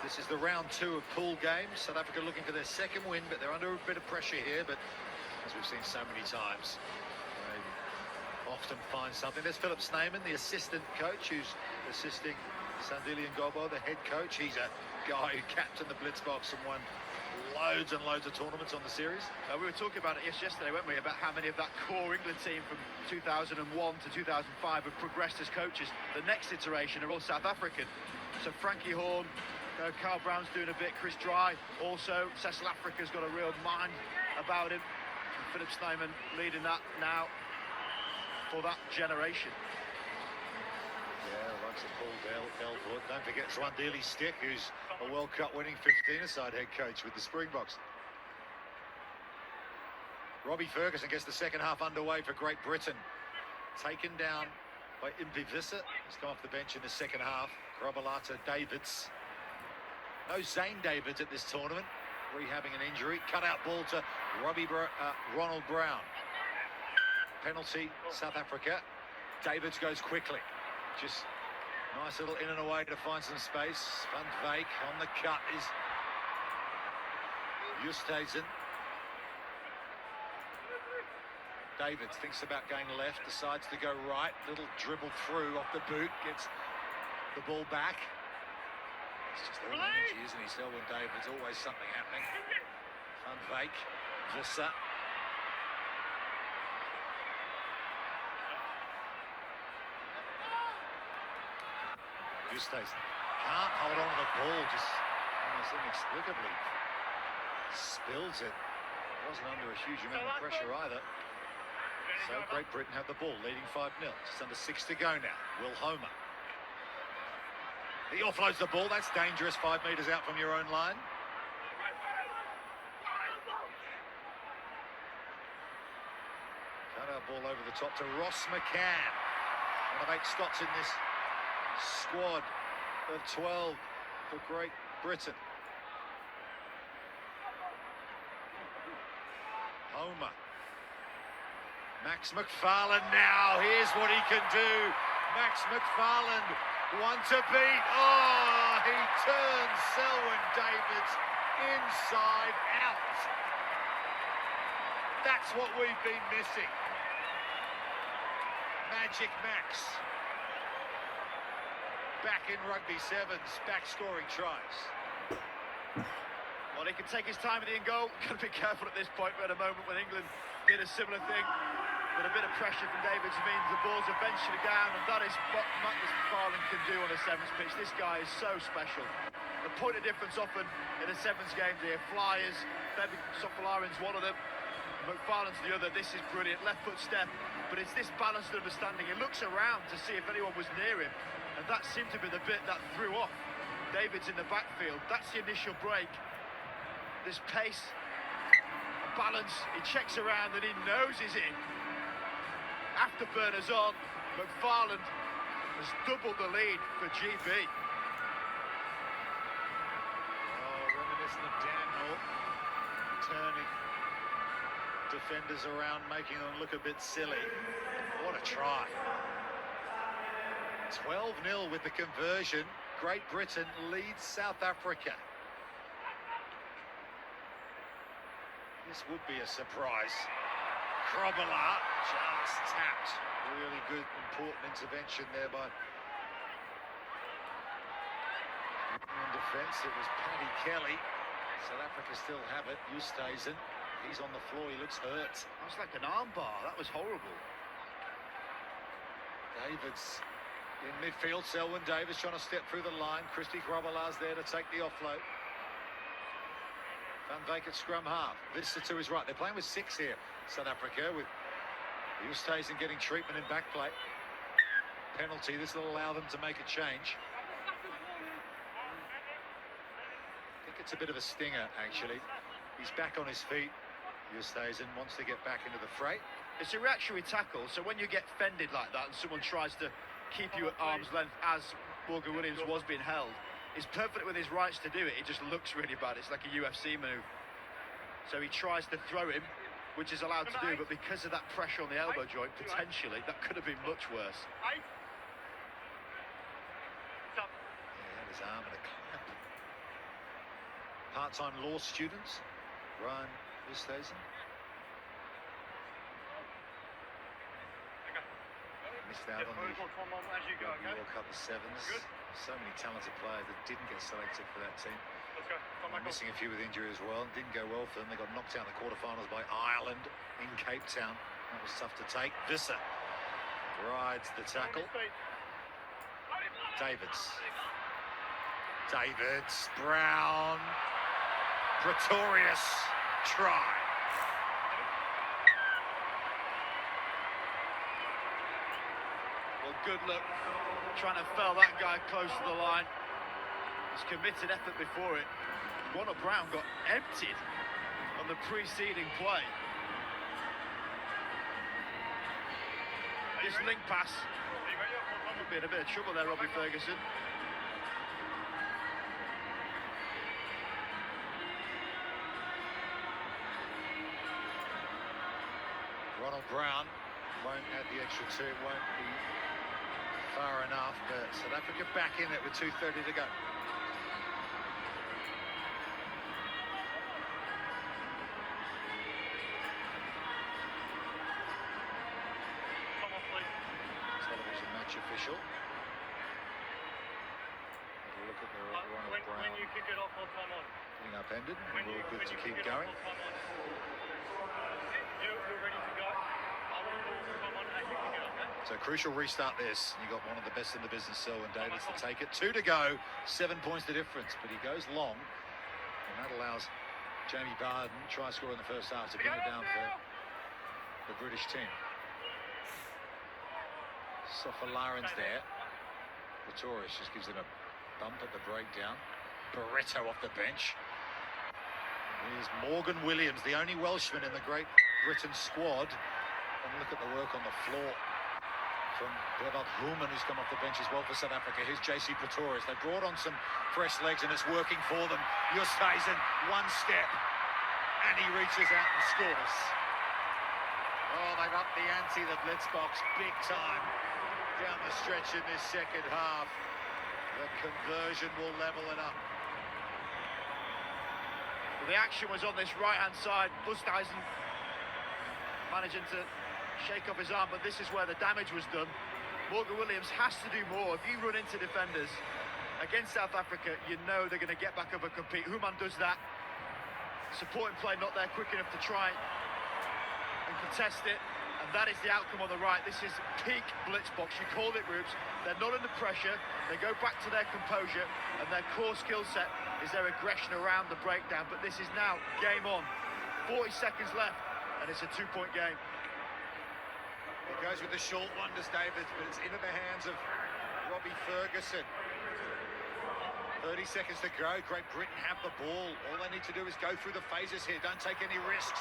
This is the round 2 of pool games. South Africa looking for their second win, but they're under a bit of pressure here. But as we've seen so many times, often find something. There's Philip Snyman, the assistant coach, who's assisting Sandile Ngobo, the head coach. He's a guy who captained the blitz box and won loads and loads of tournaments on the series. We were talking about it yesterday, weren't we, about how many of that core England team from 2001 to 2005 have progressed as coaches. The next iteration are all South African. So Frankie Horn, Carl Brown's doing a bit, Chris Dry also, Cecil Africa's got a real mind about him. And Philip Snyman leading that now for that generation. Yeah, likes of Paul Delport. Don't forget Swandili Stick, who's a World Cup winning 15-a-side head coach with the Springboks. Robbie Ferguson gets the second half underway for Great Britain. Taken down by Impi Visser. He's come off the bench in the second half. Grobalata Davids. No Zane Davids at this tournament, rehabbing an injury. Cut out ball to Ronald Brown. Penalty, South Africa. Davids goes quickly. Just nice little in and away to find some space. Van Veek on the cut is Justesen. Davids thinks about going left, decides to go right. Little dribble through off the boot, gets the ball back. It's just all energy, isn't he? Selwyn Davids, always something happening. Van Veek, Visser. Justesen can't hold on to the ball, just almost inexplicably spills it. Wasn't under a huge amount of pressure either. So Great Britain have the ball, leading 5-0. Just under 6 to go now. Will Homer. He offloads the ball. That's dangerous. 5 metres out from your own line. Cut out ball over the top to Ross McCann. One of 8 Scots in this squad of 12 for Great Britain. Homer. Max McFarland now. Here's what he can do. Max McFarland, one to beat. Oh, he turns Selwyn Davids inside out. That's what we've been missing. Magic Max. Back in rugby sevens, back scoring tries. Well, he can take his time with the in goal. Got to be careful at this point. We're at a moment when England did a similar thing. But a bit of pressure from Davids means the ball's eventually down, and that is what Magnus McFarland can do on a sevens pitch. This guy is so special. The point of difference often in a sevens game, they have flyers. Bebi Sofalarin's one of them. McFarland's the other. This is brilliant. Left foot step. But it's this balanced understanding. He looks around to see if anyone was near him. And that seemed to be the bit that threw off Davids in the backfield. That's the initial break. This pace, balance, he checks around and he knows he's in. Afterburners on, McFarland has doubled the lead for GB. Oh, reminiscent of Dan Norton, turning defenders around, making them look a bit silly. What a try. 12-0 with the conversion. Great Britain leads South Africa. This would be a surprise. Krobela just tapped. Really good, important intervention there by in defence. It was Paddy Kelly. South Africa still have it. Justesen. He's on the floor. He looks hurt. That was like an armbar. That was horrible. Davids in midfield. Selwyn Davids trying to step through the line. Christy Krobela's there to take the offload. Van Veek at scrum half. Visser to his right. They're playing with 6 here, South Africa, with Justesen getting treatment in back play. Penalty. This will allow them to make a change. I think it's a bit of a stinger, actually. He's back on his feet. Justesen wants to get back into the fray. It's a reactionary tackle, so when you get fended like that and someone tries to keep you at arm's length, as Morgan Williams was being held, he's perfect with his rights to do it. It just looks really bad. It's like a UFC move. So he tries to throw him, which is allowed to do, but because of that pressure on the elbow joint, potentially, that could have been much worse. Yeah, had his arm in a clamp. Part-time law students, Ryan Justesen. Missed out on the World Cup of Sevens. So many talented players that didn't get selected for that team. Let's go. Missing a few with injury as well. Didn't go well for them. They got knocked out in the quarterfinals by Ireland in Cape Town. That was tough to take. Visser rides the tackle. Davids, Brown, Pretorius, try. Well, good luck trying to fell that guy close to the line. He's committed effort before it. Ronald Brown got emptied on the preceding play. This link pass could be in a bit of trouble there, Robbie Ferguson. Ronald Brown won't add the extra two. It won't be far enough, but South Africa back in it with 2:30 to go. Television match official. Have a look at the Ronald Brown. When you kick it off, I'll come on. Being upended. When We're you all good to kick keep it off, going. I'll come on. You're ready to go. I want to come on and you kick it off, okay? So crucial restart this. You got one of the best in the business, Selwyn Davids, to take it. 2 to go, 7 points the difference, but he goes long, and that allows Jamie Barden try score in the first half to bring it down for the British team. Sofalarin's there. Pretorius just gives him a bump at the breakdown. Barretto off the bench. Here's Morgan Williams, the only Welshman in the Great Britain squad. And look at the work on the floor from Brevard Hulman, who's come off the bench as well for South Africa. Here's JC Pretorius. They brought on some fresh legs and it's working for them. Justhuizen, one step, and he reaches out and scores. Oh, they've upped the ante, the Blitzboks, big time down the stretch in this second half. The conversion will level it up. Well, the action was on this right-hand side. Justhuizen managing to shake off his arm, but this is where the damage was done. Morgan Williams has to do more. If you run into defenders against South Africa, you know they're going to get back up and compete. Human does that. Supporting play not there quick enough to try and contest it, and that is the outcome on the right. This is peak Blitzboks. You called it, Rubes. They're not under pressure. They go back to their composure, and their core skill set is their aggression around the breakdown. But this is now game on. 40 seconds left, and it's a 2-point game. He goes with the short one, does Davids, but it's into the hands of Robbie Ferguson. 30 seconds to go. Great Britain have the ball. All they need to do is go through the phases here. Don't take any risks.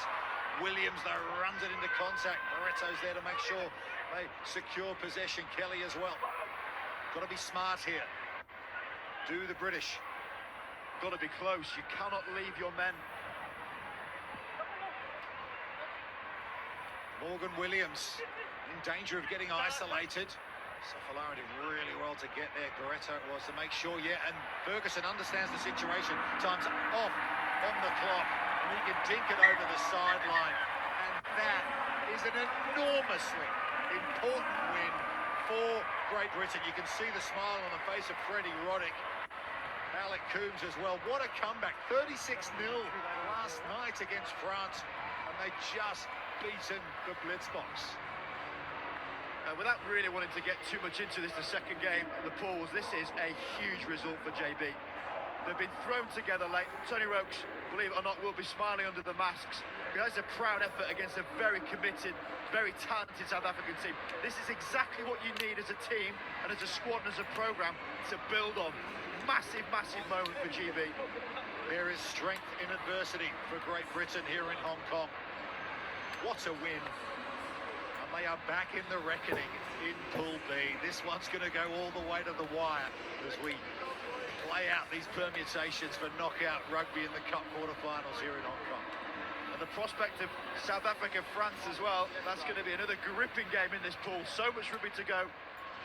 Williams, though, runs it into contact. Barretto's there to make sure they secure possession. Kelly as well. Got to be smart here. Do the British. Got to be close. You cannot leave your men. Morgan Williams in danger of getting isolated. Sofalarin did really well to get there. Barretto it was to make sure, and Ferguson understands the situation. Time's off on the clock, and he can dink it over the sideline. And that is an enormously important win for Great Britain. You can see the smile on the face of Freddie Roddick. Alec Coombs as well. What a comeback. 36-0 last night against France, and they just beaten the Blitzboks. Without really wanting to get too much into this, the second game, the pools, this is a huge result for JB. They've been thrown together late. Tony Rokes, believe it or not, will be smiling under the masks. That's a proud effort against a very committed, very talented South African team. This is exactly what you need as a team and as a squad and as a programme to build on. Massive, massive moment for GB. There is strength in adversity for Great Britain here in Hong Kong. What a win. And they are back in the reckoning in Pool B. This one's going to go all the way to the wire as we play out these permutations for knockout rugby in the Cup quarterfinals here in Hong Kong. And the prospect of South Africa-France as well, that's going to be another gripping game in this pool. So much rugby to go.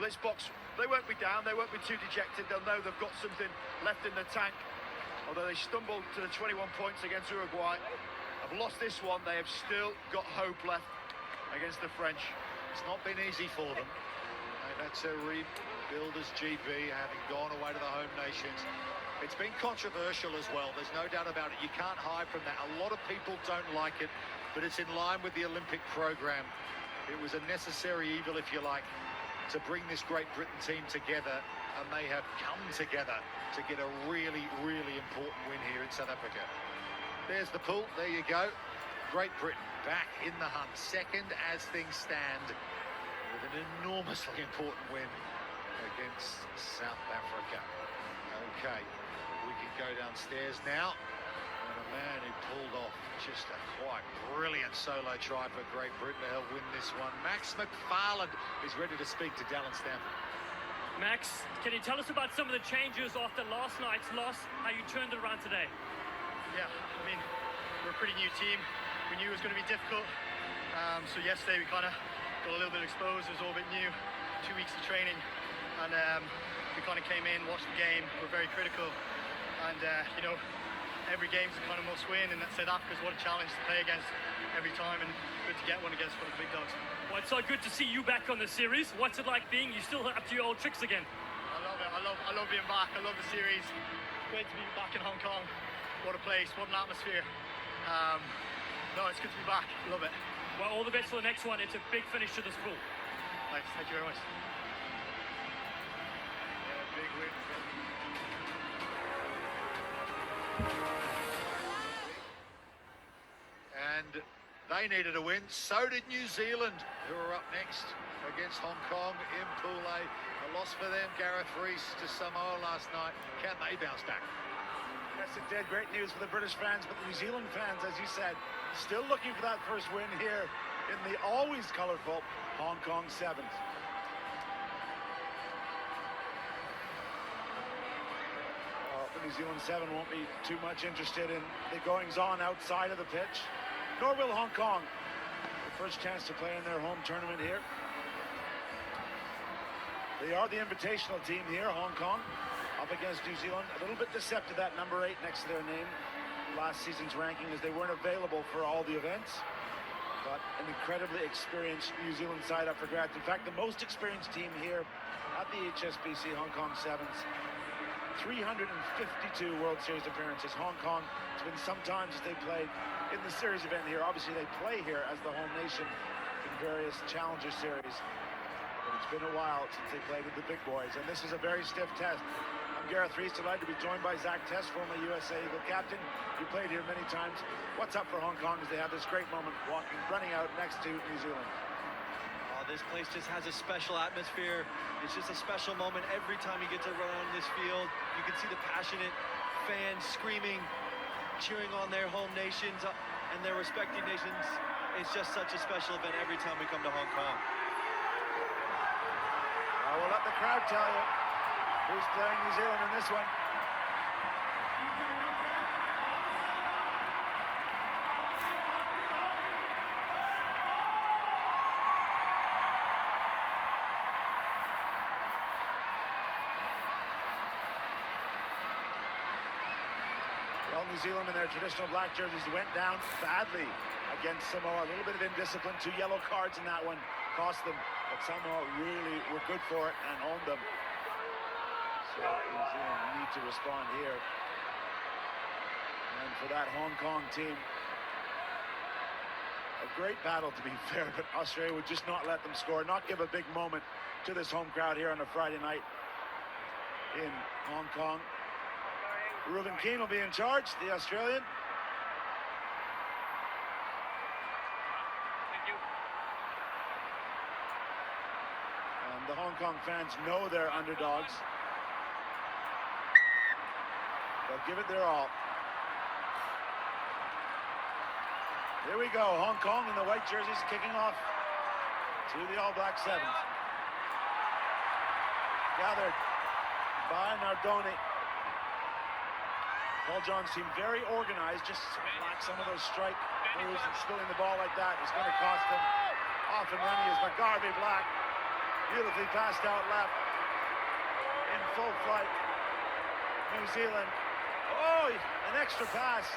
Blitzboks, they won't be down, they won't be too dejected. They'll know they've got something left in the tank. Although they stumbled to the 21 points against Uruguay, have lost this one, they have still got hope left against the French. It's not been easy for them. They've had to rebuild as GB, having gone away to the home nations. It's been controversial as well, there's no doubt about it. You can't hide from that. A lot of people don't like it, but it's in line with the Olympic program. It was a necessary evil, if you like, to bring this Great Britain team together, and they have come together to get a really, really important win here in South Africa. There's the pool, there you go. Great Britain back in the hunt, second as things stand, with an enormously important win against South Africa. Okay, we can go downstairs now. And a man who pulled off just a quite brilliant solo try for Great Britain to help win this one. Max McFarland is ready to speak to Dallin Stanford. Max, can you tell us about some of the changes after last night's loss, how you turned it around today? Yeah, I mean, we're a pretty new team. We knew it was going to be difficult. So yesterday we kind of got a little bit exposed. It was all a bit new, 2 weeks of training. And we kind of came in, watched the game. We're very critical. And, you know, every game's a kind of must win. And South Africa's what a challenge to play against every time. And good to get one against one of the big dogs. Well, it's so good to see you back on the series. What's it like being, you still up to your old tricks again? I love it. I love being back. I love the series. Great to be back in Hong Kong. What a place, what an atmosphere. No, it's good to be back. Love it. Well, all the best for the next one. It's a big finish to this pool. Thanks. Thank you very much. Yeah, big win. And they needed a win. So did New Zealand, who are up next against Hong Kong in Pool A. A loss for them. Gareth Rees to Samoa last night. Can they bounce back? Yes, it did. Great news for the British fans, but the New Zealand fans, as you said, still looking for that first win here in the always colourful Hong Kong Sevens. The New Zealand Seven won't be too much interested in the goings-on outside of the pitch, nor will Hong Kong. The first chance to play in their home tournament here. They are the invitational team here, Hong Kong, up against New Zealand. A little bit deceptive, that number 8 next to their name. Last season's ranking, as they weren't available for all the events. But an incredibly experienced New Zealand side up for grabs. In fact, the most experienced team here at the HSBC Hong Kong Sevens. 352 World Series appearances. Hong Kong, it's been some time since they played in the series event here. Obviously, they play here as the home nation in various Challenger Series. But it's been a while since they played with the big boys, and this is a very stiff test. I'm Gareth Rees, delighted to be joined by Zach Test, former USA Eagle captain. You played here many times. What's up for Hong Kong as they have this great moment running out next to New Zealand? This place just has a special atmosphere. It's just a special moment every time you get to run on this field. You can see the passionate fans screaming, cheering on their home nations and their respective nations. It's just such a special event every time we come to Hong Kong. We'll let the crowd tell you who's playing New Zealand in this one. Well, New Zealand in their traditional black jerseys went down badly against Samoa. A little bit of indiscipline, 2 yellow cards in that one cost them, but Samoa really were good for it and owned them. So New Zealand need to respond here. And for that Hong Kong team, a great battle to be fair, but Australia would just not let them score, not give a big moment to this home crowd here on a Friday night in Hong Kong. Reuben Keane will be in charge, the Australian. Thank you. And the Hong Kong fans know they're underdogs. They'll give it their all. Here we go, Hong Kong in the white jerseys kicking off to the All Black Sevens. Gathered by Nardoni. Paul John seemed very organized, just lacked some of those strike moves, and spilling the ball like that is going to cost him. Off and running is McGarvey Black. Beautifully passed out left. In full flight. New Zealand. Oh, an extra pass.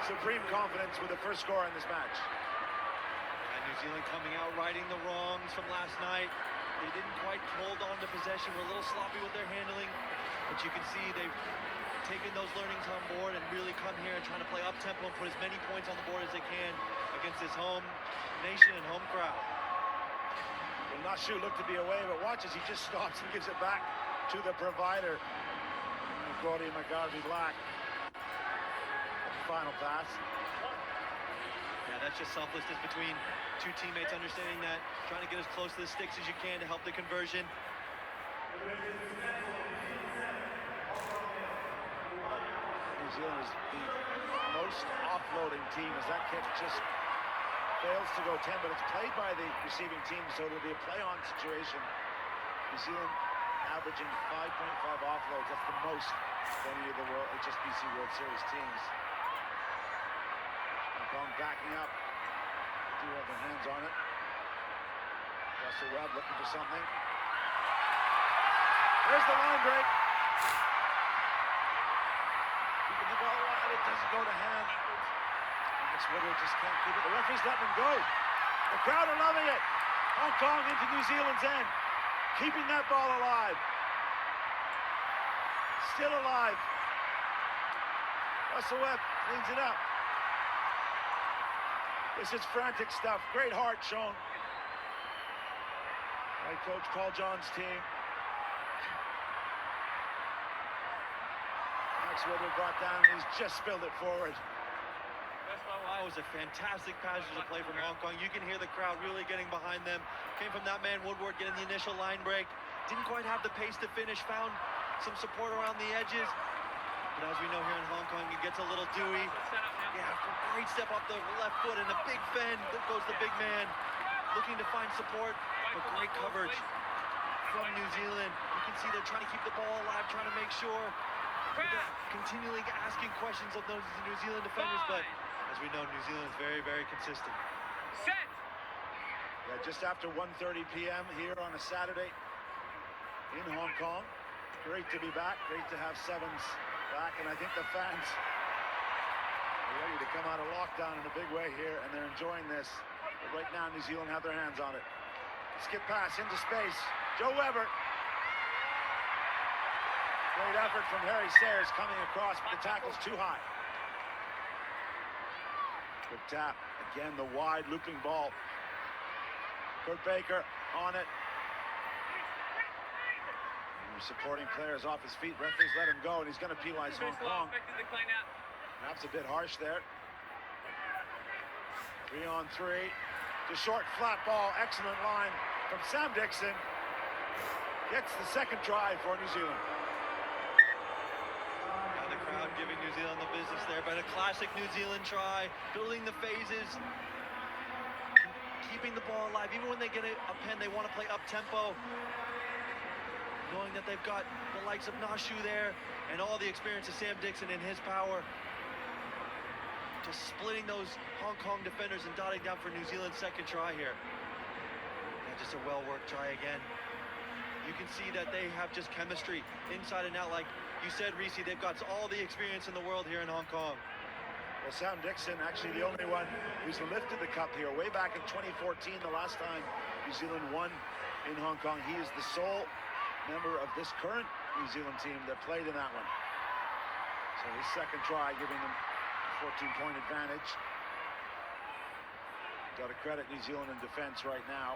Supreme confidence with the first score in this match. And New New Zealand coming out righting the wrongs from last night. They didn't quite hold on to possession, were a little sloppy with their handling, but you can see they've taken those learnings on board and really come here and trying to play up-tempo and put as many points on the board as they can against this home nation and home crowd. Well, Nashu looked to be away, but watch as he just stops and gives it back to the provider. Gordy McGarvey-Black. Final pass. Yeah, that's just selflessness between two teammates, understanding that, trying to get as close to the sticks as you can to help the conversion. New Zealand is the most offloading team as that kick just fails to go 10, but it's played by the receiving team, so it'll be a play-on situation. New Zealand averaging 5.5 offloads. That's the most of any of the HSBC World Series teams. Hong Kong backing up. They do have their hands on it. Russell Webb looking for something. There's the line break. Keeping the ball alive. It doesn't go to hand. Max Woodward just can't keep it. The referee's letting him go. The crowd are loving it. Hong Kong into New Zealand's end. Keeping that ball alive. Still alive. Russell Webb cleans it up. This is frantic stuff. Great heart shown by Coach Paul John's team. Max Woodward brought down, he's just spilled it forward. That was a fantastic passage of play from Hong Kong. You can hear the crowd really getting behind them. Came from that man Woodward getting the initial line break. Didn't quite have the pace to finish. Found some support around the edges. But as we know here in Hong Kong, it gets a little dewy. Yeah, great step up the left foot and a big fend. There goes the big man. Looking to find support, but great coverage from New Zealand. You can see they're trying to keep the ball alive, trying to make sure. Continually asking questions of those New Zealand defenders, but as we know, New Zealand is very, very consistent. Set! Yeah, just after 1:30 p.m. here on a Saturday in Hong Kong. Great to be back. Great to have Sevens back, and I think the fans are ready to come out of lockdown in a big way here, and they're enjoying this. But right now, New Zealand have their hands on it. Skip pass into space. Joe Weber. Great effort from Harry Sayers coming across, but the tackle's too high. Good tap. Again, the wide looping ball. Kurt Baker on it. Supporting players off his feet. Referees let him go, and he's going to penalize Hong Kong. Perhaps a bit harsh there. 3-on-3. The short flat ball. Excellent line from Sam Dixon. Gets the second try for New Zealand. The crowd giving New Zealand the business there, but a classic New Zealand try, building the phases, keeping the ball alive. Even when they get a pen, they want to play up-tempo, knowing that they've got the likes of Nashu there and all the experience of Sam Dixon in his power. Just splitting those Hong Kong defenders and dotting down for New Zealand's second try here. And just a well-worked try again. You can see that they have just chemistry inside and out. Like you said, Reese, they've got all the experience in the world here in Hong Kong. Well, Sam Dixon, actually the only one who's lifted the cup here. Way back in 2014, the last time New Zealand won in Hong Kong. He is the sole member of this current New Zealand team that played in that one. So his second try giving them a 14-point advantage. Got to credit New Zealand in defense right now.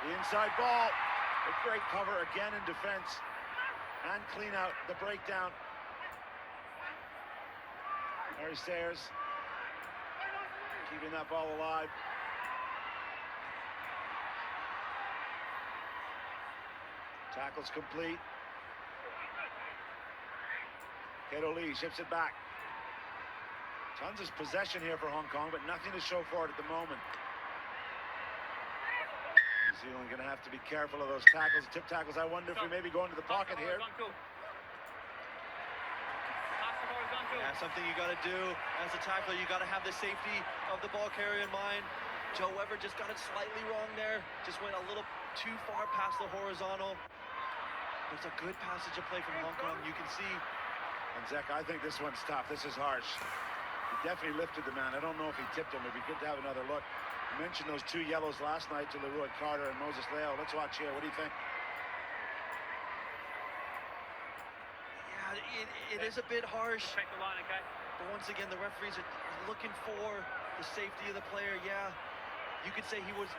The inside ball, a great cover again in defense and clean out the breakdown. Harry Sayers keeping that ball alive. Tackle's complete. Kato Lee ships it back. Tons of possession here for Hong Kong, but nothing to show for it at the moment. New Zealand going to have to be careful of those tackles, tip tackles. I wonder if we maybe go into the pocket here. Yeah, something you got to do as a tackler. You got to have the safety of the ball carrier in mind. Joe Weber just got it slightly wrong there. Just went a little too far past the horizontal. It's a good passage of play from Hong Kong. You can see. And Zach, I think this one's tough. This is harsh. He definitely lifted the man. I don't know if he tipped him. It'd be good to have another look. You mentioned those 2 yellows last night to Leroy Carter and Moses Leo. Let's watch here. What do you think? Yeah, it is a bit harsh. Check the line, okay? But once again, the referees are looking for the safety of the player. Yeah, you could say he was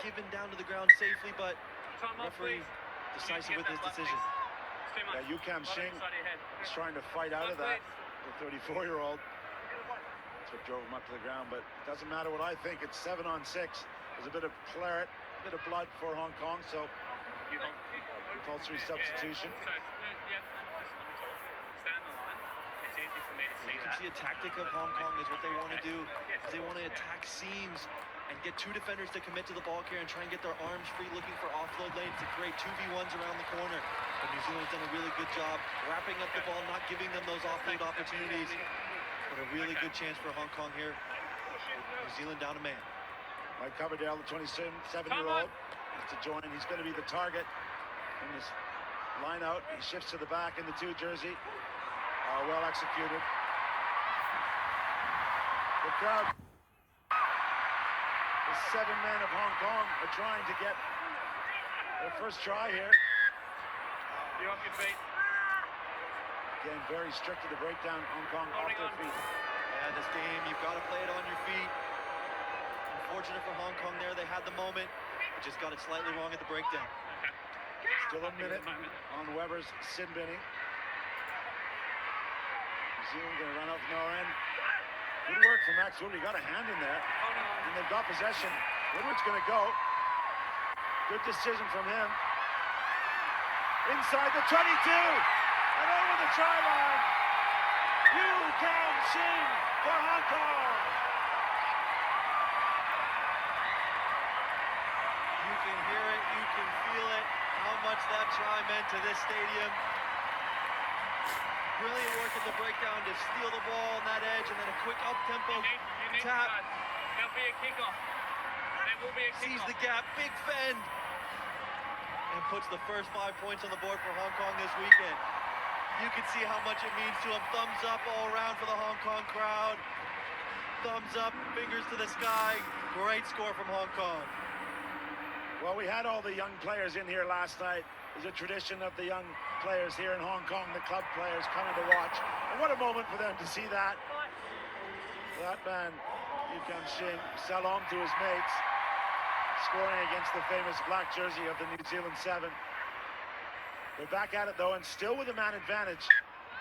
given down to the ground safely, but Time off, referee please. decisive with his That, decision. It's too much. Yeah, Yukam Right Singh inside your head. is trying to fight out of that. The 34-year-old. That's what drove him up to the ground, but it doesn't matter what I think. It's 7-on-6. There's a bit of claret, a bit of blood for Hong Kong, so compulsory substitution. So, yeah, just stand on the line. It's easy for me to see You can that. see a tactic of Hong Kong is what they want to do. Is they want to attack seams and get 2 defenders to commit to the ball carrier and try and get their arms free, looking for offload lanes to create 2v1s around the corner. But New Zealand's done a really good job wrapping up the ball, not giving them those offload opportunities. But a really good chance for Hong Kong here. New Zealand down a man. Mike Coverdale, the 27-year-old, has to join. He's going to be the target in this line out. He shifts to the back in the 2 jersey. Well executed. The crowd, the 7 men of Hong Kong are trying to get their first try here. You off your feet. Again, very strict to the breakdown. Hong Kong off their feet. Yeah, this game, you've got to play it on your feet. Unfortunate for Hong Kong there. They had the moment, but just got it slightly wrong at the breakdown. Still a minute on Weber's sin binning. New Zealand going to run up from our end. Good work from Max Woodward. He got a hand in there. And they've got possession. Woodward's going to go. Good decision from him. Inside the 22. And over the try line. Yukam Singh for Hong Kong. You can hear it, you can feel it, how much that try meant to this stadium. Brilliant work at the breakdown to steal the ball on that edge, and then a quick up-tempo tap. There'll be a kickoff. There will be a Sees kickoff. the gap, big fend, and puts the first 5 points on the board for Hong Kong this weekend. You can see how much it means to him. Thumbs up all around for the Hong Kong crowd. Thumbs up, fingers to the sky. Great score from Hong Kong. Well, we had all the young players in here last night. There's a tradition of the young players here in Hong Kong, the club players coming to watch. And what a moment for them to see that. That man, Yukam Singh, salam to his mates, scoring against the famous black jersey of the New Zealand 7. They're back at it, though, and still with a man advantage,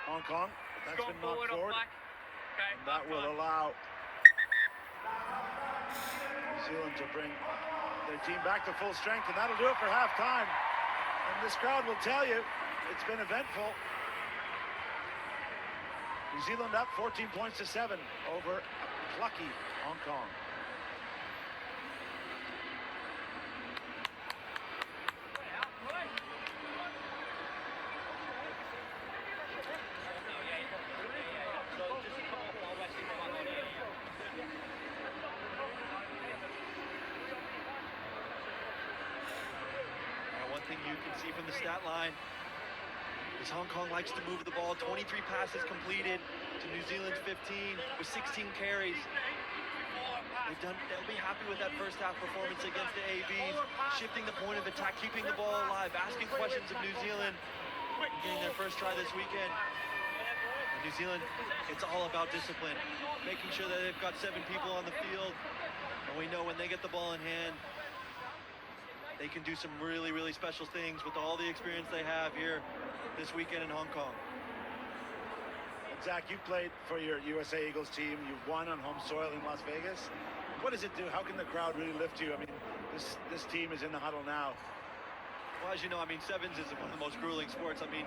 Hong Kong. That's been knocked forward. Okay, And that will allow New Zealand to bring their team back to full strength, and that'll do it for halftime. And this crowd will tell you it's been eventful. New Zealand up 14 points to 7 over plucky Hong Kong. Thing you can see from the stat line is Hong Kong likes to move the ball. 23 passes completed to New Zealand's 15 with 16 carries. They'll be happy with that first half performance against the AVs, shifting the point of attack, keeping the ball alive, asking questions of New Zealand, and getting their first try this weekend. And New Zealand, it's all about discipline, making sure that they've got 7 people on the field, and we know when they get the ball in hand, they can do some really, really special things with all the experience they have here this weekend in Hong Kong. And Zach, you played for your USA Eagles team. You won on home soil in Las Vegas. What does it do? How can the crowd really lift you? I mean, this team is in the huddle now. Well, as you know, I mean, sevens is one of the most grueling sports. I mean,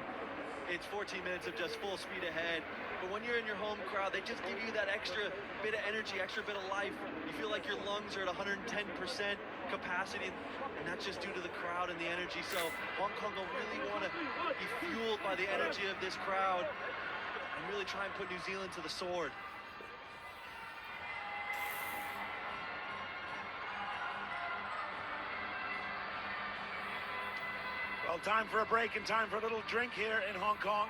it's 14 minutes of just full speed ahead. But when you're in your home crowd, they just give you that extra bit of energy, extra bit of life. You feel like your lungs are at 110% capacity, and that's just due to the crowd and the energy. So Hong Kong will really want to be fueled by the energy of this crowd and really try and put New Zealand to the sword. Well, time for a break and time for a little drink here in Hong Kong.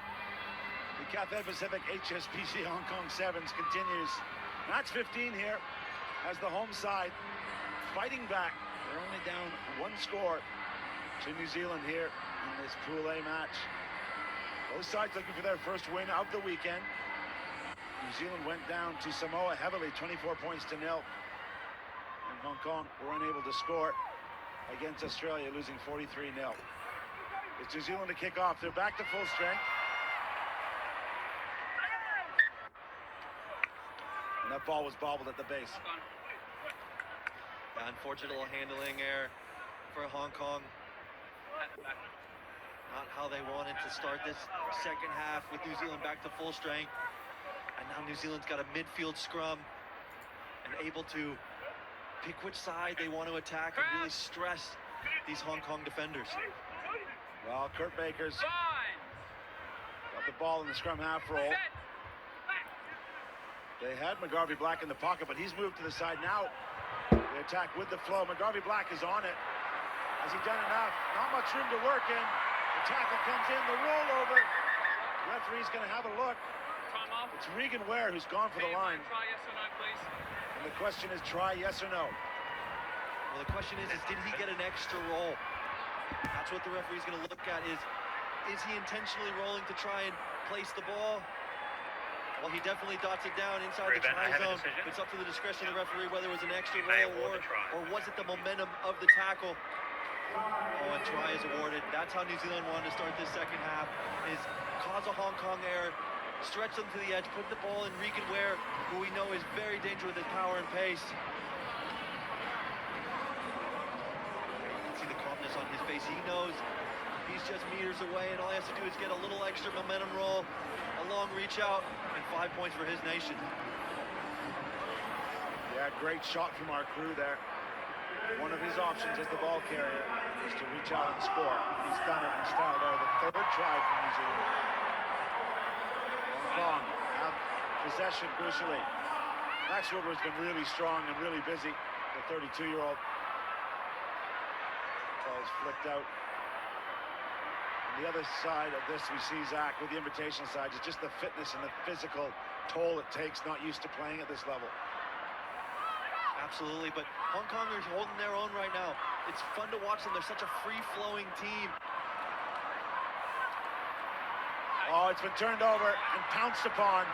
The Cathay Pacific HSBC Hong Kong Sevens continues. Match 15 here as the home side fighting back. They're only down one score to New Zealand here in this Pool A match. Both sides looking for their first win of the weekend. New Zealand went down to Samoa heavily, 24 points to 0. And Hong Kong were unable to score against Australia, losing 43-0. It's New Zealand to kick off. They're back to full strength. And that ball was bobbled at the base. Yeah, unfortunate little handling error for Hong Kong. Not how they wanted to start this second half with New Zealand back to full strength. And now New Zealand's got a midfield scrum and able to pick which side they want to attack and really stress these Hong Kong defenders. Well, Kurt Baker's got the ball in the scrum half roll. They had McGarvey Black in the pocket, but he's moved to the side now. They attack with the flow. McGarvey Black is on it. Has he done enough? Not much room to work in. The tackle comes in, the rollover. The referee's going to have a look. It's Regan Ware who's gone for the line. Try yes or no, please. And the question is, try yes or no. Well, the question is did he get an extra roll? That's what the referee's going to look at is he intentionally rolling to try and place the ball? Well, he definitely dots it down inside the try zone. It's up to the discretion of the referee whether it was an extra roll or was it the momentum of the tackle. Oh, and try is awarded. That's how New Zealand wanted to start this second half, is cause a Hong Kong error, stretch them to the edge, put the ball in Regan Ware, who we know is very dangerous with his power and pace. You can see the calmness on his face. He knows he's just meters away, and all he has to do is get a little extra momentum roll, a long reach out, and 5 points for his nation. Yeah, great shot from our crew there. One of his options as the ball carrier is to reach out and score. He's done it in style there. The third try from New Zealand. Hong Kong have possession crucially. Max Wilber's been really strong and really busy. The 32-year-old. Ball's flicked out. On the other side of this, we see Zach with the invitational side. It's just the fitness and the physical toll it takes, not used to playing at this level. Absolutely, but Hong Kong are holding their own right now. It's fun to watch them. They're such a free-flowing team. Oh, it's been turned over and pounced upon.